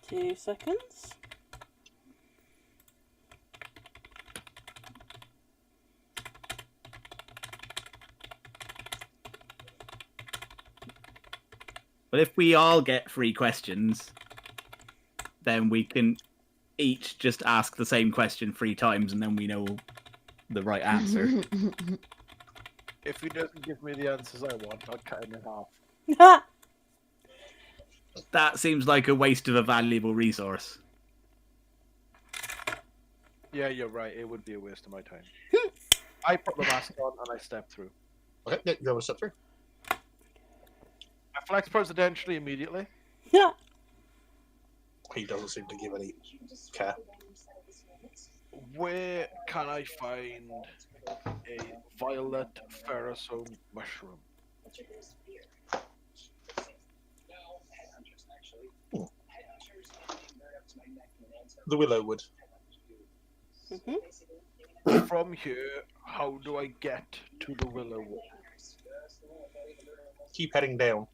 2 seconds. But if we all get 3 questions, then we can each just ask the same question 3 times, and then we know the right answer. If he doesn't give me the answers I want, I'll cut him in half. That seems like a waste of a valuable resource. Yeah, you're right. It would be a waste of my time. I put the mask on and I step through. Okay, yeah, you have a step through. I flex presidentially immediately. Yeah. He doesn't seem to give any care. Where can I find a violet ferrosome mushroom? The Willowwood. From here, how do I get to the Willowwood? Keep heading down.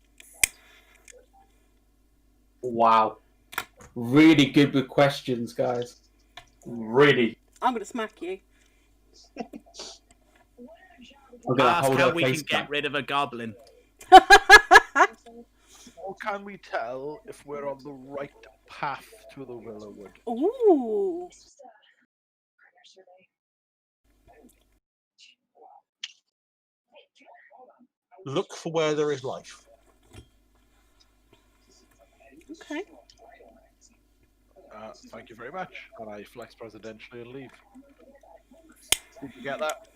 Wow. Really good with questions, guys. Really. I'm going to smack you. I'm gonna Ask hold how her we can face get back. rid of a goblin. How can we tell if we're on the right path to the Willowwood? Ooh. Look for where there is life. Okay. Thank you very much. And I flex presidentially and leave. Did you get that?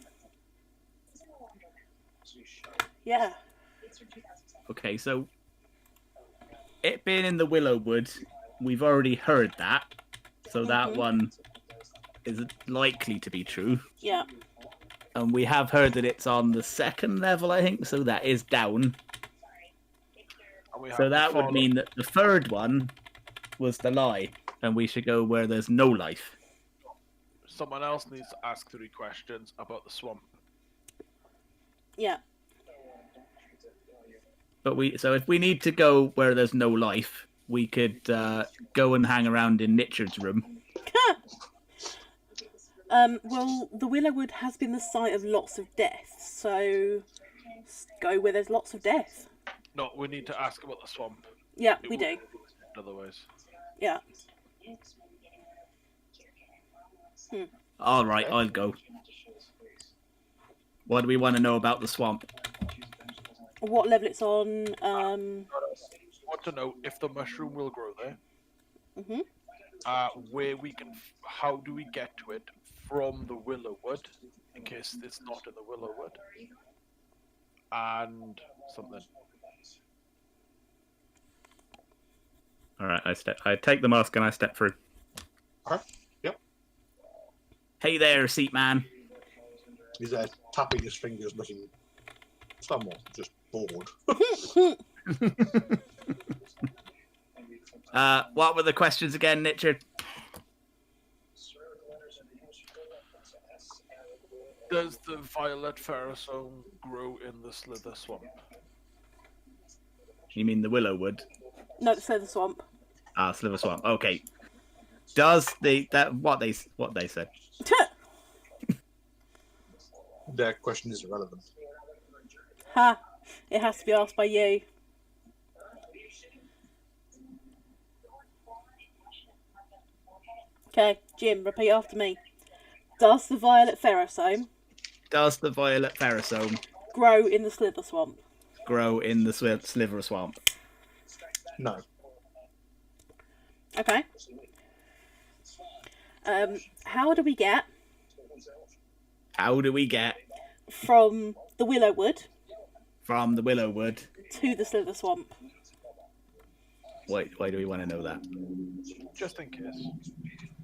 Yeah. Okay, so it being in the Willowwood, we've already heard that, so that one is likely to be true. Yeah. And we have heard that it's on the 2nd level, I think, so that is down. So that would mean that the 3rd one was the lie, and we should go where there's no life. Someone else needs to ask 3 questions about the swamp. Yeah. But so if we need to go where there's no life, we could go and hang around in Nichard's room. Well, the Willowwood has been the site of lots of deaths, so go where there's lots of death. No, we need to ask about the swamp. Yeah, we do. Otherwise. Yeah. All right, I'll go. What do we want to know about the swamp? What level it's on. I want to know if the mushroom will grow there. Where we can, how do we get to it from the Willowwood, in case it's not in the Willowwood, and something. All right, I take the mask and I step through. Yep. Hey there, seat man. He's tapping his fingers, looking somewhat just bored. What were the questions again, Richard? Does the violet ferrosome grow in the Slither Swamp? You mean the Willowwood? No, the Slither Swamp. Ah, Sliver Swamp. Okay. Does what they said? Their question is irrelevant. Ha! It has to be asked by you. Okay, Jim, repeat after me. Does the violet ferrosome grow in the Slither Swamp? Grow in the Sliver Swamp? No. Okay. How do we get from the Willowwood to the Slither Swamp? Why do we want to know that? Just in case.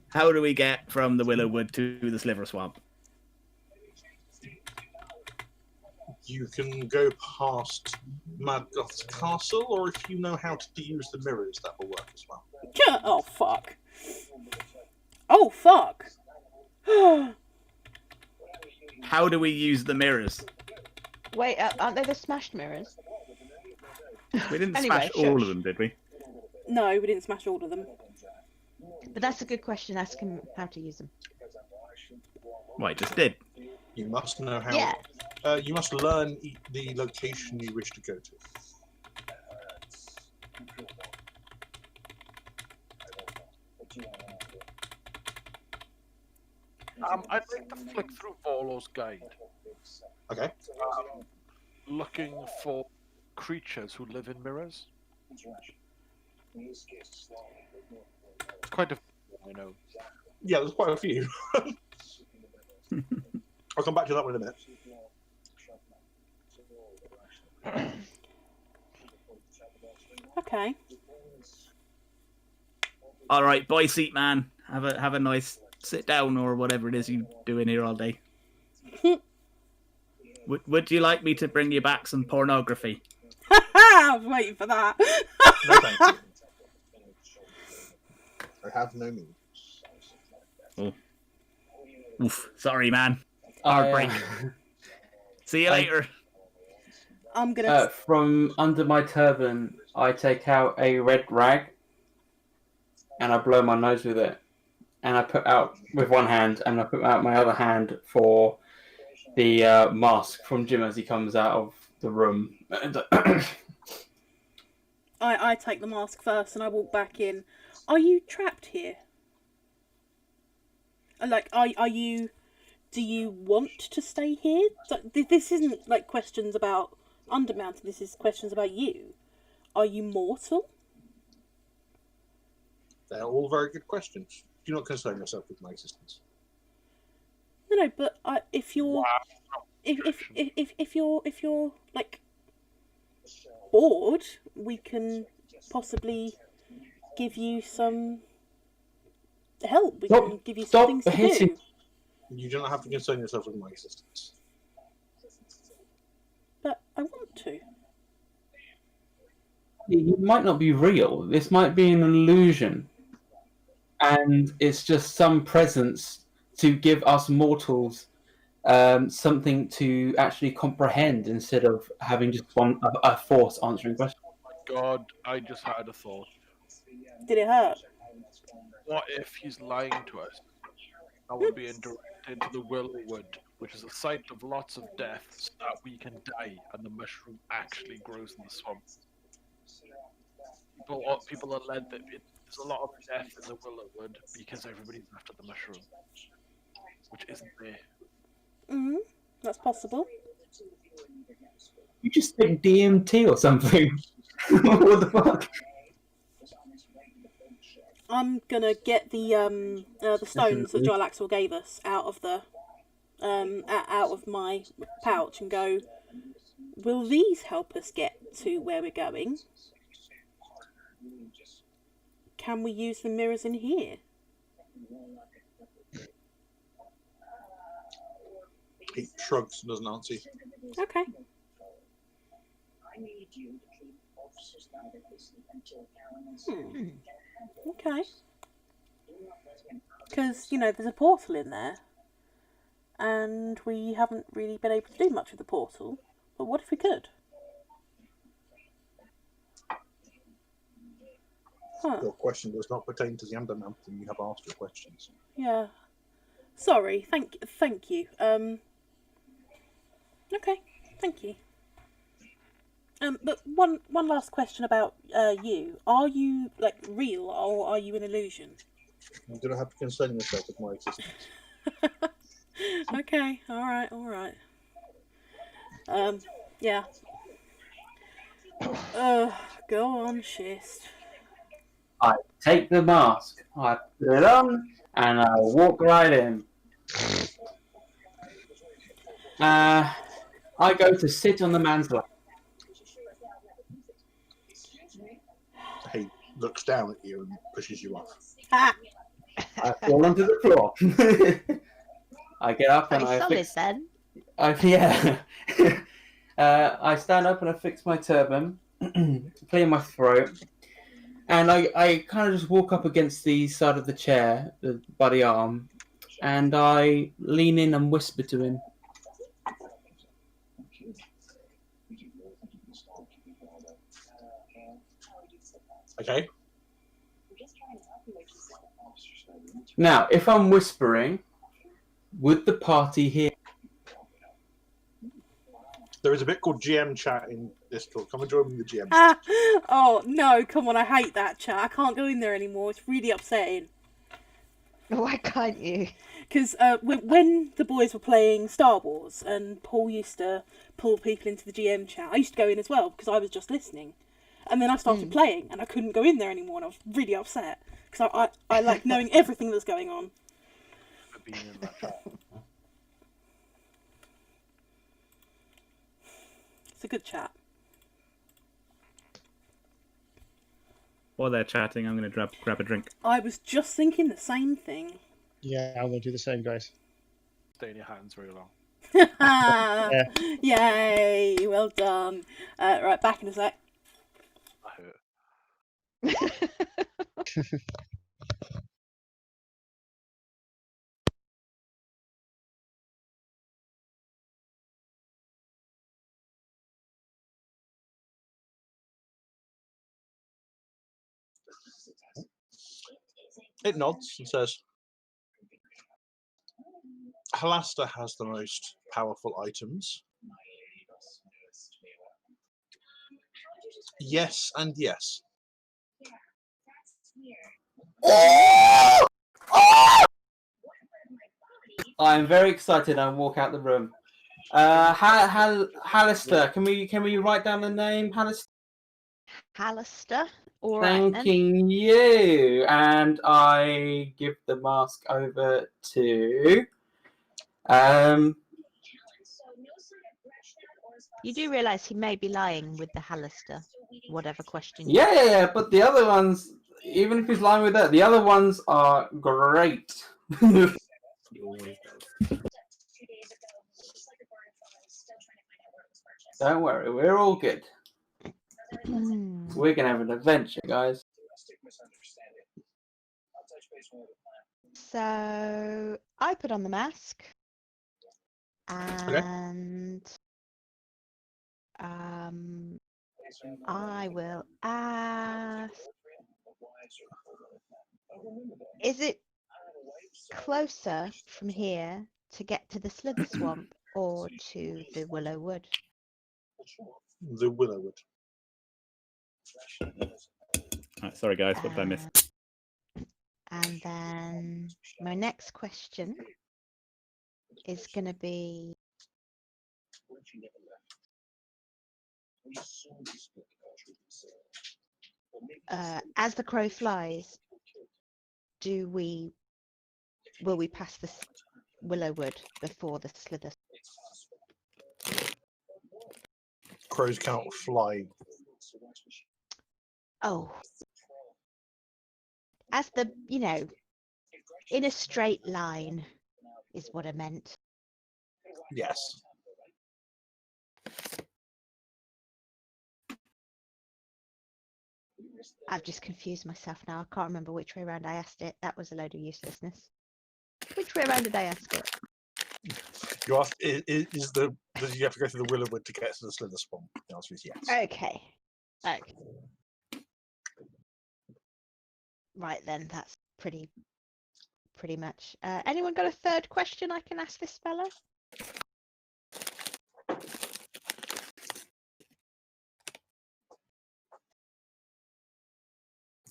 How do we get from the Willowwood to the Sliver Swamp? You can go past Madgoth's castle, or if you know how to use the mirrors, that will work as well. Oh, fuck. Oh, fuck. How do we use the mirrors? Wait, aren't they the smashed mirrors? We didn't Anyway, smash all of them, did we? No, we didn't smash all of them. But that's a good question. Ask him how to use them. Well, I just did. You must know how. Yeah. You must learn the location you wish to go to. I'd like to flick through Volo's guide. Okay. Looking for creatures who live in mirrors. It's quite a I know. Yeah, there's quite a few. I'll come back to that one in a minute. Okay. All right, boy, seat man. Have a nice sit down or whatever it is you do in here all day. Would you like me to bring you back some pornography? I was waiting for that. No, thank you. I have no need. Oh. Oof. Sorry, man. Hard break. See you later. I'm gonna. From under my turban, I take out a red rag and I blow my nose with it. And I put out with one hand, and I put out my other hand for the mask from Jim as he comes out of the room. I take the mask first, and I walk back in. Are you trapped here? Like, are you? Do you want to stay here? This isn't like questions about Undermountain. This is questions about you. Are you mortal? They're all very good questions. Do not concern yourself with my existence. No, but if you're, if you're like bored, we can possibly give you some help. We can give you some things to do. You do not have to concern yourself with my existence. But I want to. It might not be real. This might be an illusion. And it's just some presence to give us mortals something to actually comprehend instead of having just a force answering questions. God, I just had a thought. Did it hurt? What if he's lying to us? I would be directed into the Willowwood, which is a site of lots of deaths, so that we can die, and the mushroom actually grows in the swamp. People are led that there's a lot of death in the Willowwood because everybody's after the mushroom, which isn't there. That's possible. You just take DMT or something. What the fuck? I'm gonna get the stones that Jarlaxle gave us out of the out of my pouch and go. Will these help us get to where we're going? Can we use the mirrors in here? He shrugs and doesn't answer you. Okay. Okay. Because, there's a portal in there. And we haven't really been able to do much with the portal. But what if we could? Huh. Your question does not pertain to the Undermount, and you have asked your questions. Yeah. Sorry. Thank you. Okay. Thank you. But one last question about you. Are you real, or are you an illusion? You do not have to concern yourself with my existence. Okay. All right. Yeah. Go on, Schist. I take the mask, I put it on, and I walk right in. I go to sit on the man's lap. He looks down at you and pushes you off. Ah! I fall onto the floor. I get up and Pretty I solid fix. then. Yeah. I stand up and I fix my turban, clear my throat, and I kind of just walk up against the side of the chair, the buddy arm, and I lean in and whisper to him. Okay. Now, if I'm whispering, would the party hear? There is a bit called GM chat in Discord. Come and join me in the GM chat. Ah! Oh no! Come on! I hate that chat. I can't go in there anymore. It's really upsetting. Why can't you? Because when the boys were playing Star Wars and Paul used to pull people into the GM chat, I used to go in as well because I was just listening. And then I started playing and I couldn't go in there anymore and I was really upset because I like knowing everything that's going on. It's a good chat. While they're chatting, I'm going to grab a drink. I was just thinking the same thing. Yeah, I'm going to do the same, guys. Stay in your hands very long. Yeah. Yay! Well done. Right, back in a sec. I hurt. It nods and says, Halasta has the most powerful items. Yes and yes. I'm very excited. I walk out the room. Hallister, can we write down the name, Hallister? Hallister. All right then. Thanking you. And I give the mask over to. You do realise he may be lying with the Hallister, whatever question. Yeah, but the other ones, even if he's lying with that, the other ones are great. Don't worry, we're all good. We're gonna have an adventure, guys. So I put on the mask, and I will ask: is it closer from here to get to the Slither Swamp or to the Willow Wood? The Willowwood. Right, sorry, guys, what did I miss? And then my next question is going to be, as the crow flies, will we pass the Willow Wood before the Slither? Crows cannot fly. Oh. As the, in a straight line is what I meant. Yes. I've just confused myself now. I can't remember which way around I asked it. That was a load of uselessness. Which way around did I ask it? You asked, does you have to go through the Willowwood to get to the Slither Swamp? The answer is yes. Okay. Okay. Right then, that's pretty much. Anyone got a third question I can ask this fella?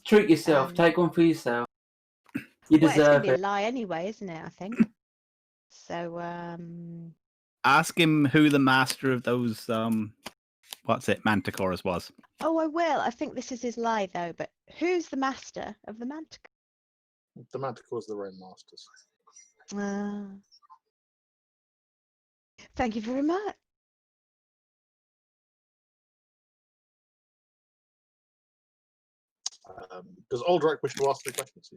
Treat yourself. Take one for yourself. You Well, it's deserve gonna be a it. lie anyway, isn't it? I think. So, Ask him who the master of those manticores was. oh, I will. I think this is his lie though. But who's the master of the manticore? The Manticores are their own masters. Thank you very much. Does Aldrak wish to ask 3 questions?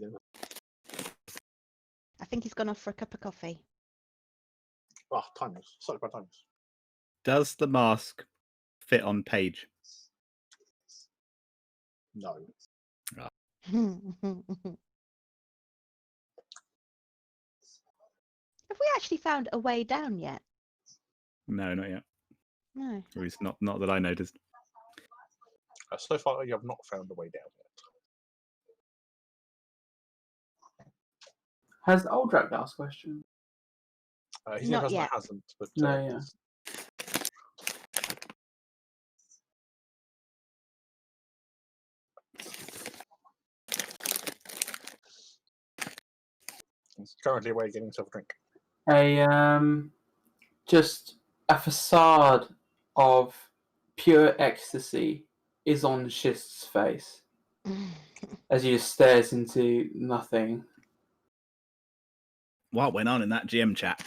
I think he's gone off for a cup of coffee. Ah, timeless. Sorry about timeless. Does the mask fit on Paige? No. Have we actually found a way down yet? No, not yet. No. Or at least not that I noticed. So far, you have not found a way down yet. Has Aldrak asked a question? He's Not the person yet. that hasn't. But, No, yeah. He's currently away getting himself a drink. Just a facade of pure ecstasy is on Shist's face as he just stares into nothing. What went on in that GM chat?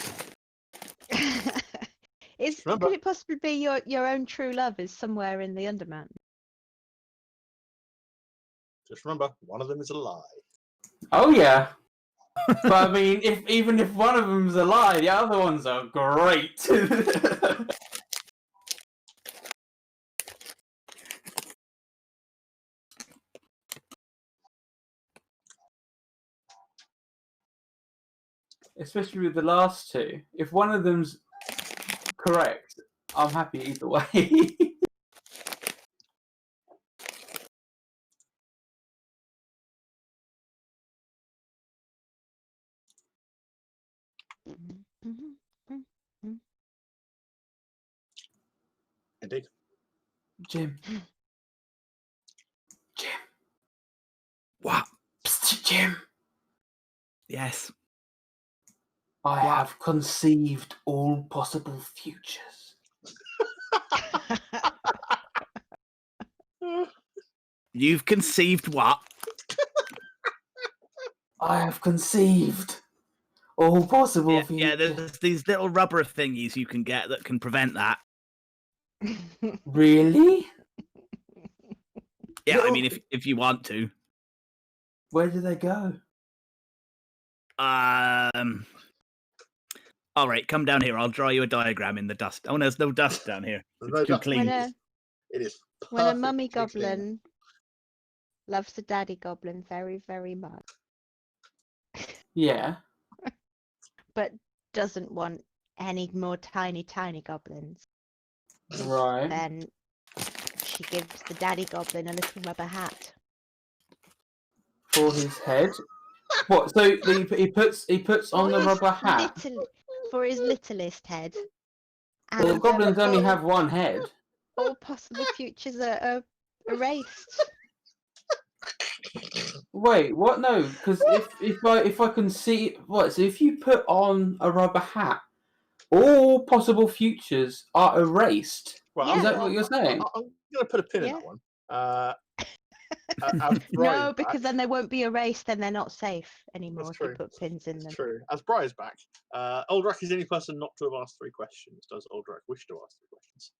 Could it possibly be your own true love is somewhere in the Undermountain? Just remember, one of them is a lie. Oh yeah. But I mean, even if one of them's a lie, the other ones are great. Especially with the last two. If one of them's correct, I'm happy either way. Indeed. Jim. What? Psst, Jim. Yes. I have conceived all possible futures. You've conceived what? I have conceived all possible futures. Yeah, there's these little rubber thingies you can get that can prevent that. Really? Yeah, I mean, if you want to. Where do they go? All right, come down here. I'll draw you a diagram in the dust. Oh, there's no dust down here. It's too clean. It is. When a mummy goblin loves the daddy goblin very, very much. Yeah. But doesn't want any more tiny goblins. Right. Then she gives the daddy goblin a little rubber hat. For his head? What? So he puts on the rubber hat? For his littlest head. Well, And, goblins only have one head. All possible futures are erased. Wait, what? No, because if I can see what? So if you put on a rubber hat, all possible futures are erased. Well, is that what you're saying? I'm going to put a pin in that one. No, because then they won't be erased, then they're not safe anymore if you put pins in them. True. As Briar's back, Aldrak is the only person not to have asked 3 questions. Does Aldrak wish to ask 3 questions?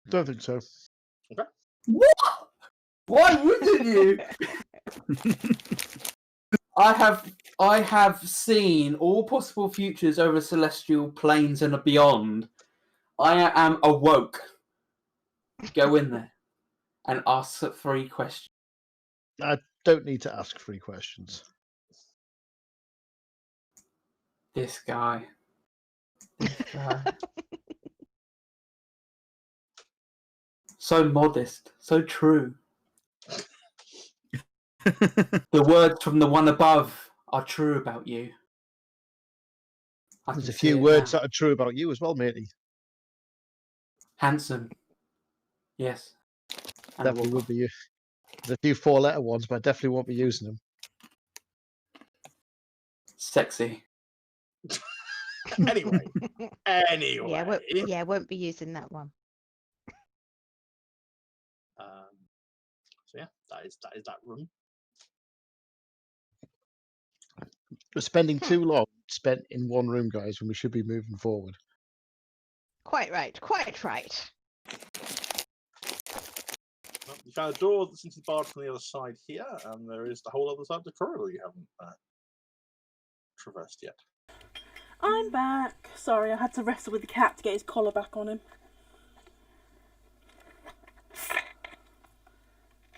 Don't think so. Okay. What? Why wouldn't you? I have seen all possible futures over celestial planes and beyond. I am awoke. Go in there and ask 3 questions. I don't need to ask 3 questions. This guy. This guy. So modest, so true. The words from the one above are true about you. I There's can a see few it words now. that are true about you as well, matey. Handsome. Yes. And a Definitely whopper. would be you. There's a few 4-letter ones, but I definitely won't be using them. Sexy. Anyway. Won't be using that one. So yeah, that is that room. We're spending too long spent in one room, guys, when we should be moving forward. Quite right. Quite right. Well, you found a door that's into the bar from the other side here, and there is the whole other side of the corridor you haven't traversed yet. I'm back. Sorry, I had to wrestle with the cat to get his collar back on him.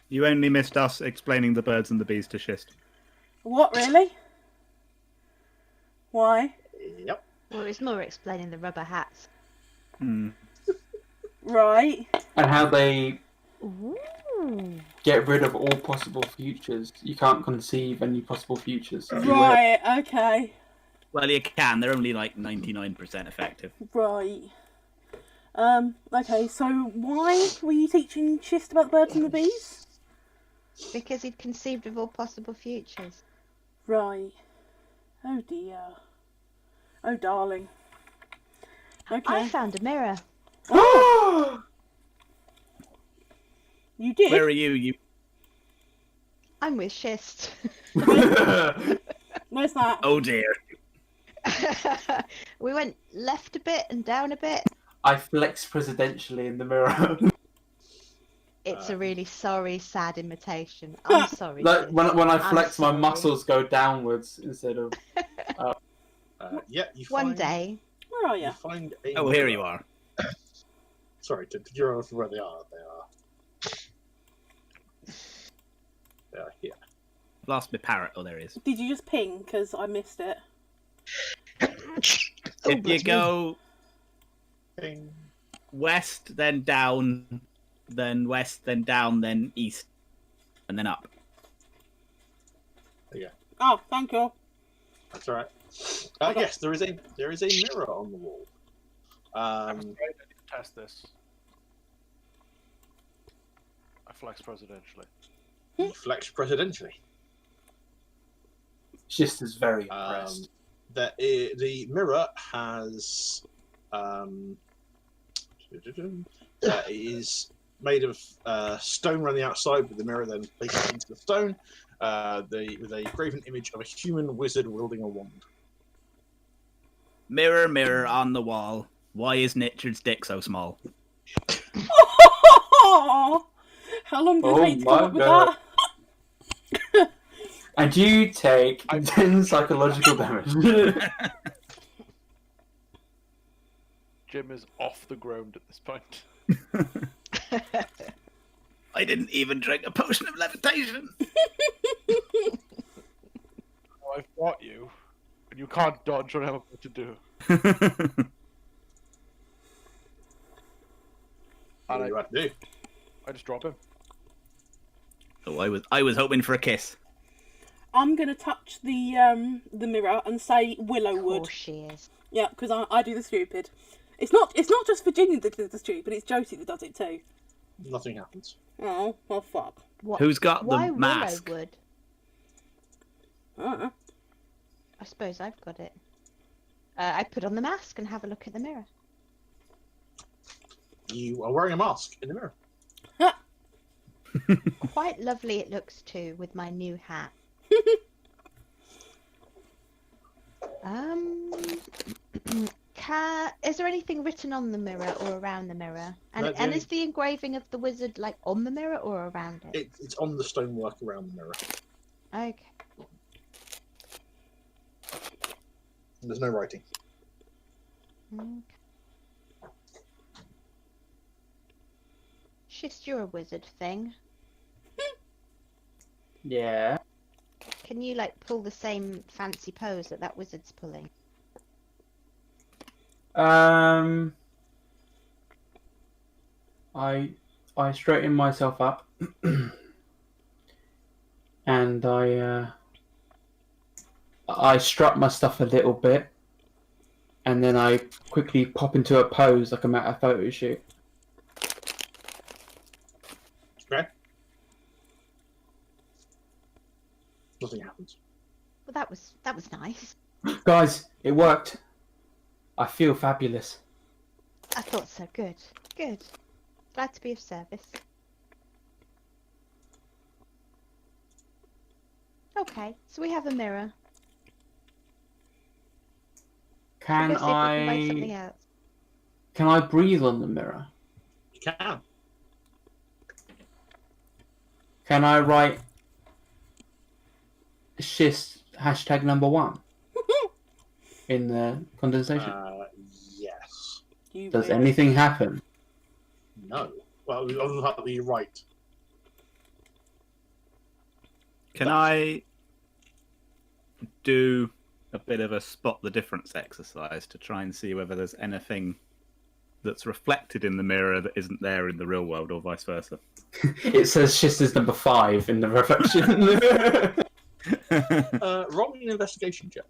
You only missed us explaining the birds and the bees to Schist. What, really? Why? Yep. Well, it's more explaining the rubber hats. Right. And how they Ooh. get rid of all possible futures. You can't conceive any possible futures. If you wear- Right, okay. Well, you can. They're only like 99% effective. Right. Okay, so why were you teaching Schist about the birds and the bees? Because he'd conceived of all possible futures. Right. Oh dear. Oh darling. Okay. I found a mirror. You did? Where are you? I'm with Schist. Where's that? Oh dear. We went left a bit and down a bit. I flex presidentially in the mirror. It's a really sorry, sad imitation. I'm sorry. Like Schist. when I I'm flex, my sorry. muscles go downwards instead of. Yeah, you One find, day. Where are you you? find a Oh, here mirror. you are. Sorry, did you remember where they are? They are here. Lost my parrot. Oh, there it is. Did you just ping? Because I missed it. If you go Ping. west, then down, then west, then down, then east, and then up. Yeah, Oh, thank you. that's all right. Okay. Yes, there is a mirror on the wall. I need to test this. I flex presidentially. You flex presidentially. Schist is very impressed. The mirror has it is made of stone around the outside, but the mirror then places into the stone. With a graven image of a human wizard wielding a wand. Mirror, mirror on the wall. Why is Richard's dick so small? How long did it Oh take to my come up with God. that? And you take 10 psychological damage. Jim is off the ground at this point. I didn't even drink a potion of levitation. Oh, I've got you, and you can't dodge what I'm about to do. What do you have to do? I just drop him. Oh, I was hoping for a kiss. I'm gonna touch the mirror and say Of Willowwood. course she is. Yeah, because I do the stupid. It's not just Virginia that does the stupid. It's Josie that does it too. Nothing happens. Oh well, fuck. What? Who's got Why the mask? Willowwood? Uh-uh. I suppose I've got it. I put on the mask and have a look at the mirror. You are wearing a mask in the mirror. Quite lovely it looks too with my new hat. Is there anything written on the mirror or around the mirror? And No, and is the engraving of the wizard like on the mirror or around it? It's on the stonework around the mirror. Okay. There's no writing. Okay. Schist, you're a wizard thing. Yeah. Can you like pull the same fancy pose that wizard's pulling? I straighten myself up, and I strut my stuff a little bit, and then I quickly pop into a pose like I'm at a photo shoot. Okay. Nothing happens. Well, that was nice. Guys, it worked. I feel fabulous. I thought so. Good. Good. Glad to be of service. Okay, so we have a mirror. Can Let's see if we can find something I? else. Can I breathe on the mirror? You can. Can I write schist #1 in the condensation? Yes. You Does will. anything happen? No. Well, other than that, you're right. Can I do a bit of a spot the difference exercise to try and see whether there's anything that's reflected in the mirror that isn't there in the real world, or vice versa? It says schist is number 5 in the reflection. Roll me an investigation check.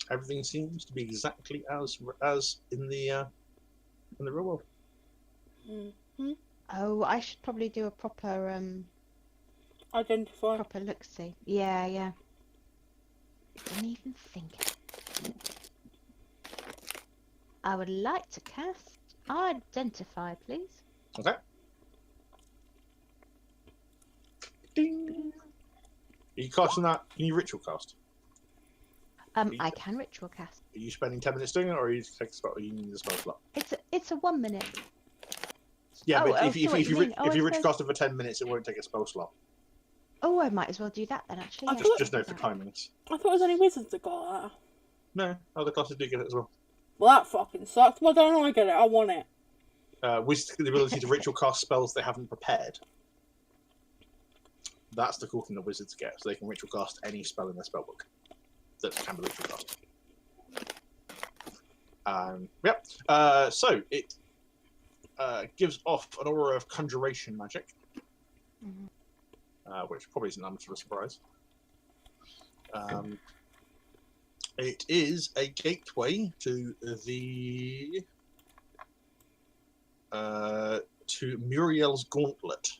Everything seems to be exactly as in the real world. Mm-hmm. Oh, I should probably do a proper Identify. look-see. Yeah. Didn't even think. I would like to cast Identify, please. Okay. Ding. Are you casting that? Can you ritual cast? I can ritual cast. Are you spending 10 minutes doing it, or are you taking a spell? Are you using the spell slot? It's a 1 minute. Yeah, Oh, but I if see you what you mean. if you I ritual suppose- cast it for 10 minutes, it won't take a spell slot. Oh, I might as well do that then. Actually, I yeah. thought- Just know for timings. I thought it was only wizards that got that. No, other classes do get it as well. Well, that fucking sucks. Why don't I get it? I want it. Wizards get the ability to ritual cast spells they haven't prepared. That's the cool thing that wizards get, so they can ritual cast any spell in their spellbook that can be ritual cast. Yep. So it gives off an aura of conjuration magic, which probably isn't that much of a surprise. It is a gateway to the to Muriel's Gauntlet.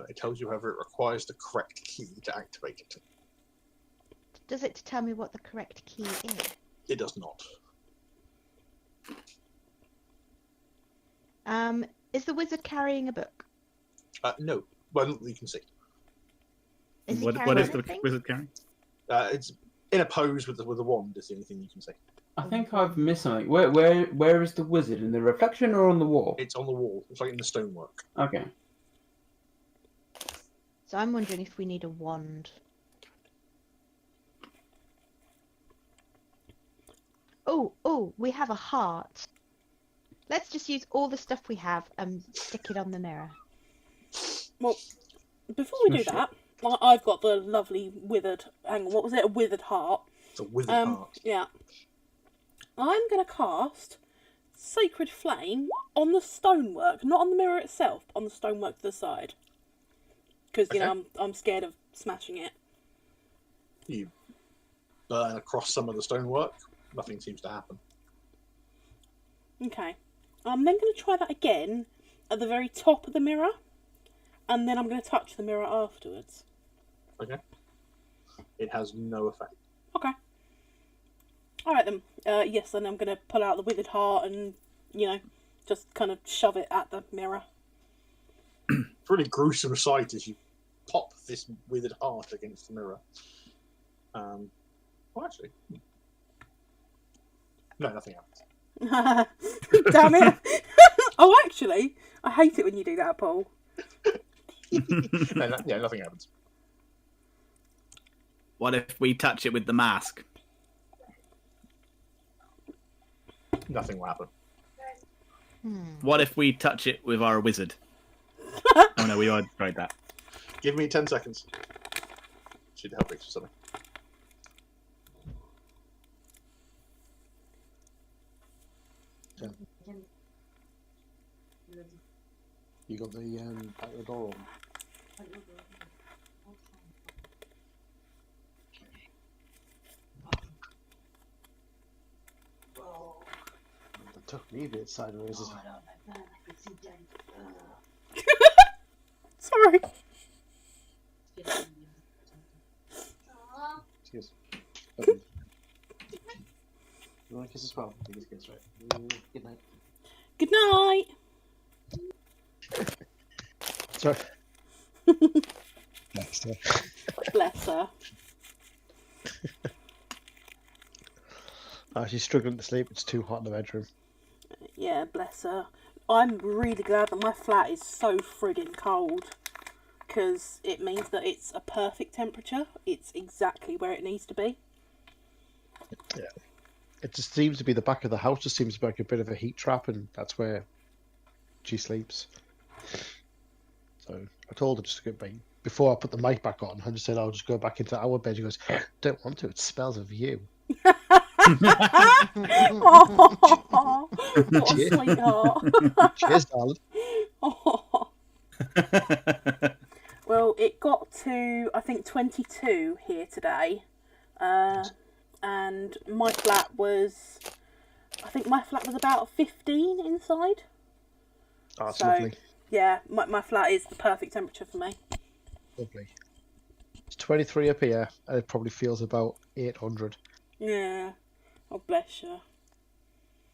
It tells you, however, it requires the correct key to activate it. Does it tell me what the correct key is? It does not. Is the wizard carrying a book? No. Well, you can see. Is he What carrying is the anything? wizard carrying? It's in a pose with the wand. Is the only thing you can see. I think I've missed something. Where is the wizard? In the reflection or on the wall? It's on the wall. It's like in the stonework. Okay. So I'm wondering if we need a wand. Oh, we have a heart. Let's just use all the stuff we have and stick it on the mirror. Well, before we do that, I've got the lovely withered. Hang on, what was it? A withered heart. It's a withered heart. Yeah. I'm going to cast Sacred Flame on the stonework, not on the mirror itself, but on the stonework to the side. Because, you know, I'm scared of smashing it. You burn across some of the stonework. Nothing seems to happen. Okay. I'm then going to try that again at the very top of the mirror. And then I'm going to touch the mirror afterwards. Okay. It has no effect. Okay. Alright then. Yes, then I'm going to pull out the withered heart and, you know, just kind of shove it at the mirror. It's a really gruesome sight as you pop this withered heart against the mirror. Well, actually... No, nothing happens. Damn it. Oh, actually, I hate it when you do that, Paul. Yeah, nothing happens. What if we touch it with the mask? Nothing will happen. What if we touch it with our wizard? Oh no, we already tried that. Give me 10 seconds. Should help fix something. You got the back of the door on. It took me a bit sideways. Sorry. Cheers. You want a kiss as well? Take this kiss, right? Good night. Good night. Sorry. Next time. Bless her. She's struggling to sleep. It's too hot in the bedroom. Yeah, bless her. I'm really glad that my flat is so friggin' cold, because it means that it's a perfect temperature. It's exactly where it needs to be. Yeah. It just seems to be the back of the house. Just seems to be like a bit of a heat trap, and that's where she sleeps. So I told her just to go back. Before I put the mic back on, I just said I'll just go back into our bed. She goes, "Don't want to. It smells of you." Oh, what a sweetheart. Cheers, darling. Oh. Well, it got to, I think, 22 here today. And my flat was, I think my flat was about 15 inside. Oh, that's So, lovely. yeah, my flat is the perfect temperature for me. Lovely. It's 23 up here, and it probably feels about 800. Yeah. Oh, bless you.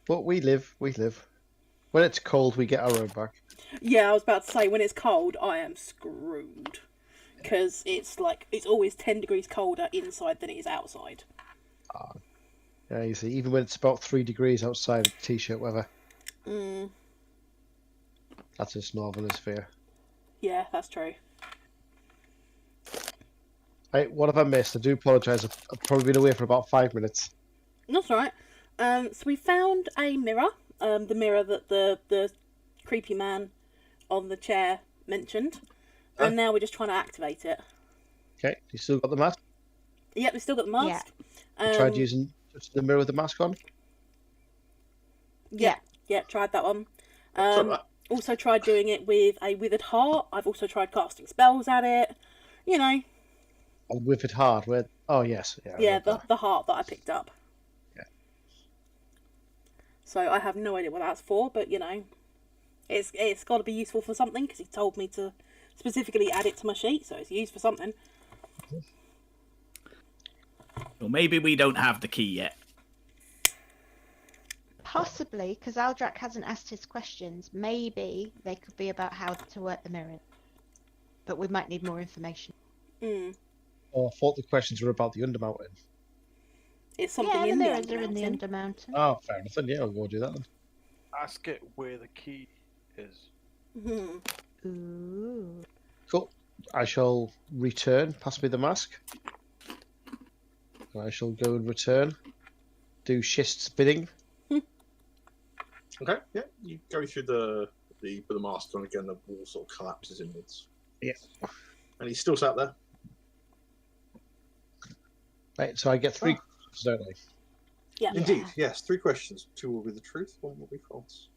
But we live. When it's cold, we get our own back. Yeah, I was about to say, when it's cold, I am screwed. Because it's always 10 degrees colder inside than it is outside. Yeah, you see, even when it's about 3 degrees outside, t-shirt weather. That's just northern sphere. Yeah, that's true. Hey, what have I missed? I do apologise. I've probably been away for about 5 minutes. That's right. So we found a mirror. The mirror that the creepy man on the chair mentioned. And now we're just trying to activate it. Okay, you still got the mask? Yep, we still got the mask. You tried using just the mirror with the mask on? Yeah, tried that one. Also tried doing it with a withered heart. I've also tried casting spells at it. You know. A withered heart? Where? Oh, yes. Yeah, the heart that I picked up. Yeah. So I have no idea what that's for, but, you know, it's got to be useful for something, because he told me to specifically add it to my sheet, so it's used for something. Well, maybe we don't have the key yet. Possibly, because Aldrak hasn't asked his questions. Maybe they could be about how to work the mirror. But we might need more information. Oh, I thought the questions were about the Undermountain. It's something the in mirrors the are in the Undermountain. Undermountain. Oh, fair enough. Then yeah, I'll go do that then. Ask it where the key is. Ooh. Cool. I shall return. Pass me the mask. I shall go and return. Do Shist's bidding. Okay, yeah. You go through the put the mask on again, the wall sort of collapses inwards. Yeah. And he's still sat there. Right, so I get 3 questions, don't I? Yeah. Indeed, yes. 3 questions. 2 will be the truth, 1 will be false.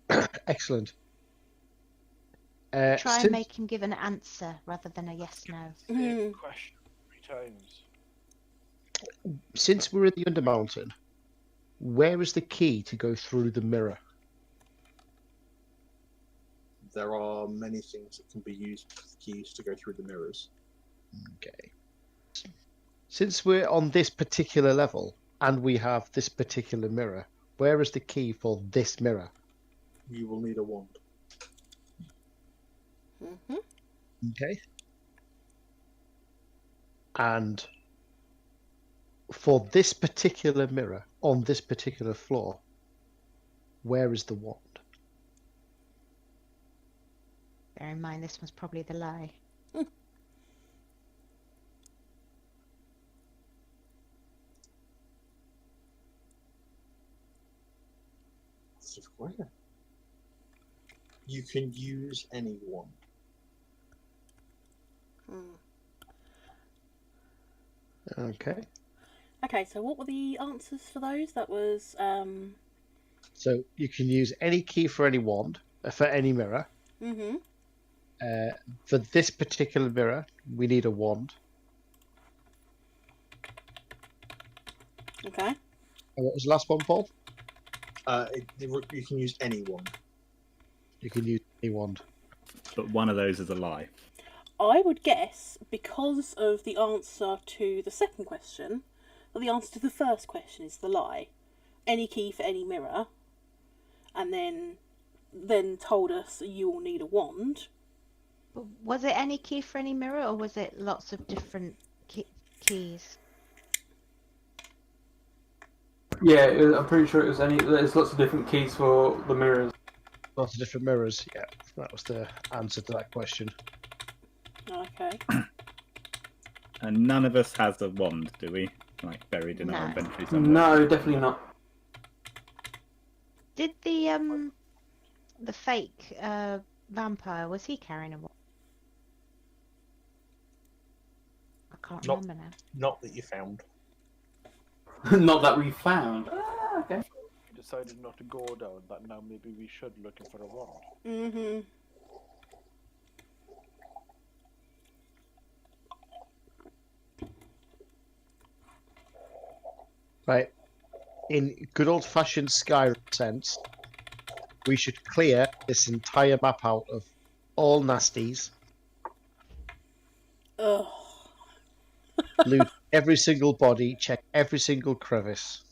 Excellent. Try and make him give an answer rather than a yes/no. Same question 3 times. Since we're in the Undermountain, where is the key to go through the mirror? There are many things that can be used as keys to go through the mirrors. Okay. Since we're on this particular level and we have this particular mirror, where is the key for this mirror? You will need a wand. Okay. And for this particular mirror on this particular floor, where is the wand? Bear in mind, this one's probably the lie. You can use any one. Okay. Okay, so what were the answers for those? That was So you can use any key for any wand, for any mirror. Mm-hmm. For this particular mirror, we need a wand. Okay. And what was the last one, Paul? You can use any one. You can use any wand. But one of those is a lie. I would guess, because of the answer to the second question, that the answer to the first question is the lie. Any key for any mirror, and then told us you will need a wand. Was it any key for any mirror, or was it lots of different keys? Yeah, I'm pretty sure it was any. There's lots of different keys for the mirrors. Lots of different mirrors. Yeah, that was the answer to that question. Okay. And none of us has a wand, do we? Like buried in our No. inventory somewhere. No, definitely not. Did the fake vampire, was he carrying a wand? I can't Not- remember now. Not that you found. Not that we found. Okay. We decided not to go down that. Now maybe we should looking for a wand. Mm-hmm. Right. In good old-fashioned Skyrim sense, we should clear this entire map out of all nasties, Ugh. loot every single body, check every single crevice.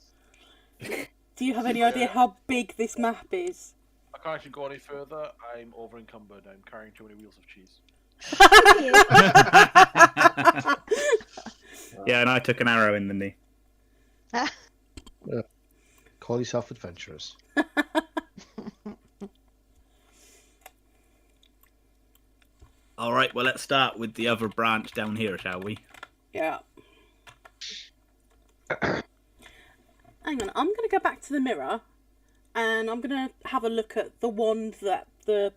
Do you have any idea how big this map is? I can't actually go any further. I'm over encumbered. I'm carrying too many wheels of cheese. Yeah, and I took an arrow in the knee. Call yourself adventurers. All right, well, let's start with the other branch down here, shall we? Yeah. Hang on, I'm going to go back to the mirror, and I'm going to have a look at the wand that the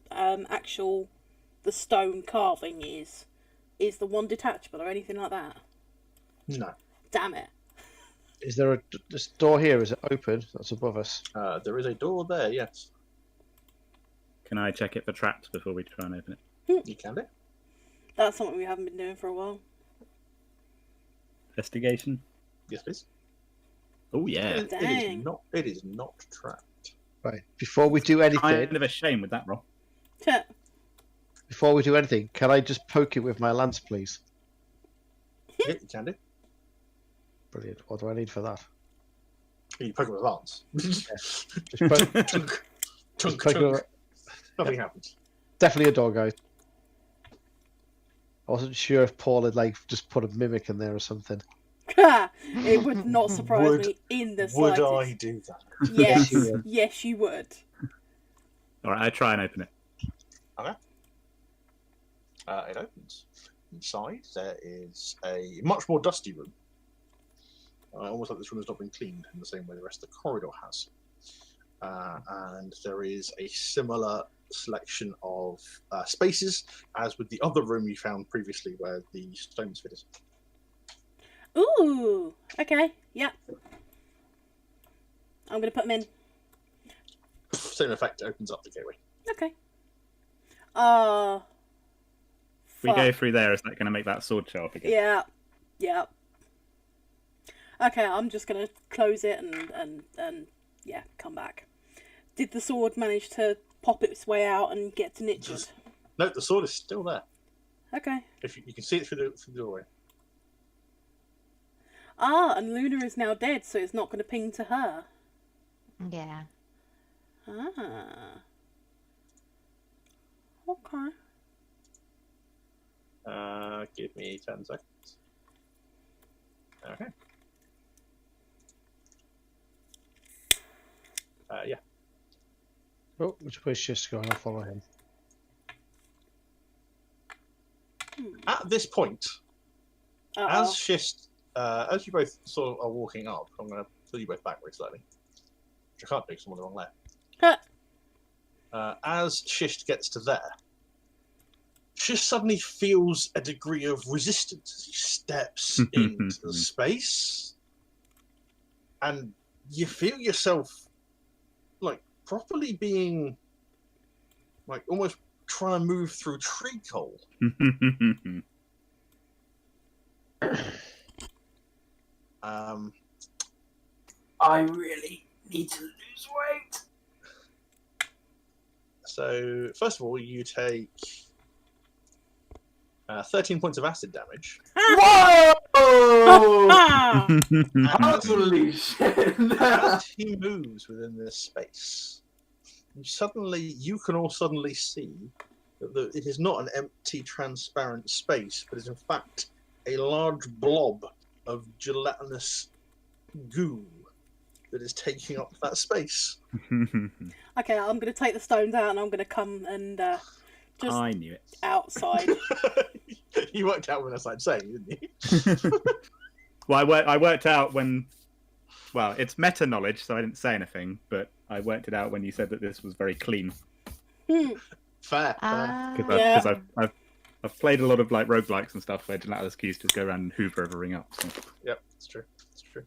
the stone carving is. Is the wand detachable or anything like that? No. Damn it. Is there this door here? Is it open? That's above us. There is a door there, yes. Can I check it for traps before we try and open it? You can do. That's something we haven't been doing for a while. Investigation? Yes, please. Oh, yeah. Dang. It is not trapped. Right. Before we do anything, Kind of a shame with that roll. before we do anything, can I just poke it with my lance, please? Yeah, you can do. Brilliant. What do I need for that? You poke it with a lance. Just poke, Tunk, tunk, poke it tunk. with- Nothing happens. Definitely a door, guys. I wasn't sure if Paul had just put a mimic in there or something. It would not surprise me in the Would slightest. I do that? Yes, you would. yes, you would. All right, I try and open it. Okay. It opens. Inside there is a much more dusty room. Almost like this room has not been cleaned in the same way the rest of the corridor has. And there is a similar selection of spaces as with the other room you found previously where the stones fitted. Ooh, okay, yeah. I'm going to put them in. Same effect, it opens up the gateway. Okay. If we go through there, is that going to make that sword show up again? Yeah, yeah. Okay, I'm just going to close it and yeah, come back. Did the sword manage to pop its way out and get to Nichard? No, the sword is still there. Okay. If you can see it through the doorway. Ah, and Luna is now dead, so it's not going to ping to her. Yeah. Ah. Okay. Give me 10 seconds. Okay. Yeah. Oh, which way's Shist going? I'll follow him. At this point, Uh-oh. as Shist, as you both sort of are walking up, I'm going to pull you both backwards slightly. Which I can't do because I'm on the wrong left. As Shisht gets to there, Shisht suddenly feels a degree of resistance as he steps into the space, and you feel yourself like properly being like almost trying to move through tree coal. I really need to lose weight. So, first of all, you take 13 points of acid damage. Whoa! And Holy shit! as he moves within this space, you can all suddenly see that it is not an empty, transparent space, but is in fact a large blob of gelatinous goo that is taking up that space. Okay, I'm going to take the stones out and I'm going to come and just I knew it. outside. You worked out when I started saying, didn't you? Well, I worked out when... Well, it's meta-knowledge, so I didn't say anything, but I worked it out when you said that this was very clean. Fair. Because I've played a lot of like roguelikes and stuff where gelatinous cues just go around and hoover everything up. So. Yep, it's true. It's true.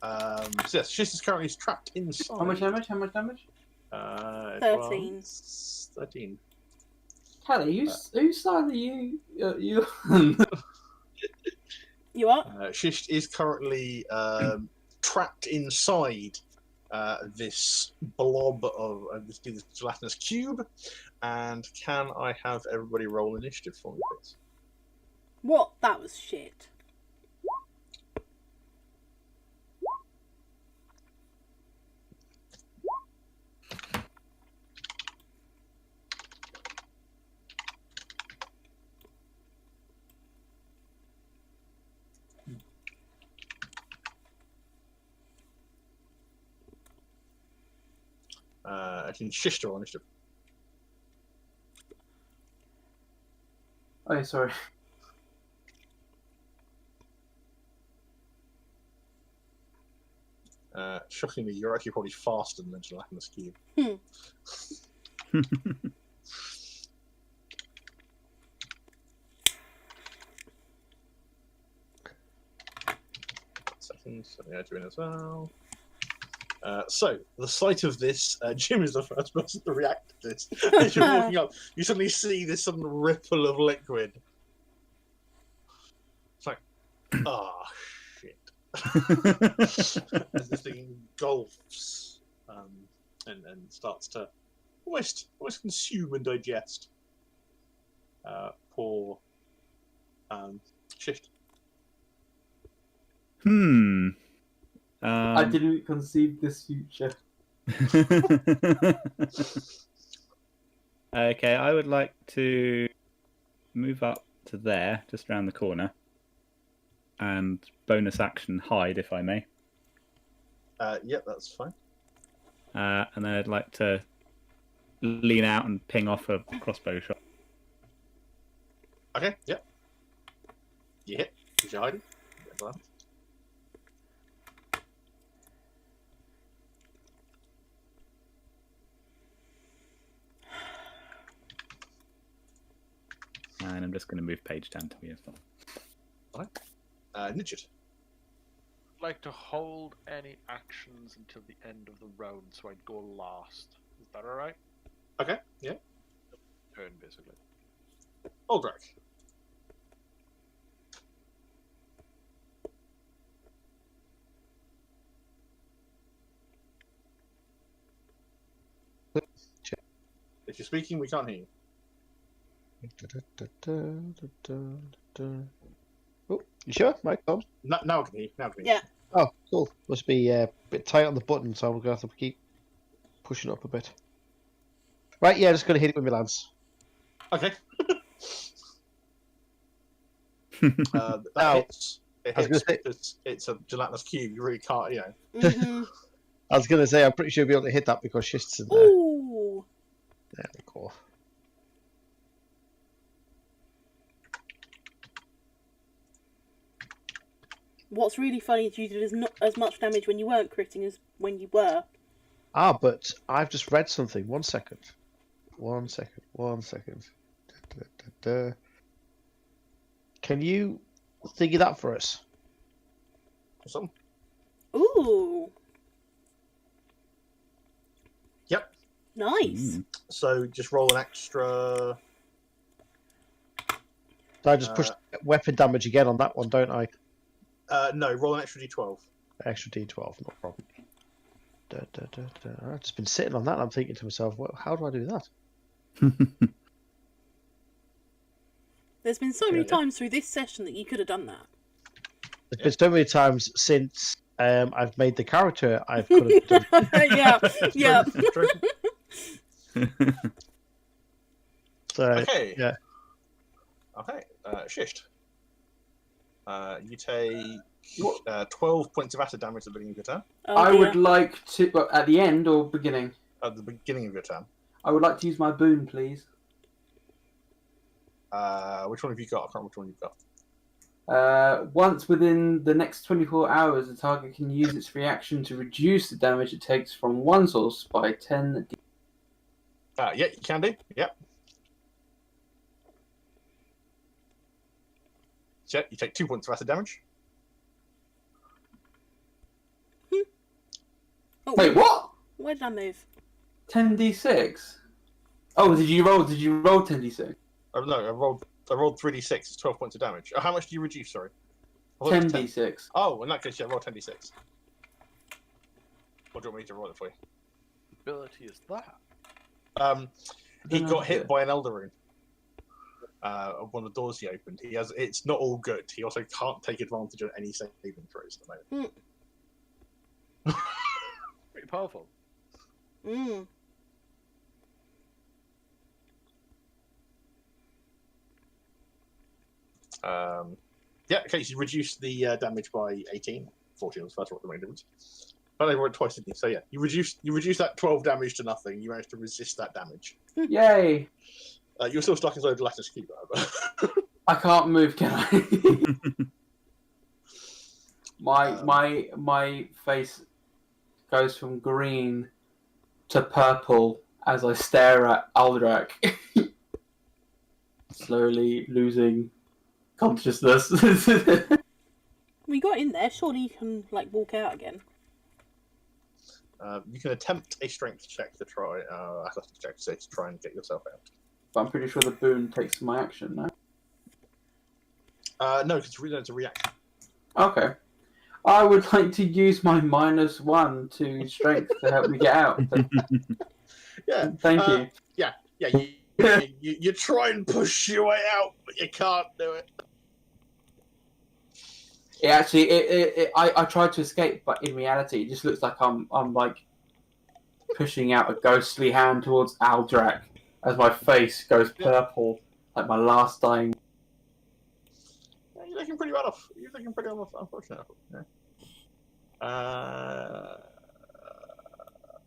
So yes, Shiz is currently trapped inside. How much damage? 13. 13. Kelly, whose side are you? You? You are? Shish is currently trapped inside this blob of this gelatinous cube. And can I have everybody roll initiative for me, please? What? That was shit. I can shish to roll initiative. Oh, sorry. Shockingly, you're actually probably faster than the gelatinous cube. Seconds, something I do in as well. So, the sight of this, Jim is the first person to react to this. As you're walking up, you suddenly see this sudden ripple of liquid. It's like, shit. As this thing engulfs and starts to almost consume and digest. Poor Shift. I didn't conceive this future. Okay, I would like to move up to there, just around the corner, and bonus action hide, if I may. Yep, that's fine. And then I'd like to lean out and ping off a crossbow shot. Okay, yep. You hit. Is you hiding? And I'm just going to move page down to me as well. Fine. Nidget. I'd like to hold any actions until the end of the round, so I'd go last. Is that alright? Okay, yeah. Turn, basically. Aldrak. If you're speaking, we can't hear you. Oh, you sure? Mike, Tom? Now I can hear you. Yeah. Oh, cool. Must be a bit tight on the button, so we're going to have to keep pushing up a bit. Right, yeah, just going to hit it with my lance. Okay. That hits. It hits because it's a gelatinous cube. You really can't, you know. Mm-hmm. I was going to say, I'm pretty sure you'll be able to hit that because Shist's in there. Ooh. There we go. What's really funny is you did not as much damage when you weren't critting as when you were. Ah, but I've just read something. 1 second. 1 second. 1 second. Da, da, da, da. Can you figure that for us? Awesome. Ooh. Yep. Nice. So just roll an extra. So I just push weapon damage again on that one, don't I? No, roll an extra d12. Extra d12, no problem. Da, da, da, da. I've just been sitting on that and I'm thinking to myself, well, how do I do that? There's been so many times through this session that you could have done that. There's been so many times since I've made the character I've could have done. Yeah. So, Okay. yeah. Okay. Shisht. You take 12 points of acid damage at the beginning of your turn. I would like to... Well, at the end or beginning? At the beginning of your turn. I would like to use my boon, please. Which one have you got? I can't remember which one you've got. Once within the next 24 hours, the target can use its reaction to reduce the damage it takes from one source by 10. Yeah, you can do. Yep. So you take 2 points of acid damage. Oh, Wait, what? Where did I move? 10d6? Oh, did you roll 10d6? Oh, no, I rolled 3d6. It's 12 points of damage. Oh, how much do you reduce? Sorry. 10d6. Oh, in that case, yeah, roll 10d6. Or do you want me to roll it for you? Ability is that? He got hit by an elder rune. One of the doors he opened. It's not all good. He also can't take advantage of any saving throws at the moment. Pretty powerful. Mm. Yeah, okay, so you reduce the damage by 18. 14 was the first one, the main difference. But I rolled twice, didn't you? So yeah, you reduce that 12 damage to nothing. You managed to resist that damage. Yay! You're still stuck inside the lattice cube, however. I can't move, can I? My face goes from green to purple as I stare at Aldrak, slowly losing consciousness. We got in there. Surely you can walk out again. You can attempt a strength check to try. Athletics check to try and get yourself out. But I'm pretty sure the boon takes my action now. No, because it's a reaction. Okay. I would like to use my -1 to strength to help me get out. Yeah. Thank you. Yeah. You try and push your way out, but you can't do it. It actually, I tried to escape, but in reality, it just looks like I'm pushing out a ghostly hand towards Aldrak as my face goes purple, like my last dying. Yeah, you're looking pretty well off. Unfortunately. Yeah.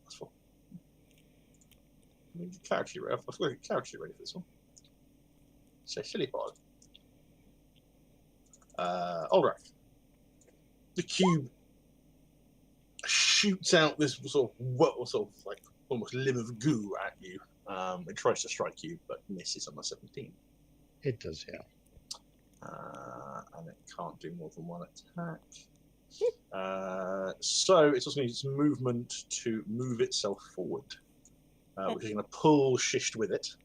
That's full. I need the character ready. I've got a character ready for this one. So silly pod. Aldrak. The cube shoots out this sort of like almost limb of goo at you. It tries to strike you, but misses on the 17. It does, yeah. And it can't do more than one attack. So it's also needs movement to move itself forward, which is going to pull Shisht with it.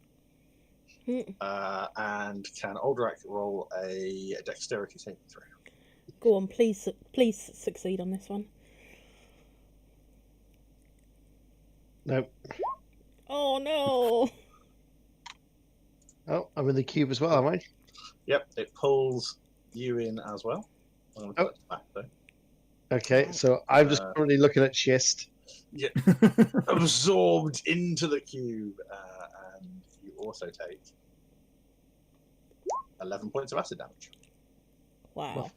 And can Aldrak roll a dexterity saving throw? Go on, please succeed on this one. Nope. Oh no! Oh, I'm in the cube as well, am I? Yep, it pulls you in as well. I'm going to put it back though. Okay, so I'm just currently looking at Shist. Yeah, absorbed into the cube, and you also take 11 points of acid damage. Wow.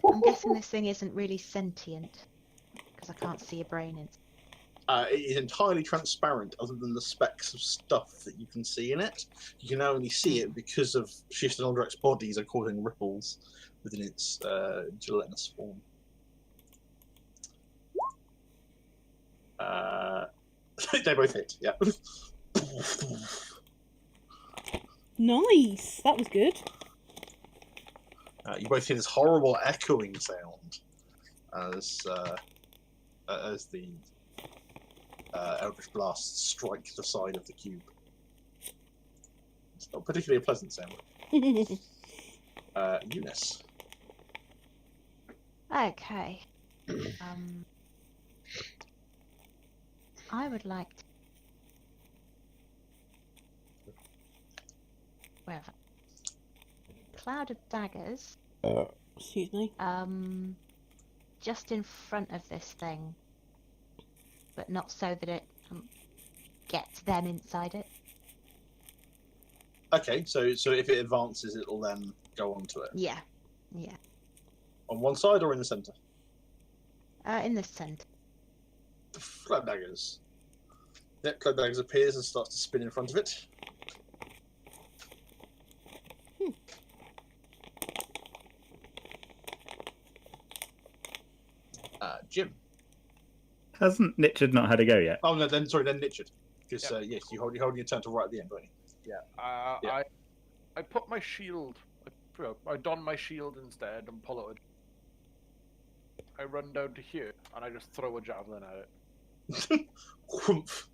I'm guessing this thing isn't really sentient because I can't see a brain in. It is entirely transparent, other than the specks of stuff that you can see in it. You can only see it because of Shift and Aldrak's bodies are causing ripples within its gelatinous form. They both hit. Yeah. Nice. That was good. You both hear this horrible echoing sound as the Eldritch blasts strike the side of the cube. It's not particularly a pleasant sound. Eunice. Okay. I would like to... Wherever. Cloud of daggers. Excuse me. Just in front of this thing, but not so that it gets them inside it. Okay, so if it advances, it'll then go onto it. Yeah, yeah. On one side or in the centre? In the centre. Cloud daggers. Yep, cloud daggers appears and starts to spin in front of it. Jim. Hasn't Nichard not had a go yet? Oh no, then Nichard. Because yes, you're holding your turn to right at the end, aren't you? Yeah. I put my shield. I don my shield instead and pull it. I run down to here and I just throw a javelin at it. Whoomph.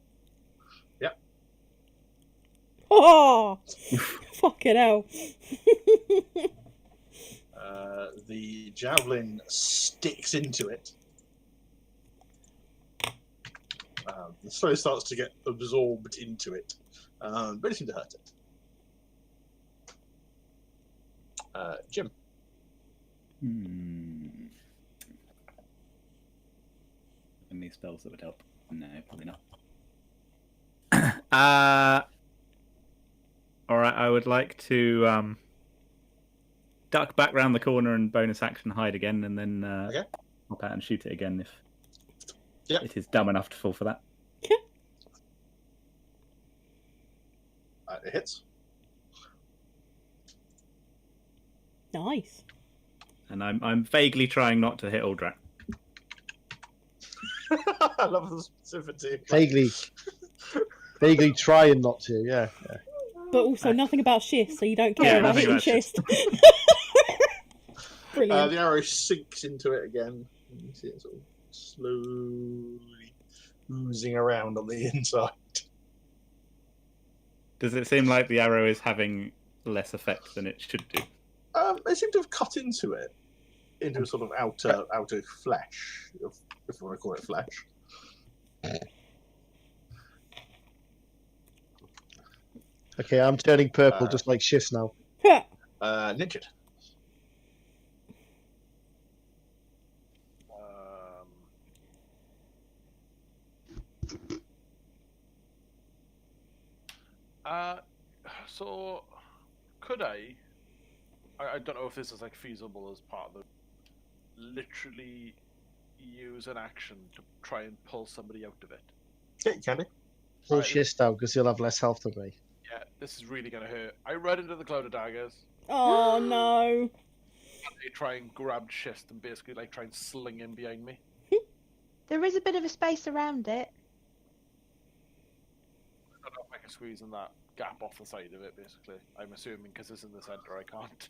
Yep. Oh, fucking hell. The javelin sticks into it. The slow starts to get absorbed into it, but it seems to hurt it. Jim. Any spells that would help? No, probably not. All right, I would like to duck back round the corner and bonus action hide again, and then hop out and shoot it again if it is dumb enough to fall for that. It hits. Nice. And I'm vaguely trying not to hit Aldrak. I love the specificity. Vaguely trying not to, yeah. But also nothing about shifts, so you don't care about hitting chest. Brilliant. The arrow sinks into it again. You see it sort of slowly oozing around on the inside. Does it seem like the arrow is having less effect than it should do? They seem to have cut into it, into a sort of outer flesh, if you want to call it flesh. Okay, I'm turning purple just like shifts now. Ninja. So could I don't know if this is like feasible as part of the literally use an action to try and pull somebody out of it. Yeah, you can do. Pull shifts out because he'll have less health than me. Yeah, this is really gonna hurt. I run into the cloud of daggers. Oh no. They try and grab Shist and basically like try and sling him behind me. There is a bit of a space around it. I don't know if I can squeeze in that gap off the side of it, basically. I'm assuming because it's in the centre, I can't.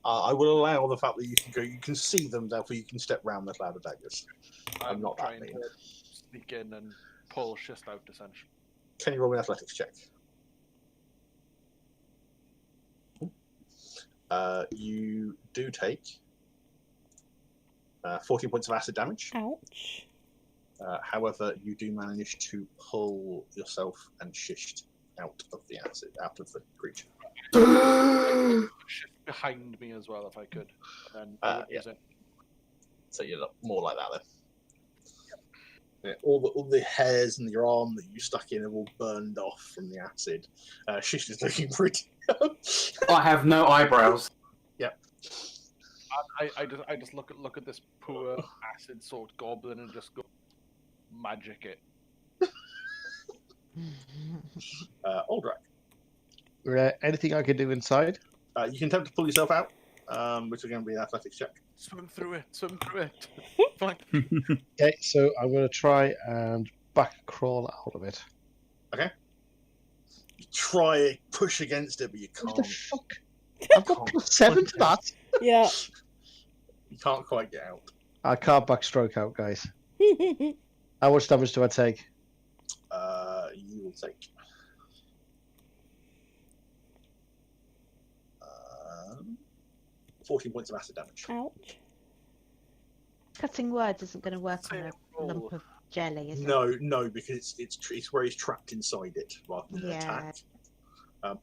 I will allow the fact that you can go. You can see them, therefore you can step round the cloud of daggers. I'm not that trying mean. to sneak in and pull Shist out, essentially. Can you roll me an athletics check? You do take 14 points of acid damage. Ouch. However, you do manage to pull yourself and Shisht out of the acid, out of the creature. Shist behind me as well, if I could. And then Yeah. So you look more like that then. Yeah, all the hairs in your arm that you stuck in have all burned off from the acid. Shisht is looking pretty. I have no eyebrows. Yep. I just look at this poor acid soaked goblin and just go magic it. Aldrak. Anything I can do inside? You can attempt to pull yourself out, which is going to be an athletics check. Swim through it. Fine. Okay, so I'm going to try and back crawl out of it. Okay. You try push against it, but you What can't. the fuck? I've got +7 to that. Yeah. You can't quite get out. I can't backstroke out, guys. How much damage do I take? You will take 14 points of acid damage. Ouch. Cutting words isn't going to work on a lump of jelly, is it? No, because it's where he's trapped inside it rather than an Yeah. attack.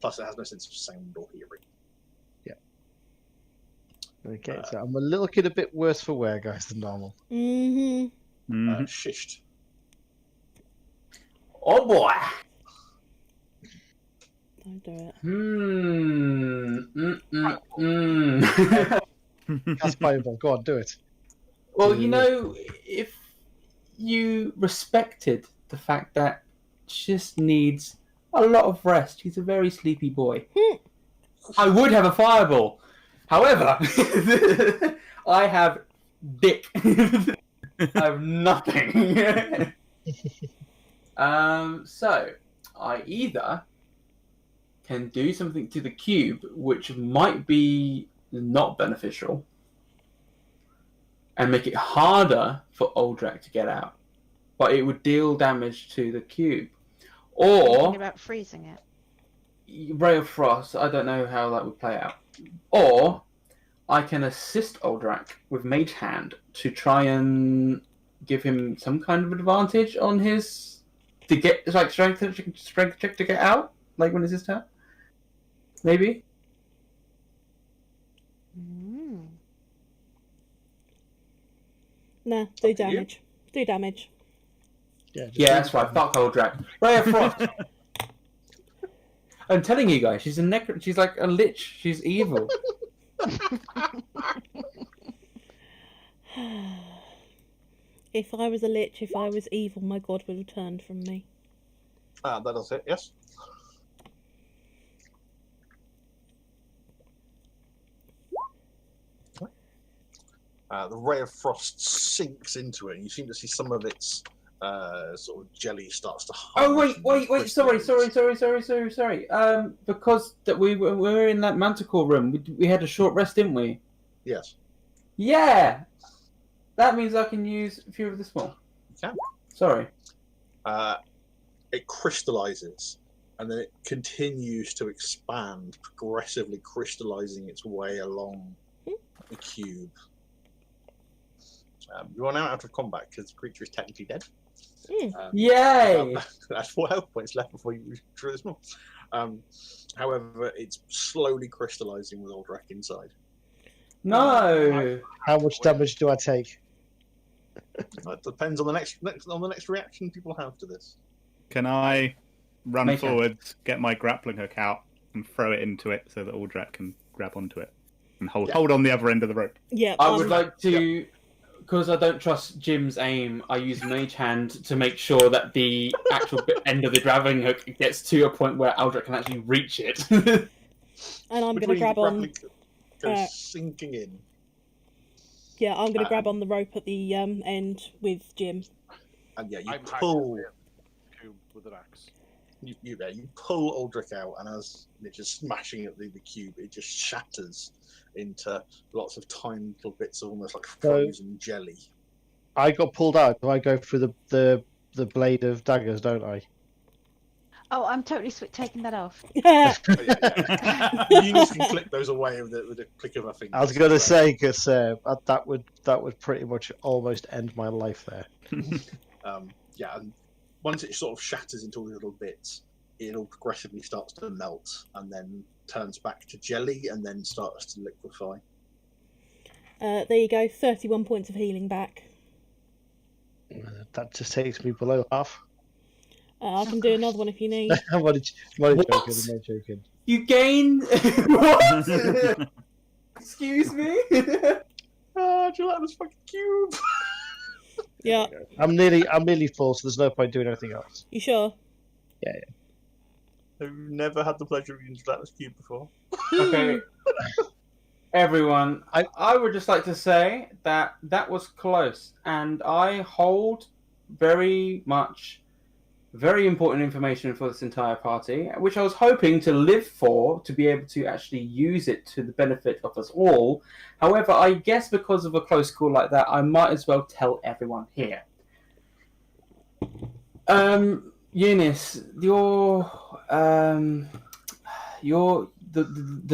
Plus, it has no sense of sound or hearing. Okay, so I'm looking a bit worse for wear, guys, than normal. Mm-hmm. Shished. Oh boy. Don't do it. That's fireball. Go on, do it. Well, you know, if you respected the fact that she just needs a lot of rest, he's a very sleepy boy, I would have a fireball. However, I have dick. I have nothing. So I either can do something to the cube, which might be not beneficial, and make it harder for Aldrak to get out, but it would deal damage to the cube. Or Thinking about freezing it. Ray of Frost, I don't know how that would play out. Or I can assist Aldrak with Mage Hand to try and give him some kind of advantage on his to get like strength check to get out, like when it's his turn. Maybe. Nah, do damage. Do damage. Yeah, that's right. Fuck Aldrak. Ray of Frost. I'm telling you guys, she's she's like a lich. She's evil. If I was a lich, if I was evil, my god would have turned from me. That does it, yes. The ray of frost sinks into it, and you seem to see some of its sort of jelly starts to Oh wait! Sorry. Because that we were in that manticore room, we had a short rest, didn't we? Yes. Yeah. That means I can use a few of the small. You can. Sorry. It crystallizes, and then it continues to expand, progressively crystallizing its way along the cube. You are now out of combat because the creature is technically dead. Yay! That's 4 health points left before you draw this more. However, it's slowly crystallizing with Aldrak inside. No. How much damage do I take? It depends on the next reaction people have to this. Can I run Make forward, get my grappling hook out, and throw it into it so that Aldrak can grab onto it and hold on the other end of the rope? Yeah. I would like to, because I don't trust Jim's aim, I use Mage Hand to make sure that the actual end of the grappling hook gets to a point where Aldrak can actually reach it. And I'm going to grab on. Goes sinking in. Yeah, I'm going to grab on the rope at the end with Jim. And yeah, you I'm pull with an axe. You pull Aldrich out, and as it's just smashing at the cube, it just shatters into lots of tiny little bits of almost like frozen jelly. I got pulled out. Do I go through the blade of daggers, don't I? Oh, I'm totally taking that off. You can click those away with a click of a finger. I was going to say, because that would pretty much almost end my life there. Yeah, and once it sort of shatters into little bits, it'll progressively starts to melt and then turns back to jelly and then starts to liquefy. There you go, 31 points of healing back. That just takes me below half. I can do another one if you need. I'm only joking. You gain what? Excuse me. Do you like this fucking cube? Yeah. I'm nearly full, so there's no point doing anything else. You sure? Yeah. I've never had the pleasure of using Atlas Cube before. Okay. Everyone, I would just like to say that was close, and I hold very much very important information for this entire party, which I was hoping to live for, to be able to actually use it to the benefit of us all. However, I guess because of a close call like that, I might as well tell everyone here. Eunice, the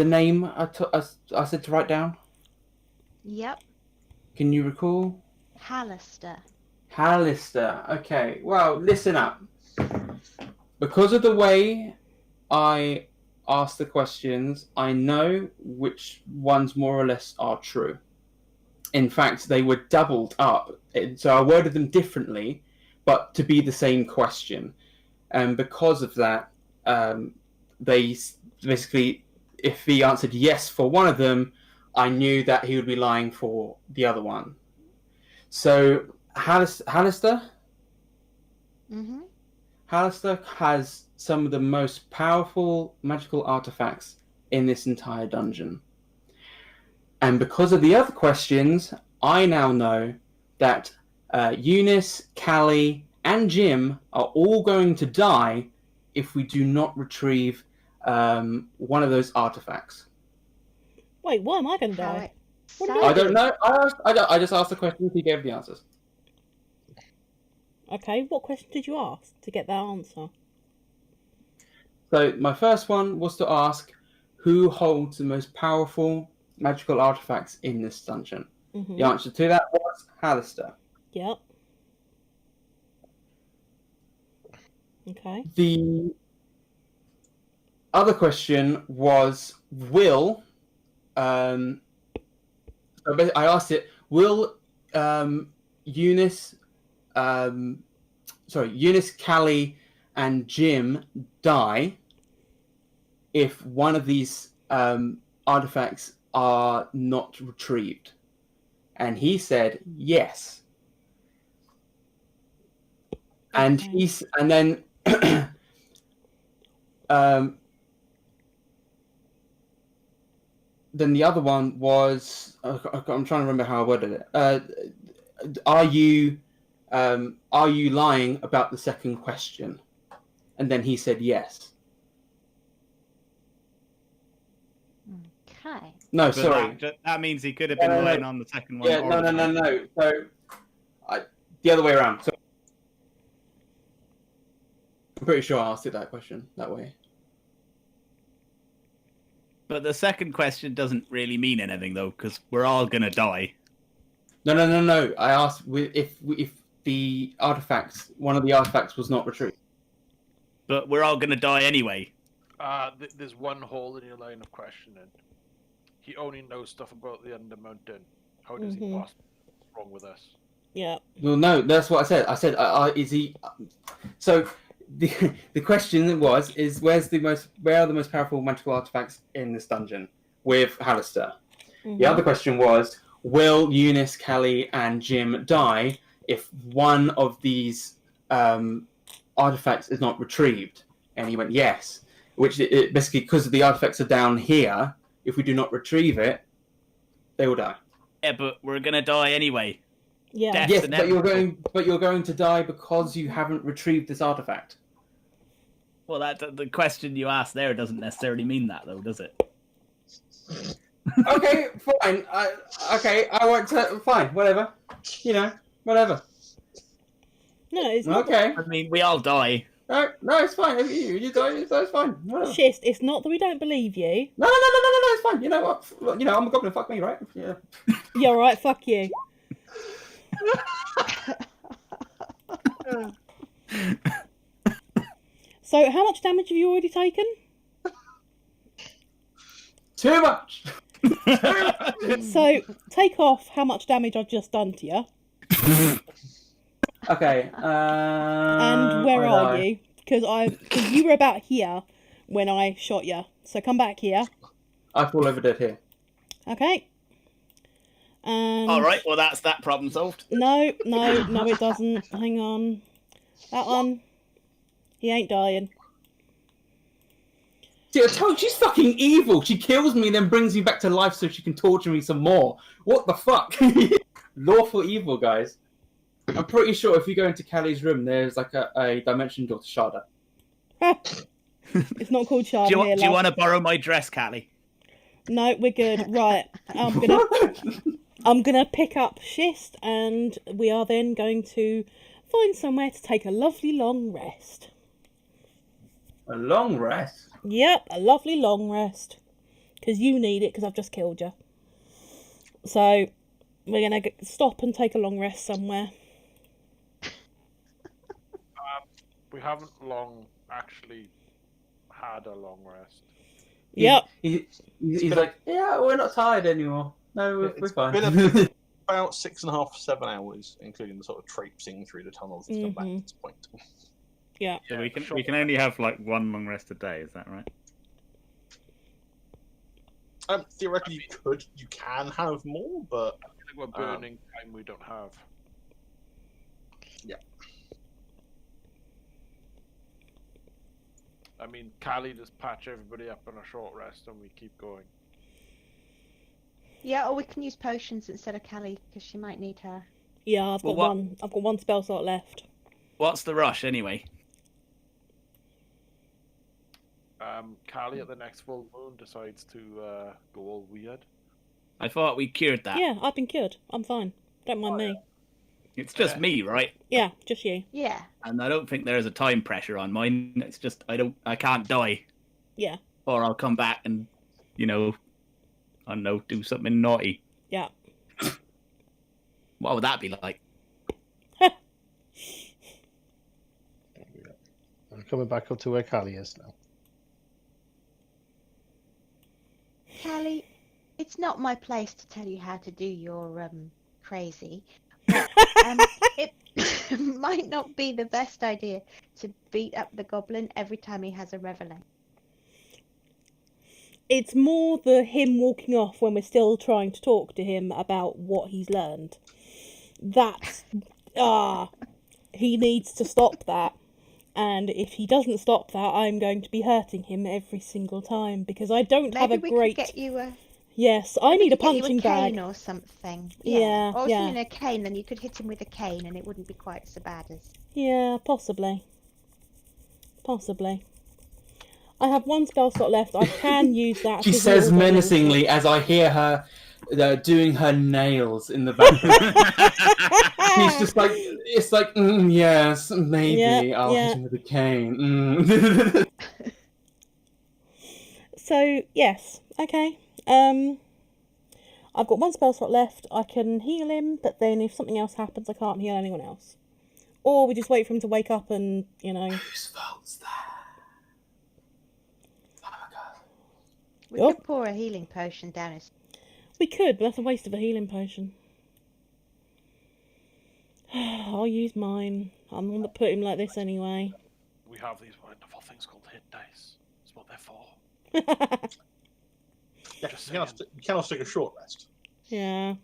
name I said to write down? Yep. Can you recall? Hallister. Hallister. Okay, well, listen up. Because of the way I asked the questions, I know which ones more or less are true. In fact, they were doubled up. So I worded them differently, but to be the same question. And because of that, they basically, if he answered yes for one of them, I knew that he would be lying for the other one. So, Hallister? Mm-hmm. Hallister has some of the most powerful magical artifacts in this entire dungeon. And because of the other questions, I now know that Eunice, Callie, and Jim are all going to die if we do not retrieve one of those artifacts. Wait, why am I going to die? I don't know. I just asked the questions. He gave the answers. Okay, what question did you ask to get that answer? So my first one was to ask who holds the most powerful magical artifacts in this dungeon. Mm-hmm. The answer to that was Hallister. Yep. Okay. The other question was will. I asked it. Will Eunice, Callie, and Jim die if one of these artifacts are not retrieved? And he said yes. And then then the other one was I'm trying to remember how I worded it. Are you lying about the second question? And then he said yes. Okay. No, But sorry. That means he could have been lying on the second one. Yeah, no. So the other way around. So I'm pretty sure I asked it that question that way. But the second question doesn't really mean anything, though, because we're all going to die. No. I asked if the artifacts, one of the artifacts was not retrieved. But we're all going to die anyway. There's one hole in your line of questioning. He only knows stuff about the Under Mountain. How does he possibly? What's wrong with us? Yeah. Well, no, that's what I said. I said, is he? So the question is where are the most powerful magical artifacts in this dungeon with Hallister? The other question was, will Eunice, Callie, and Jim die if one of these artifacts is not retrieved? And he went yes, which it basically, because the artifacts are down here, if we do not retrieve it, they will die. Yeah, but we're going to die anyway. Yeah. Death's Yes, inevitable. but you're going to die because you haven't retrieved this artifact. Well, the question you asked there doesn't necessarily mean that, though, does it? Okay, fine. I won't. Fine, whatever. Whatever. No, it's not. Okay. I mean, we all die. No, it's fine. You die. It's fine. Whatever. Shist, it's not that we don't believe you. No. It's fine. You know what? I'm a goblin. Fuck me, right? Yeah. You're right. Fuck you. So, how much damage have you already taken? Too much. So, take off how much damage I've just done to you. Okay. And where are you? Because you were about here when I shot you. So come back here. I fall over dead here. Okay. And All right. Well, that's that problem solved. No, it doesn't. Hang on. That one. He ain't dying. See, I told you, she's fucking evil. She kills me and then brings me back to life so she can torture me some more. What the fuck? Lawful evil, guys. I'm pretty sure if you go into Callie's room, there's like a dimension door to Sharda. It's not called Sharda Do here, you love. want to borrow my dress, Callie? No, we're good. Right, I'm gonna pick up Schist, and we are then going to find somewhere to take a lovely long rest. A long rest? Yep, a lovely long rest. Because you need it, because I've just killed you. So, we're going to stop and take a long rest somewhere. We haven't long actually had a long rest. Yep. He's like, yeah, we're not tired anymore. No, we're fine. Been about 6.5 to 7 hours, including the sort of traipsing through the tunnels to come back to this point. Yeah. So we can only have like one long rest a day. Is that right? Theoretically, you can have more, but I feel like we're burning time we don't have. Yeah. I mean, Callie just patch everybody up on a short rest and we keep going. Yeah, or we can use potions instead of Callie because she might need her. Yeah, I've got one. I've got one spell slot left. What's the rush anyway? Callie at the next full moon decides to go all weird. I thought we cured that. Yeah, I've been cured. I'm fine. Don't mind me. It's just me, right? Yeah, just you. Yeah. And I don't think there's a time pressure on mine. It's just I can't die. Yeah. Or I'll come back and, I don't know, do something naughty. Yeah. What would that be like? I'm coming back up to where Callie is now. Callie, it's not my place to tell you how to do your crazy. But, it might not be the best idea to beat up the goblin every time he has a revelation. It's more him walking off when we're still trying to talk to him about what he's learned. That's he needs to stop that. And if he doesn't stop that, I'm going to be hurting him every single time because I don't have a Maybe great. We could get you a. Yes, I need a punching cane bag or something. Yeah, or yeah. a cane, then you could hit him with a cane, and it wouldn't be quite so bad as. Yeah, possibly. Possibly. I have one spell slot left. I can use that. She says menacingly as I hear her doing her nails in the background. She's just like, it's like, yes, maybe I'll hit him with a cane. So, yes, okay. I've got one spell slot left. I can heal him, but then if something else happens, I can't heal anyone else. Or we just wait for him to wake up and, Whose fault's that? We could pour a healing potion down his. We could, but that's a waste of a healing potion. I'll use mine. I'm the one that put him like this anyway. We have these wonderful things called hit dice. That's what they're for. Yeah, you cannot take a short rest. Yeah.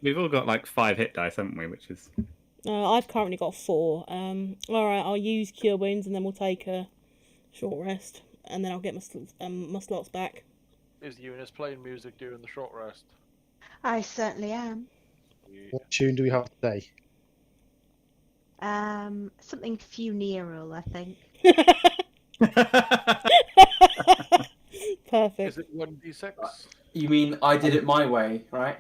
We've all got like 5 hit dice, haven't we? Which is. I've currently got 4. Alright, I'll use Cure Wounds and then we'll take a short rest. And then I'll get my slots back. Is Eunice playing music during the short rest? I certainly am. What tune do we have today? Something funereal, I think. Perfect. Is it 1d6? You mean I did it my way, right?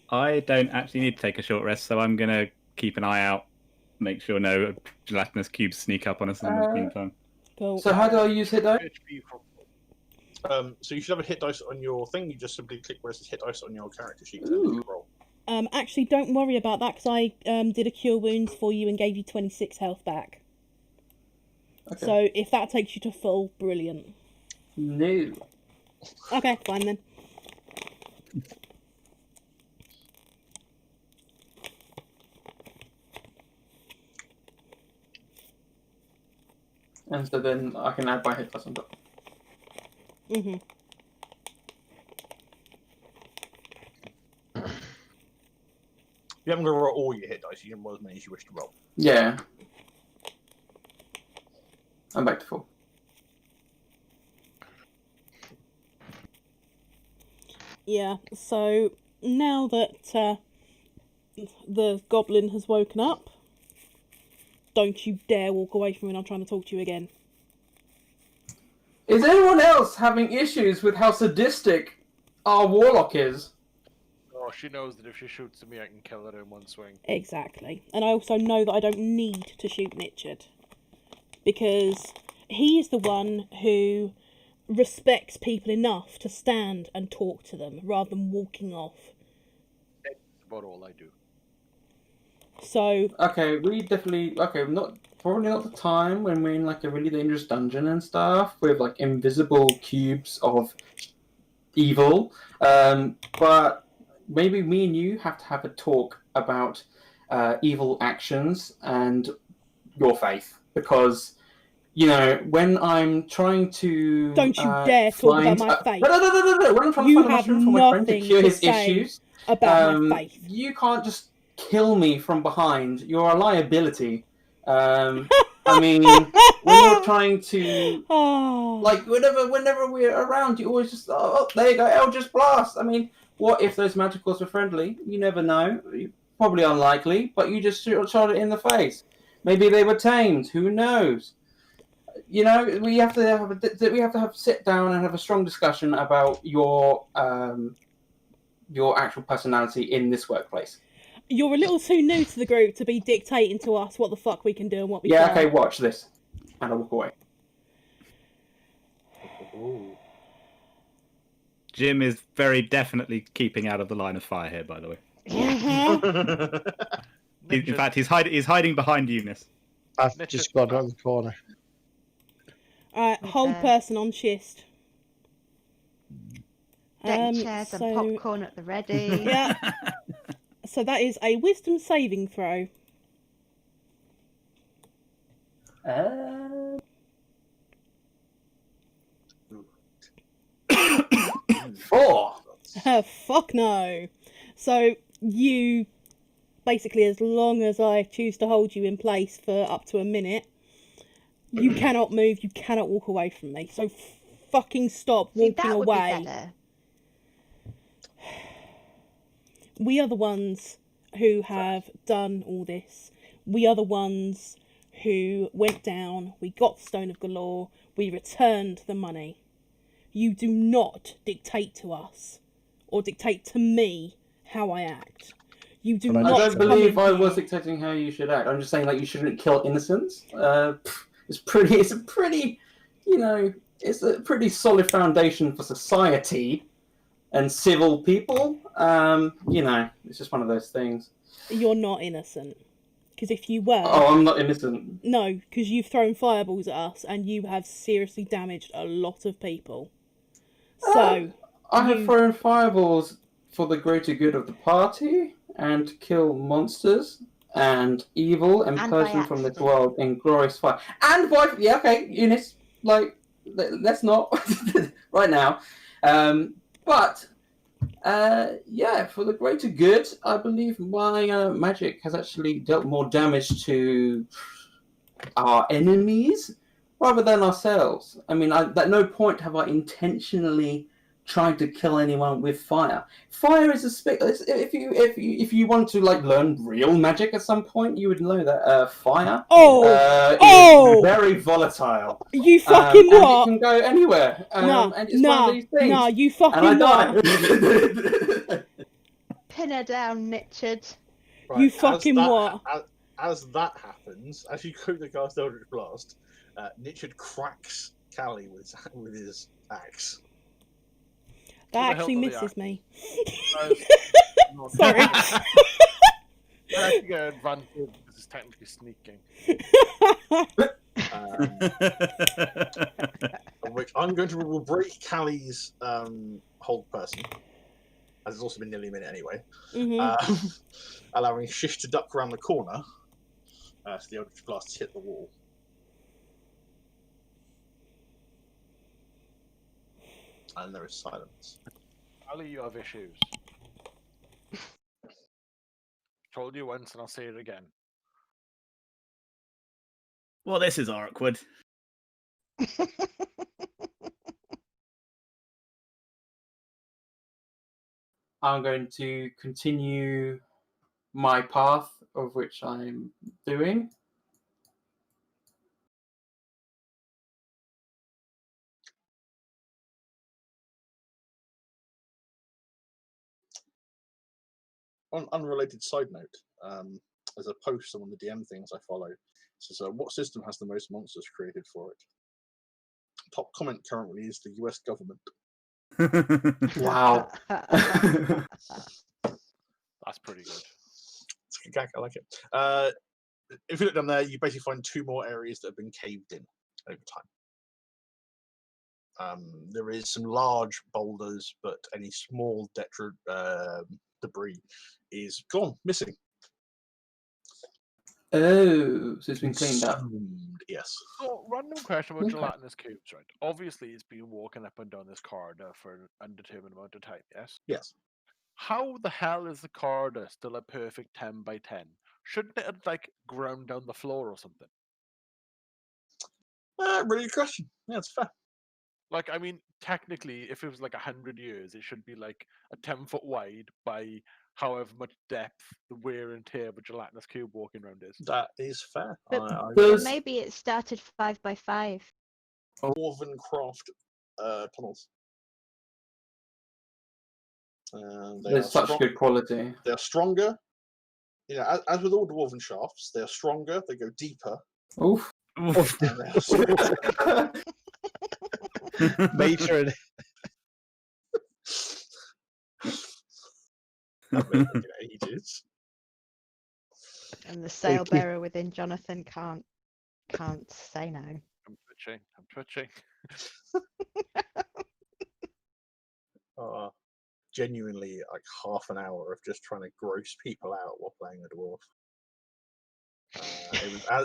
I don't actually need to take a short rest, so I'm going to keep an eye out, make sure no gelatinous cubes sneak up on us in the meantime. Cool. So how do I use hit dice? So you should have a hit dice on your thing. You just simply click where it says hit dice on your character sheet and then you roll. Actually, don't worry about that because I did a Cure Wounds for you and gave you 26 health back. Okay. So if that takes you to full, brilliant. No. Okay, fine then. And so then I can add my hit dice on top. Mm-hmm. You haven't got to roll all your hit dice. You can roll as many as you wish to roll. Yeah. I'm back to full. Yeah, so now that the goblin has woken up. Don't you dare walk away from me when I'm trying to talk to you again. Is anyone else having issues with how sadistic our warlock is? Oh, she knows that if she shoots at me, I can kill her in one swing. Exactly. And I also know that I don't need to shoot Richard. Because he is the one who respects people enough to stand and talk to them rather than walking off. That's about all I do. So Okay, we definitely probably not the time when we're in like a really dangerous dungeon and stuff with like invisible cubes of evil. But maybe me and you have to have a talk about evil actions and your faith, because you know when I'm trying to don't you dare talk about my faith. No. When I'm trying to find a mushroom for my friend to cure his issues, about my faith. you can't just kill me from behind. You're a liability. I mean, when you're trying to, like, whenever we're around, you always just, oh, there you go, Eldritch Blast. I mean, what if those magicals were friendly? You never know. Probably unlikely, but you just shot it in the face. Maybe they were tamed. Who knows? You know, we have to sit down and have a strong discussion about your actual personality in this workplace. You're a little too new to the group to be dictating to us what the fuck we can do and what we can't. can't. Okay, watch this. And I'll walk away. Ooh. Jim is very definitely keeping out of the line of fire here, by the way. In fact, he's hiding behind Eunice. I've just got around the corner. Alright, hold person on schist. Deck chairs and popcorn at the ready. Yeah. So that is a wisdom saving throw. 4. Fuck no. So you basically, as long as I choose to hold you in place for up to a minute, you cannot move, you cannot walk away from me. So fucking stop walking that would away. Be better. We are the ones who have done all this. We are the ones who went down, we got the Stone of Galore, we returned the money. You do not dictate to us, or dictate to me, how I act. You do not. I don't believe I was dictating how you should act. I'm just saying that you shouldn't kill innocents. It's a pretty, you know, it's a pretty solid foundation for society and civil people. You know, it's just one of those things. You're not innocent. Because if you were... Oh, I'm not innocent. No, because you've thrown fireballs at us and you have seriously damaged a lot of people. So... I have thrown fireballs for the greater good of the party and to kill monsters and evil and purge them from this world in glorious fire. And by... Yeah, okay, Eunice, like, let's not right now. But... yeah, for the greater good, I believe my magic has actually dealt more damage to our enemies rather than ourselves. I mean, at no point have I intentionally tried to kill anyone with fire. Fire is if you want to like learn real magic at some point, you would know that fire is very volatile. You fucking what? And it can go anywhere. And it's one of these things. No, you fucking what? Pin her down, Richard. Right, you fucking what? As that happens, as you go to cast Eldritch Blast, Richard cracks Callie with his axe. That actually misses me. Sorry. I actually get an advantage because it's technically sneaking. Which I'm going to break Callie's hold person, as it's also been nearly a minute anyway. Mm-hmm. Allowing Shish to duck around the corner, so the Eldritch Blast hit the wall. And there is silence. Ali, you have issues. Told you once and I'll say it again. Well, this is awkward. I'm going to continue my path of which I'm doing. On unrelated side note, there's a post on one of the DM things I follow. It says, what system has the most monsters created for it? Top comment currently is the US government. Wow. That's pretty good. It's a good gag, I like it. If you look down there, you basically find 2 more areas that have been caved in over time. There is some large boulders, but any small debris is gone, missing. Oh, so it's been cleaned up. Consumed, yes. So, random question about Okay. gelatinous cubes, right? Obviously, it's been walking up and down this corridor for an undetermined amount of time, yes? Yes. How the hell is the corridor still a perfect 10 by 10? Shouldn't it have, like, ground down the floor or something? Really good question. Yeah, it's fair. Like, I mean, technically, if it was like 100 years, it should be like a 10-foot wide by however much depth the wear and tear of a gelatinous cube walking around is. That is fair. But Does- maybe it started 5 by 5. Dwarven craft tunnels. They There's are such strong- good quality. They are stronger. Yeah, as with all dwarven shafts, they are stronger. They go deeper. Oof. And they are smaller. Made sure. I've been looking at ages. And the sail bearer within Jonathan can't say no. I'm twitching. Genuinely, like half an hour of just trying to gross people out while playing a dwarf.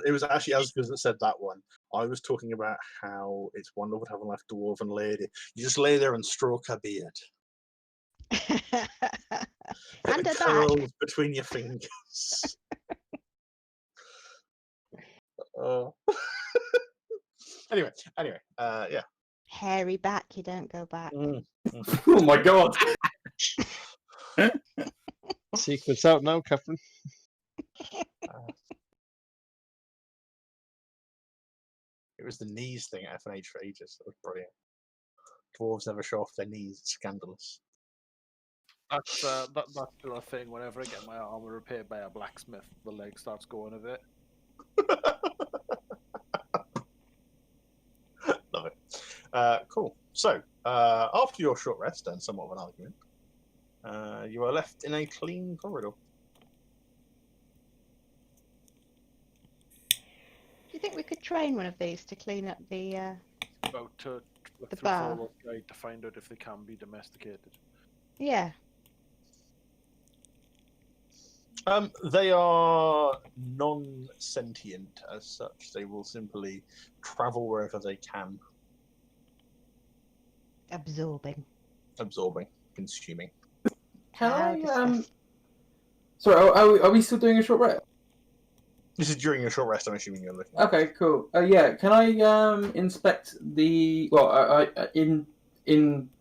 It was actually as good as it said that one. I was talking about how it's wonderful to have a life dwarven lady. You just lay there and stroke her beard. And the her back. curls between your fingers. Anyway, yeah. Hairy back, you don't go back. Oh my god. Secrets out now, Catherine. It was the knees thing at FNH for ages. That was brilliant. Dwarves never show off their knees. It's scandalous. That's still a thing. Whenever I get my armor repaired by a blacksmith, the leg starts going a bit. Love it. Cool. So, after your short rest and somewhat of an argument, you are left in a clean corridor. Do you think we could train one of these to clean up the About to look The through bar. Fallout Guide to find out if they can be domesticated. yeah. They are non-sentient as such. They will simply travel wherever they can, Absorbing. absorbing, consuming. Can How I disgusting. Sorry, are we still doing a short rest? This is during your short rest, I'm assuming you're looking. Okay, cool. Yeah, can I inspect the in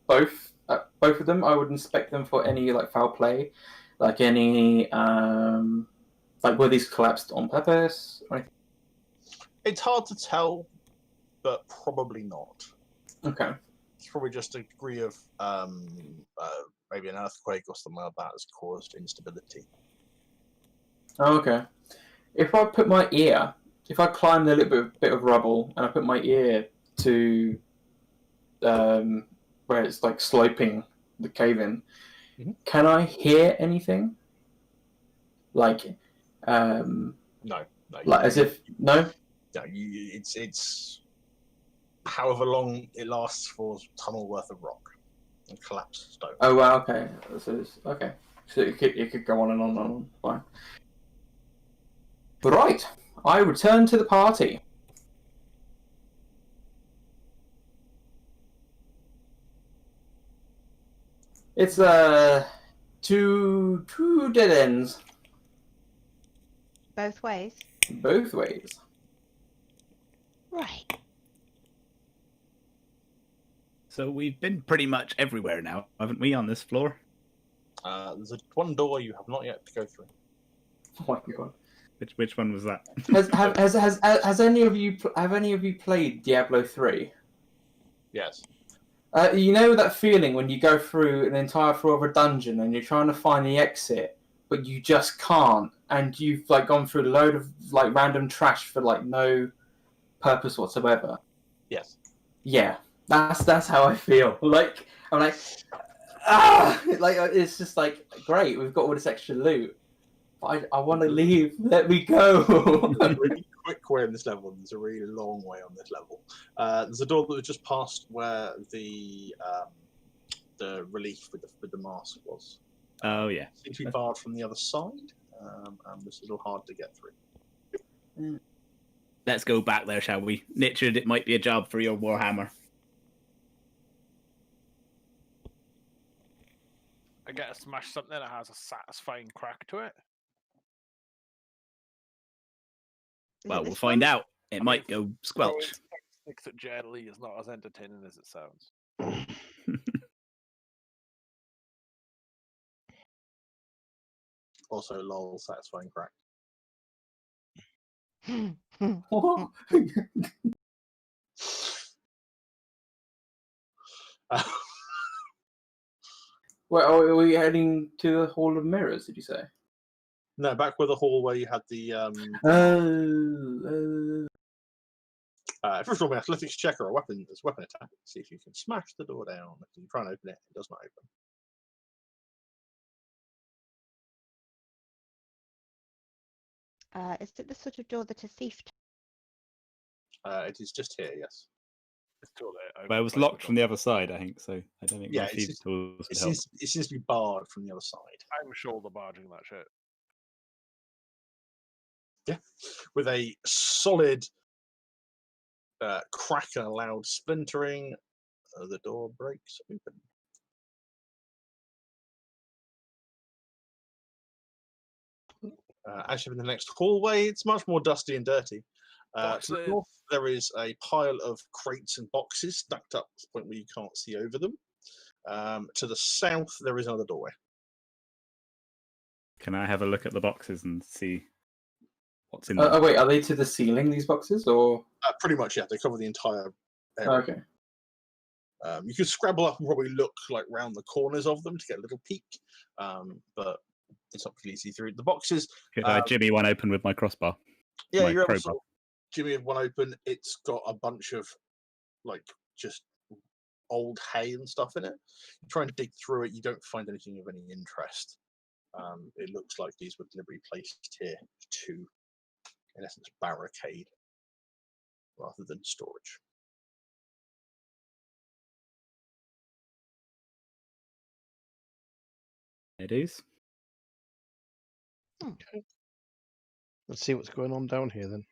both of them? I would inspect them for any like foul play, like any like were these collapsed on purpose or anything? It's hard to tell, but probably not. Okay. It's probably just a degree of maybe an earthquake or something like that has caused instability. Oh, okay. If I climb the little bit of rubble and I put my ear to where it's like sloping the cave in, can I hear anything? Like, No. like as if no. No, it's however long it lasts for a tunnel worth of rock and collapsed stone. Oh wow, okay. Okay. So it could go on and on and on. Fine. Right. I return to the party. It's two dead ends. Both ways. Both ways. Right. So we've been pretty much everywhere now, haven't we, on this floor? There's one door you have not yet to go through. Oh my god. Which one was that? Has any of you played Diablo 3? Yes. You know that feeling when you go through an entire floor of a dungeon and you're trying to find the exit, but you just can't, and you've like gone through a load of like random trash for like no purpose whatsoever. Yes. Yeah, that's how I feel. Like I'm like, like it's just like great. We've got all this extra loot. I want to leave. Let me go. There's a really quick way on this level. There's a really long way on this level. There's a door that was just past where the relief with the mask was. Oh yeah. Seems to be barred from the other side, and it's a little hard to get through. Let's go back there, shall we? Richard, it might be a job for your Warhammer. I get to smash something that has a satisfying crack to it. Well, we'll find out. It might go squelch. Sticks at Jet Li is not as entertaining as it sounds. Also, lol, satisfying crack. Wait, are we heading to the Hall of Mirrors? Did you say? No, back where the hall where you had the. First of all, my athletics check or a weapon attack. See if you can smash the door down. If you try and open it, it does not open. Is it the sort of door that a thief? It is just here, yes. It's still there. Well, it was locked from the other side, I think. So I don't think Yeah, my thieves tools would it help. seems to be barred from the other side. I'm shoulder barging that shit. Yeah, with a solid crack and a loud splintering, the door breaks open. As you're in the next hallway, it's much more dusty and dirty. To the north, there is a pile of crates and boxes stacked up to the point where you can't see over them. To the south, there is another doorway. Can I have a look at the boxes and see what's in them? Oh wait, are they to the ceiling, these boxes, or? Pretty much, yeah. They cover the entire area. Okay. You could scrabble up and probably look like round the corners of them to get a little peek, but it's not really easy through the boxes. Could I jimmy one open with my crossbar? Yeah, my you're able crowbar? to jimmy one open. It's got a bunch of like just old hay and stuff in it. You try and dig through it, you don't find anything of any interest. It looks like these were deliberately placed here to, in essence, barricade rather than storage. It is. Okay. Let's see what's going on down here then.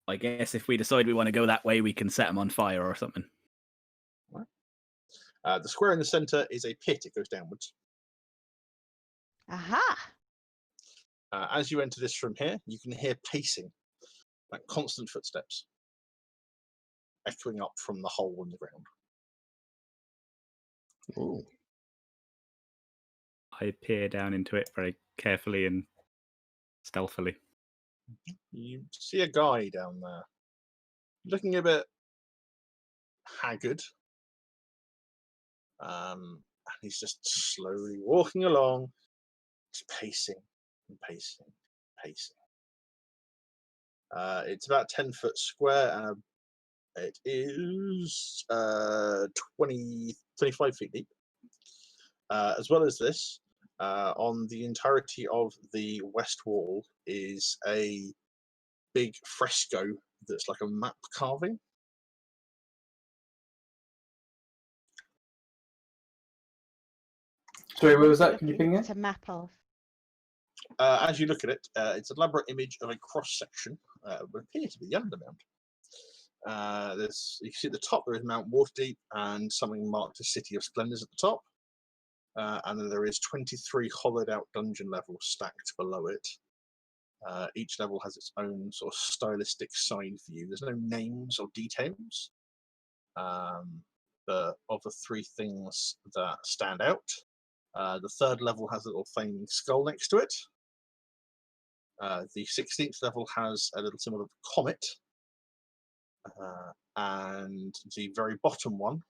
I guess if we decide we want to go that way, we can set them on fire or something. The square in the center is a pit. It goes downwards. Aha! As you enter this from here, you can hear pacing, like constant footsteps, echoing up from the hole in the ground. Ooh. I peer down into it very carefully and stealthily. You see a guy down there, looking a bit haggard. And he's just slowly walking along, just pacing and pacing, pacing. It's about 10 foot square, and it is 25 feet deep. As well as this, on the entirety of the west wall is a big fresco that's like a map carving. Sorry, what was that? Can you ping It's a map of. As you look at it, it's an elaborate image of a cross section. What appears to be the Undermount. You can see at the top there is Mount Waterdeep and something marked as City of Splendors at the top. And then there is 23 hollowed out dungeon levels stacked below it. Each level has its own sort of stylistic side view. There's no names or details. But of the three things that stand out, the third level has a little flaming skull next to it. The 16th level has a little symbol of a comet, and the very bottom one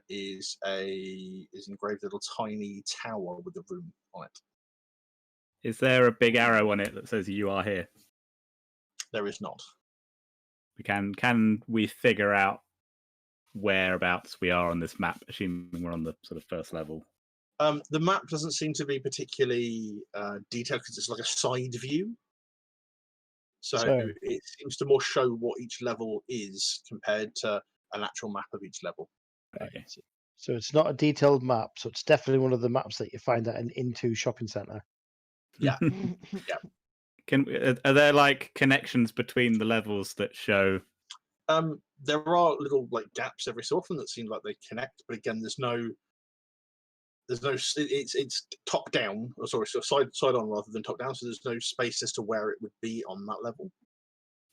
is engraved a little tiny tower with a room on it. Is there a big arrow on it that says "You are here"? There is not. Can we figure out whereabouts we are on this map, assuming we're on the sort of first level? The map doesn't seem to be particularly detailed because it's like a side view. So it seems to more show what each level is compared to an actual map of each level. Okay. So it's not a detailed map. So it's definitely one of the maps that you find at an Into shopping centre. Yeah. Yeah. Are there like connections between the levels that show? There are little like gaps every so often that seem like they connect, but again, there's no. It's top down, or sorry, so side on rather than top down. So there's no space as to where it would be on that level.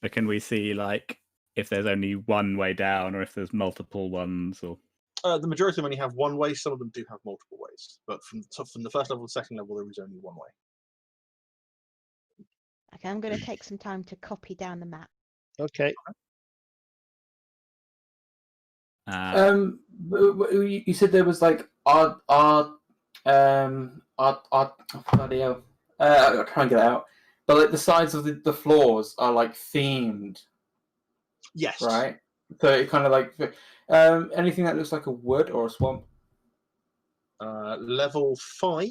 But can we see like if there's only one way down, or if there's multiple ones, or? The majority of them only have one way. Some of them do have multiple ways, but from the first level to the second level, there is only one way. Okay, I'm going to take some time to copy down the map. Okay. You said there was like bloody hell. I'll try and get it out. But like the sides of the floors are like themed. Yes. Right. So it kind of like anything that looks like a wood or a swamp. Level 5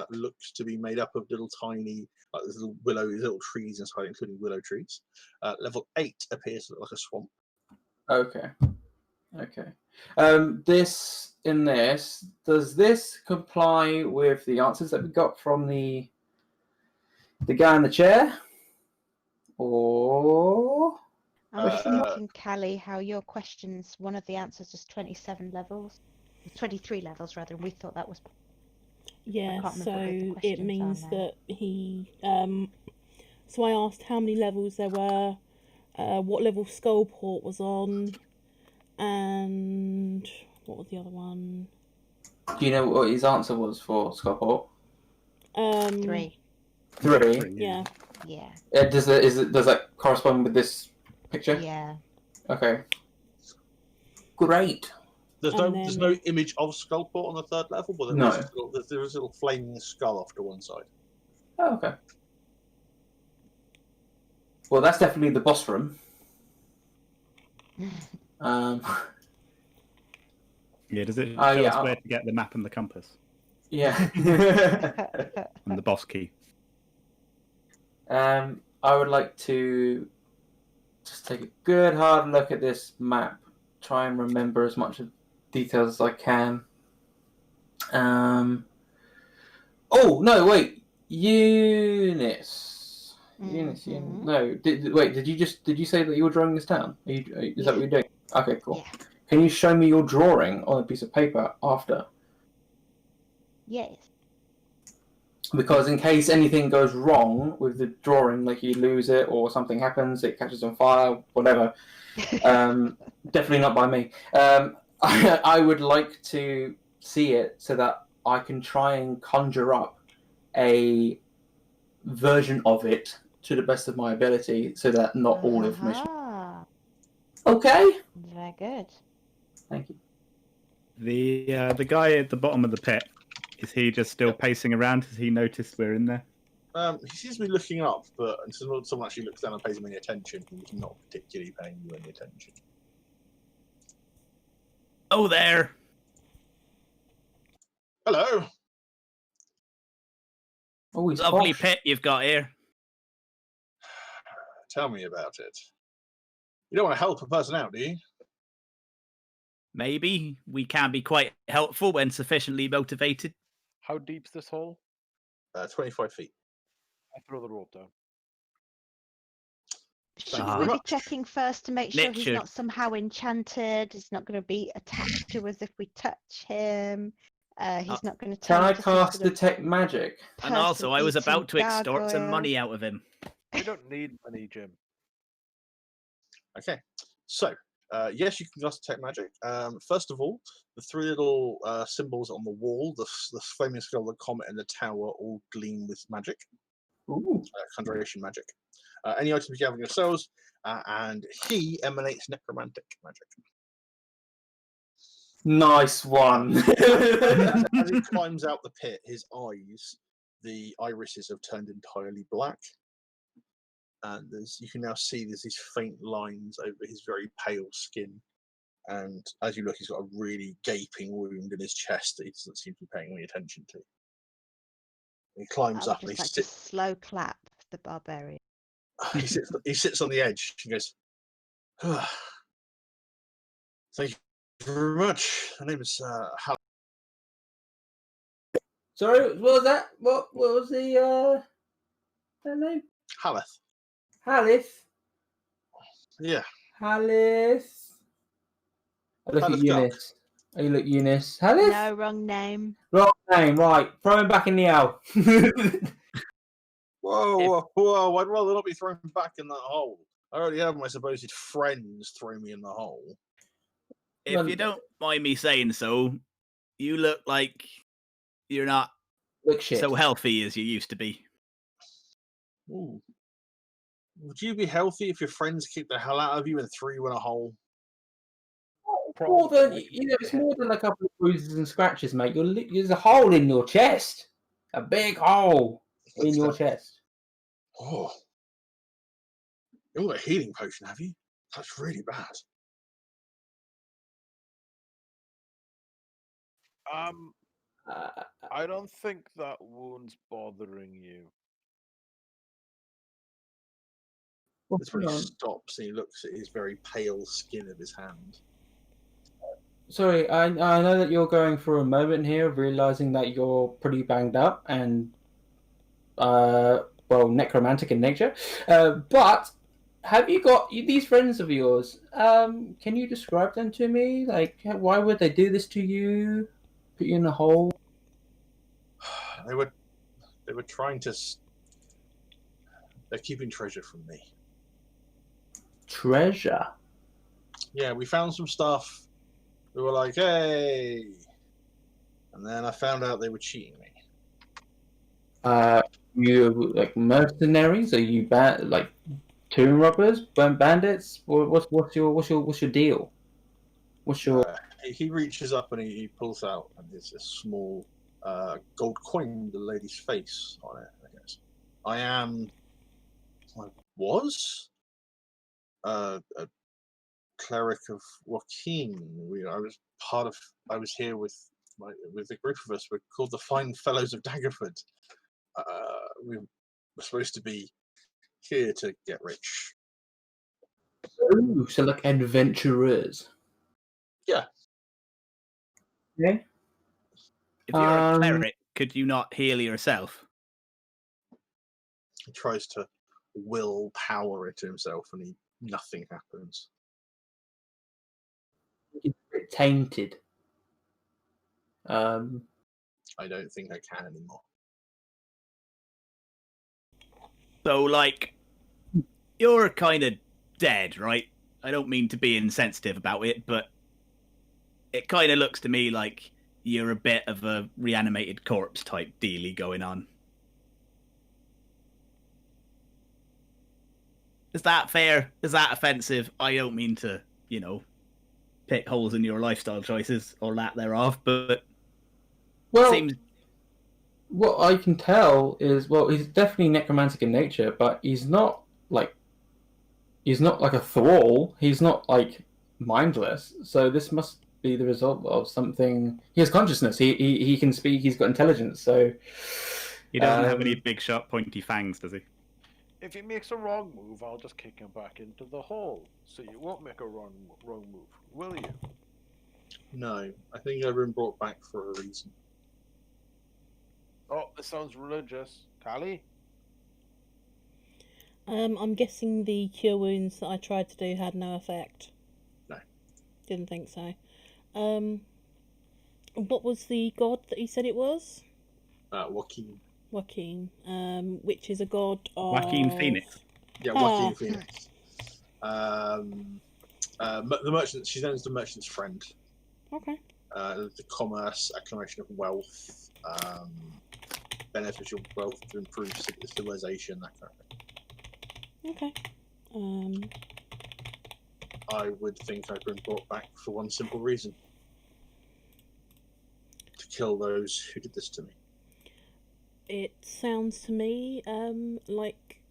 looks to be made up of little tiny, like there's little trees inside, including willow trees. Level 8 appears to look like a swamp. Okay. Does this comply with the answers that we got from the guy in the chair? Or I was thinking, Callie, how your questions, one of the answers was 27 levels. 23 levels, rather, and we thought that was... Yeah, so it means that he... so I asked how many levels there were, what level Skullport was on, and what was the other one? do you know what his answer was for Skullport? 3. 3? Yeah. Yeah. Does that correspond with this picture? Yeah. Okay. Great. There's no image of Skullport on the third level, but there is a little flaming skull off to one side. Oh, okay. Well, that's definitely the boss room. Yeah, does it show us where to get the map and the compass? Yeah. And the boss key. I would like to just take a good hard look at this map, try and remember as much details as I can. Oh no! Wait, Eunice. Eunice. No. Did you say that you were drawing this down? Is that what you're doing? Okay, cool. Yeah. Can you show me your drawing on a piece of paper after? Yes. Because in case anything goes wrong with the drawing, like you lose it or something happens, it catches on fire, whatever. Definitely not by me. I would like to see it so that I can try and conjure up a version of it to the best of my ability, so that not all information. Okay. Very good. Thank you. The guy at the bottom of the pit, is he just still pacing around? Has he noticed we're in there? He seems to be looking up, but until someone actually looks down and pays him any attention, he's not particularly paying you any attention. Oh, there. Oh, he's lovely posh. pit you've got here. Tell me about it. You don't want to help a person out, do you? Maybe. We can be quite helpful when sufficiently motivated. How deep's this hole? 25 feet. I throw the rope down. Should we be checking first to make sure he's not somehow enchanted? He's not going to be attached to us if we touch him. He's not going to turn. Can I cast detect magic? And also, I was about to extort some money out of him. You don't need money, Jim. Okay, so yes, you can cast detect magic. First of all, the three little symbols on the wall, the flaming skull, the comet, and the tower, all gleam with magic. conjuration magic. Any items you have in yourselves, and he emanates necromantic magic. Nice one. As he climbs out the pit, his eyes, the irises have turned entirely black. And you can now see there's these faint lines over his very pale skin. And as you look, he's got a really gaping wound in his chest that he doesn't seem to be paying any attention to. He climbs up and he just sits. slow clap the barbarian. He sits on the edge. He goes, "Thank you very much. My name is Hal." Sorry, what was that? What was the name? Haleth. Halith. Yeah. Halith. I look at Halith Eunice. You look Eunice. Halith? No, wrong name. Wrong name, right. Throw him back in the owl. Whoa! I'd rather not be thrown back in that hole. I already have my supposed friends throw me in the hole. If you don't mind me saying so, you look like you're not so healthy as you used to be. Ooh. Would you be healthy if your friends kicked the hell out of you and threw you in a hole? More than it's more than a couple of bruises and scratches, mate. There's a hole in your chest, a big hole in your chest. Oh, you haven't got a healing potion, have you? That's really bad. I don't think that wound's bothering you. That's when he stops and he looks at his very pale skin of his hand. Sorry, I know that you're going through a moment here of realizing that you're pretty banged up and, necromantic in nature. But have you got these friends of yours? Can you describe them to me? Like, why would they do this to you? Put you in a hole? They were trying to. They're keeping treasure from me. Treasure? Yeah, we found some stuff. We were like, hey, and then I found out they were cheating me. You like mercenaries? Are you like tomb robbers, bandits? What's your deal? What's your? He reaches up and he pulls out, and there's a small gold coin with the lady's face on it. I guess I was a cleric of Joaquin. I was here with a group of us. We're called the Fine Fellows of Daggerford. We were supposed to be here to get rich. Ooh, so like adventurers. Yeah. Okay. If you're a cleric, could you not heal yourself? He tries to will power it to himself, and nothing happens. It's a bit tainted. I don't think I can anymore. So, like, you're kind of dead, right? I don't mean to be insensitive about it, but it kind of looks to me like you're a bit of a reanimated corpse type dealy going on. Is that fair? Is that offensive? I don't mean to, pick holes in your lifestyle choices or lack thereof, but seems... What I can tell is, he's definitely necromantic in nature, but he's not like a thrall. He's not like mindless. So this must be the result of something. He has consciousness. He can speak. He's got intelligence. So he doesn't have any big, sharp, pointy fangs, does he? If he makes a wrong move, I'll just kick him back into the hole. So you won't make a wrong move, will you? No, I think I've been brought back for a reason. Oh, this sounds religious. Callie? I'm guessing the cure wounds that I tried to do had no effect. No. Didn't think so. What was the god that he said it was? Joaquin. Joaquin, which is a god of... Joaquin Phoenix. Yeah, Joaquin Phoenix. The merchant. She's known as the merchant's friend. Okay. The commerce, accumulation of wealth, beneficial wealth to improve civilization, that kind of thing. Okay. I would think I've been brought back for one simple reason: to kill those who did this to me. It sounds to me like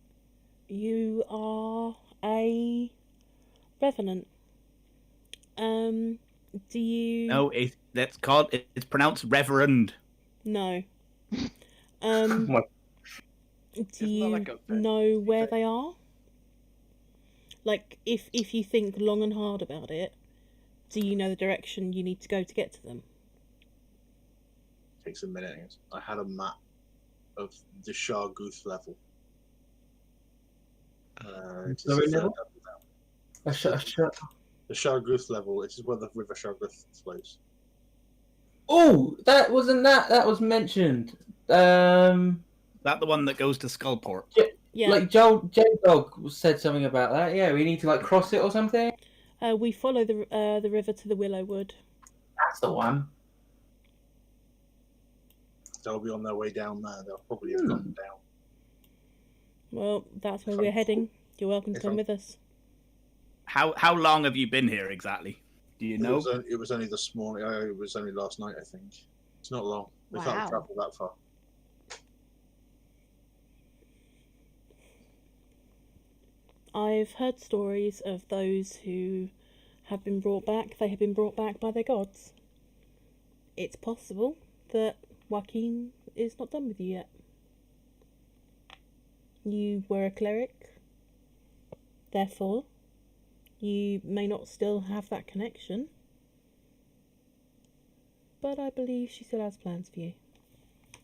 you are a revenant. Do you? No, it's pronounced Reverend. No. What? Do Isn't that you like a know where they are? Like, if you think long and hard about it, do you know the direction you need to go to get to them? Takes a minute. I had a map of the Sharguth level. Sorry, level? The Sharguth level. This is where the River Sharguth flows. Oh, that was mentioned. That the one that goes to Skullport? Yeah. Like J-Dog said something about that. Yeah, we need to like cross it or something. We follow the river to the Willow Wood. That's the one. They'll be on their way down there. They'll probably have gone down. Well, that's where we're heading. You're welcome to come with us. How long have you been here exactly? Do you know? It was only this morning. It was only last night, I think. It's not long. We can't travel that far. I've heard stories of those who have been brought back. They have been brought back by their gods. It's possible that Joaquin is not done with you yet. You were a cleric. Therefore, you may not still have that connection. But I believe she still has plans for you.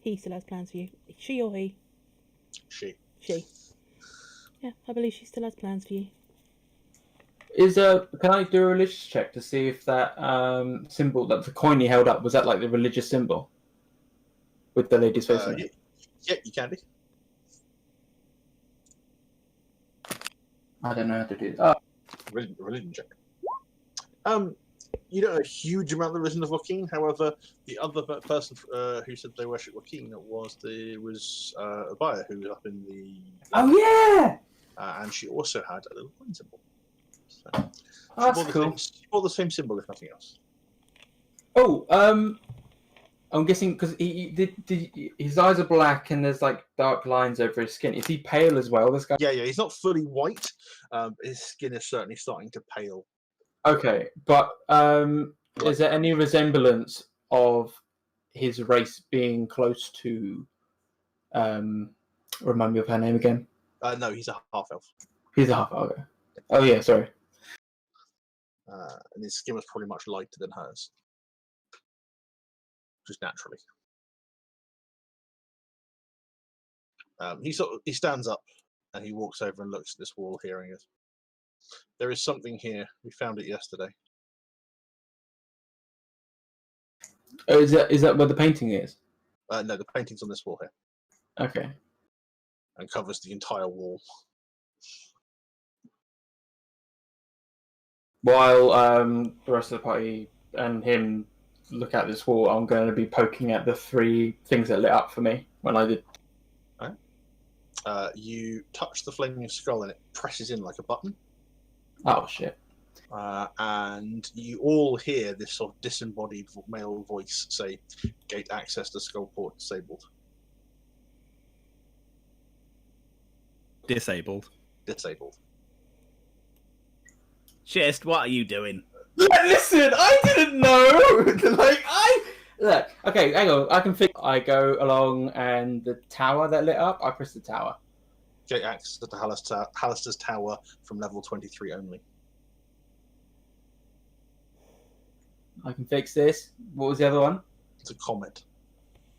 He still has plans for you. She or he? She. Yeah, I believe she still has plans for you. Can I do a religious check to see if that symbol, that the coin he held up, was that like the religious symbol with the lady's face on it? Yeah, you can do. I don't know how to do that. Religion check. You don't know a huge amount of the religion of Joaquin. However, the other person who said they worship Joaquin was a buyer who was up in the. Oh yeah. And she also had a little coin symbol. So that's cool. She bought the same symbol, if nothing else. Oh, I'm guessing because his eyes are black and there's like dark lines over his skin. Is he pale as well? This guy? Yeah. He's not fully white. His skin is certainly starting to pale. Okay, but is there any resemblance of his race being close to? Remind me of her name again. No, he's a half elf. He's a half elf. Okay. Oh yeah, sorry. And his skin was probably much lighter than hers, just naturally. He stands up and he walks over and looks at this wall, hearing us. There is something here. We found it yesterday. Oh, is that where the painting is? No, the painting's on this wall here. Okay. And covers the entire wall. While the rest of the party and him look at this wall, I'm going to be poking at the 3 things that lit up for me when I did. All right. You touch the flaming skull and it presses in like a button. Oh shit. And you all hear this sort of disembodied male voice say, "Gate access to Skullport disabled." Disabled. Chist, what are you doing? Listen, I didn't know. Look. Okay, hang on. I can fix. I go along and the tower that lit up. I press the tower. Gate access to Hallister's tower from level 23 only. I can fix this. What was the other one? It's a comet.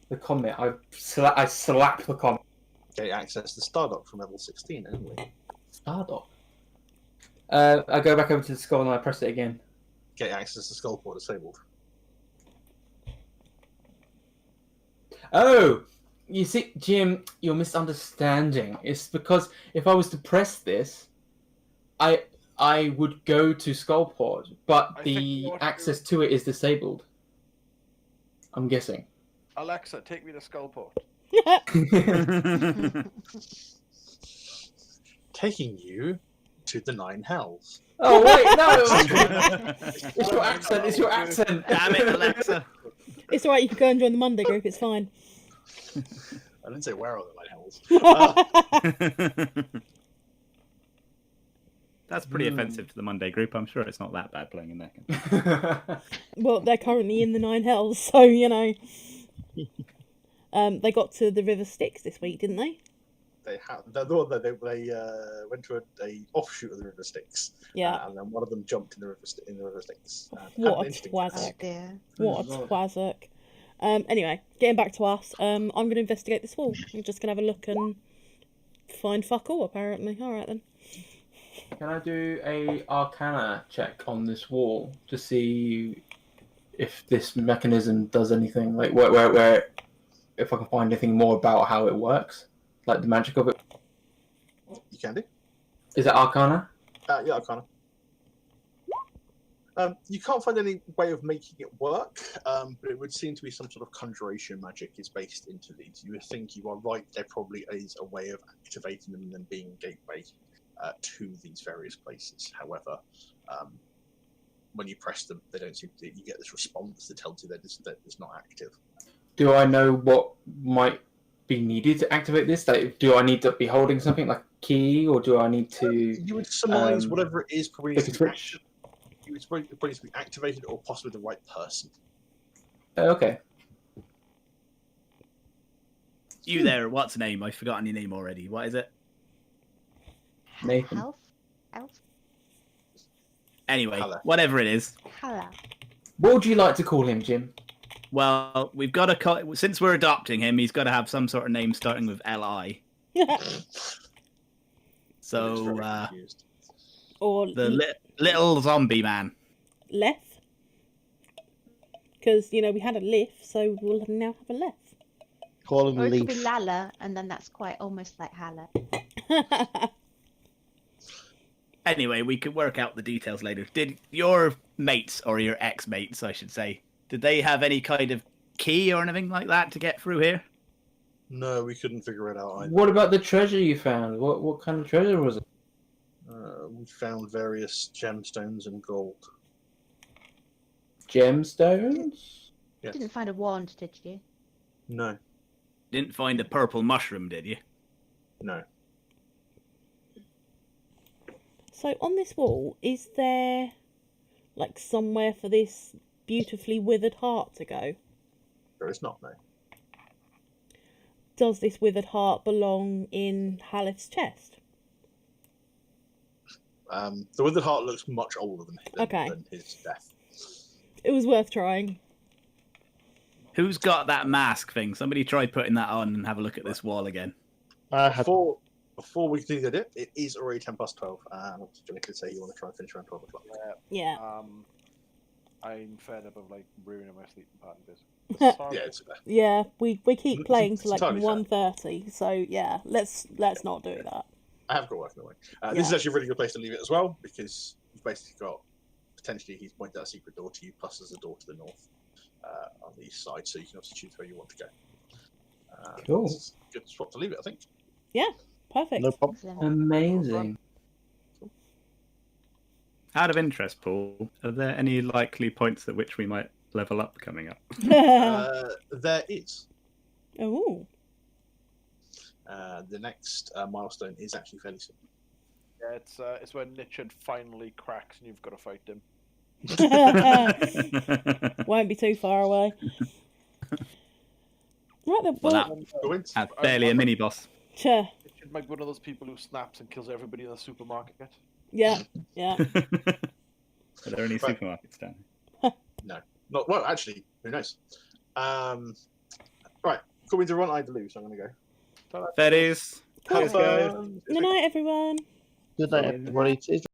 The comet. I slap the comet. Gate access to Stardock from level 16 only. Stardock? I go back over to the skull and I press it again. Gate access to Skullport disabled. Oh! You see, Jim, you're misunderstanding. It's because if I was to press this, I would go to Skullport, but the access to it is disabled. I'm guessing. Alexa, take me to Skullport. Taking you to the 9 hells. Oh wait, no! It's your accent. It's your accent. Damn it, Alexa. It's alright, you can go and join the Monday group, it's fine. I didn't say where are the 9 hells. That's pretty offensive to the Monday group. I'm sure it's not that bad playing in there. Well, they're currently in the 9 hells, so, you know. They got to the River Styx this week, didn't they? They went to a offshoot of the River Styx. Yeah. And then one of them jumped in the River Styx. What a twazzock. What a twazzock. Anyway, getting back to us, I'm going to investigate this wall. I'm just going to have a look and find fuck all, apparently. Alright then. Can I do a Arcana check on this wall to see if this mechanism does anything? Like, where if I can find anything more about how it works? Like the magic of it? You can do. Is it Arcana? Yeah, Arcana. You can't find any way of making it work, but it would seem to be some sort of conjuration magic is based into these. You would think you are right, there probably is a way of activating them and then being a gateway to these various places. However, when you press them, they don't seem to. You get this response that tells you that it's not active. Do I know what might be needed to activate this? Like, do I need to be holding something like a key, or do I need to? You would surmise whatever it is probably needs to be switch. You would probably needs to be activated, or possibly the right person. Okay. You there, what's the name? I've forgotten your name already. What is it? Nathan. Elf? Anyway, Hello. whatever it is. Hello. What would you like to call him, Jim? Well, we've got to since we're adopting him, he's got to have some sort of name starting with L-I. So, or the little zombie man. Lef. Because, you know, we had a Liff, so we'll now have a Lef. Call him Or it could be Leaf. Lala, and then that's quite almost like Hala. Anyway, we could work out the details later. Did your mates, or your ex-mates, I should say, did they have any kind of key or anything like that to get through here? No, we couldn't figure it out either. What about the treasure you found? What kind of treasure was it? We found various gemstones and gold. Gemstones? Yes. Didn't find a wand, did you? No. Didn't find a purple mushroom, did you? No. So on this wall, is there like somewhere for this beautifully withered heart to go? There is not, no. Does this withered heart belong in Haleth's chest? The withered heart looks much older than his death. It was worth trying. Who's got that mask thing? Somebody try putting that on and have a look at this wall again. Before we do that, it is already 10 past 12. And Johnny could say you want to try and finish around 12 o'clock. Yeah. I'm fed up of like ruining my sleeping pattern. Yeah, it's okay. Yeah, we keep playing to like entirely fair. 1:30, so yeah, let's not do that. I have got work in the way. This is actually a really good place to leave it as well, because you've basically got, potentially he's pointed out a secret door to you, plus there's a door to the north on the east side, so you can also choose where you want to go. Cool. It's a good spot to leave it, I think. Yeah, perfect. No problem. Amazing. Out of interest, Paul, are there any likely points at which we might level up coming up? There is. Oh. The next milestone is actually fairly soon. Yeah, it's when Nichard finally cracks and you've got to fight him. Won't be too far away. Right then, Well, that's barely a mini boss. Sure. Nichard might be one of those people who snaps and kills everybody in the supermarket. Yeah, yeah. Are there any supermarkets down here? No. Not, well, actually, who knows? Right. Cool, means everyone I lose, so I'm going to go. That is. Cool. Have fun. Good night, everyone. Good night, everybody.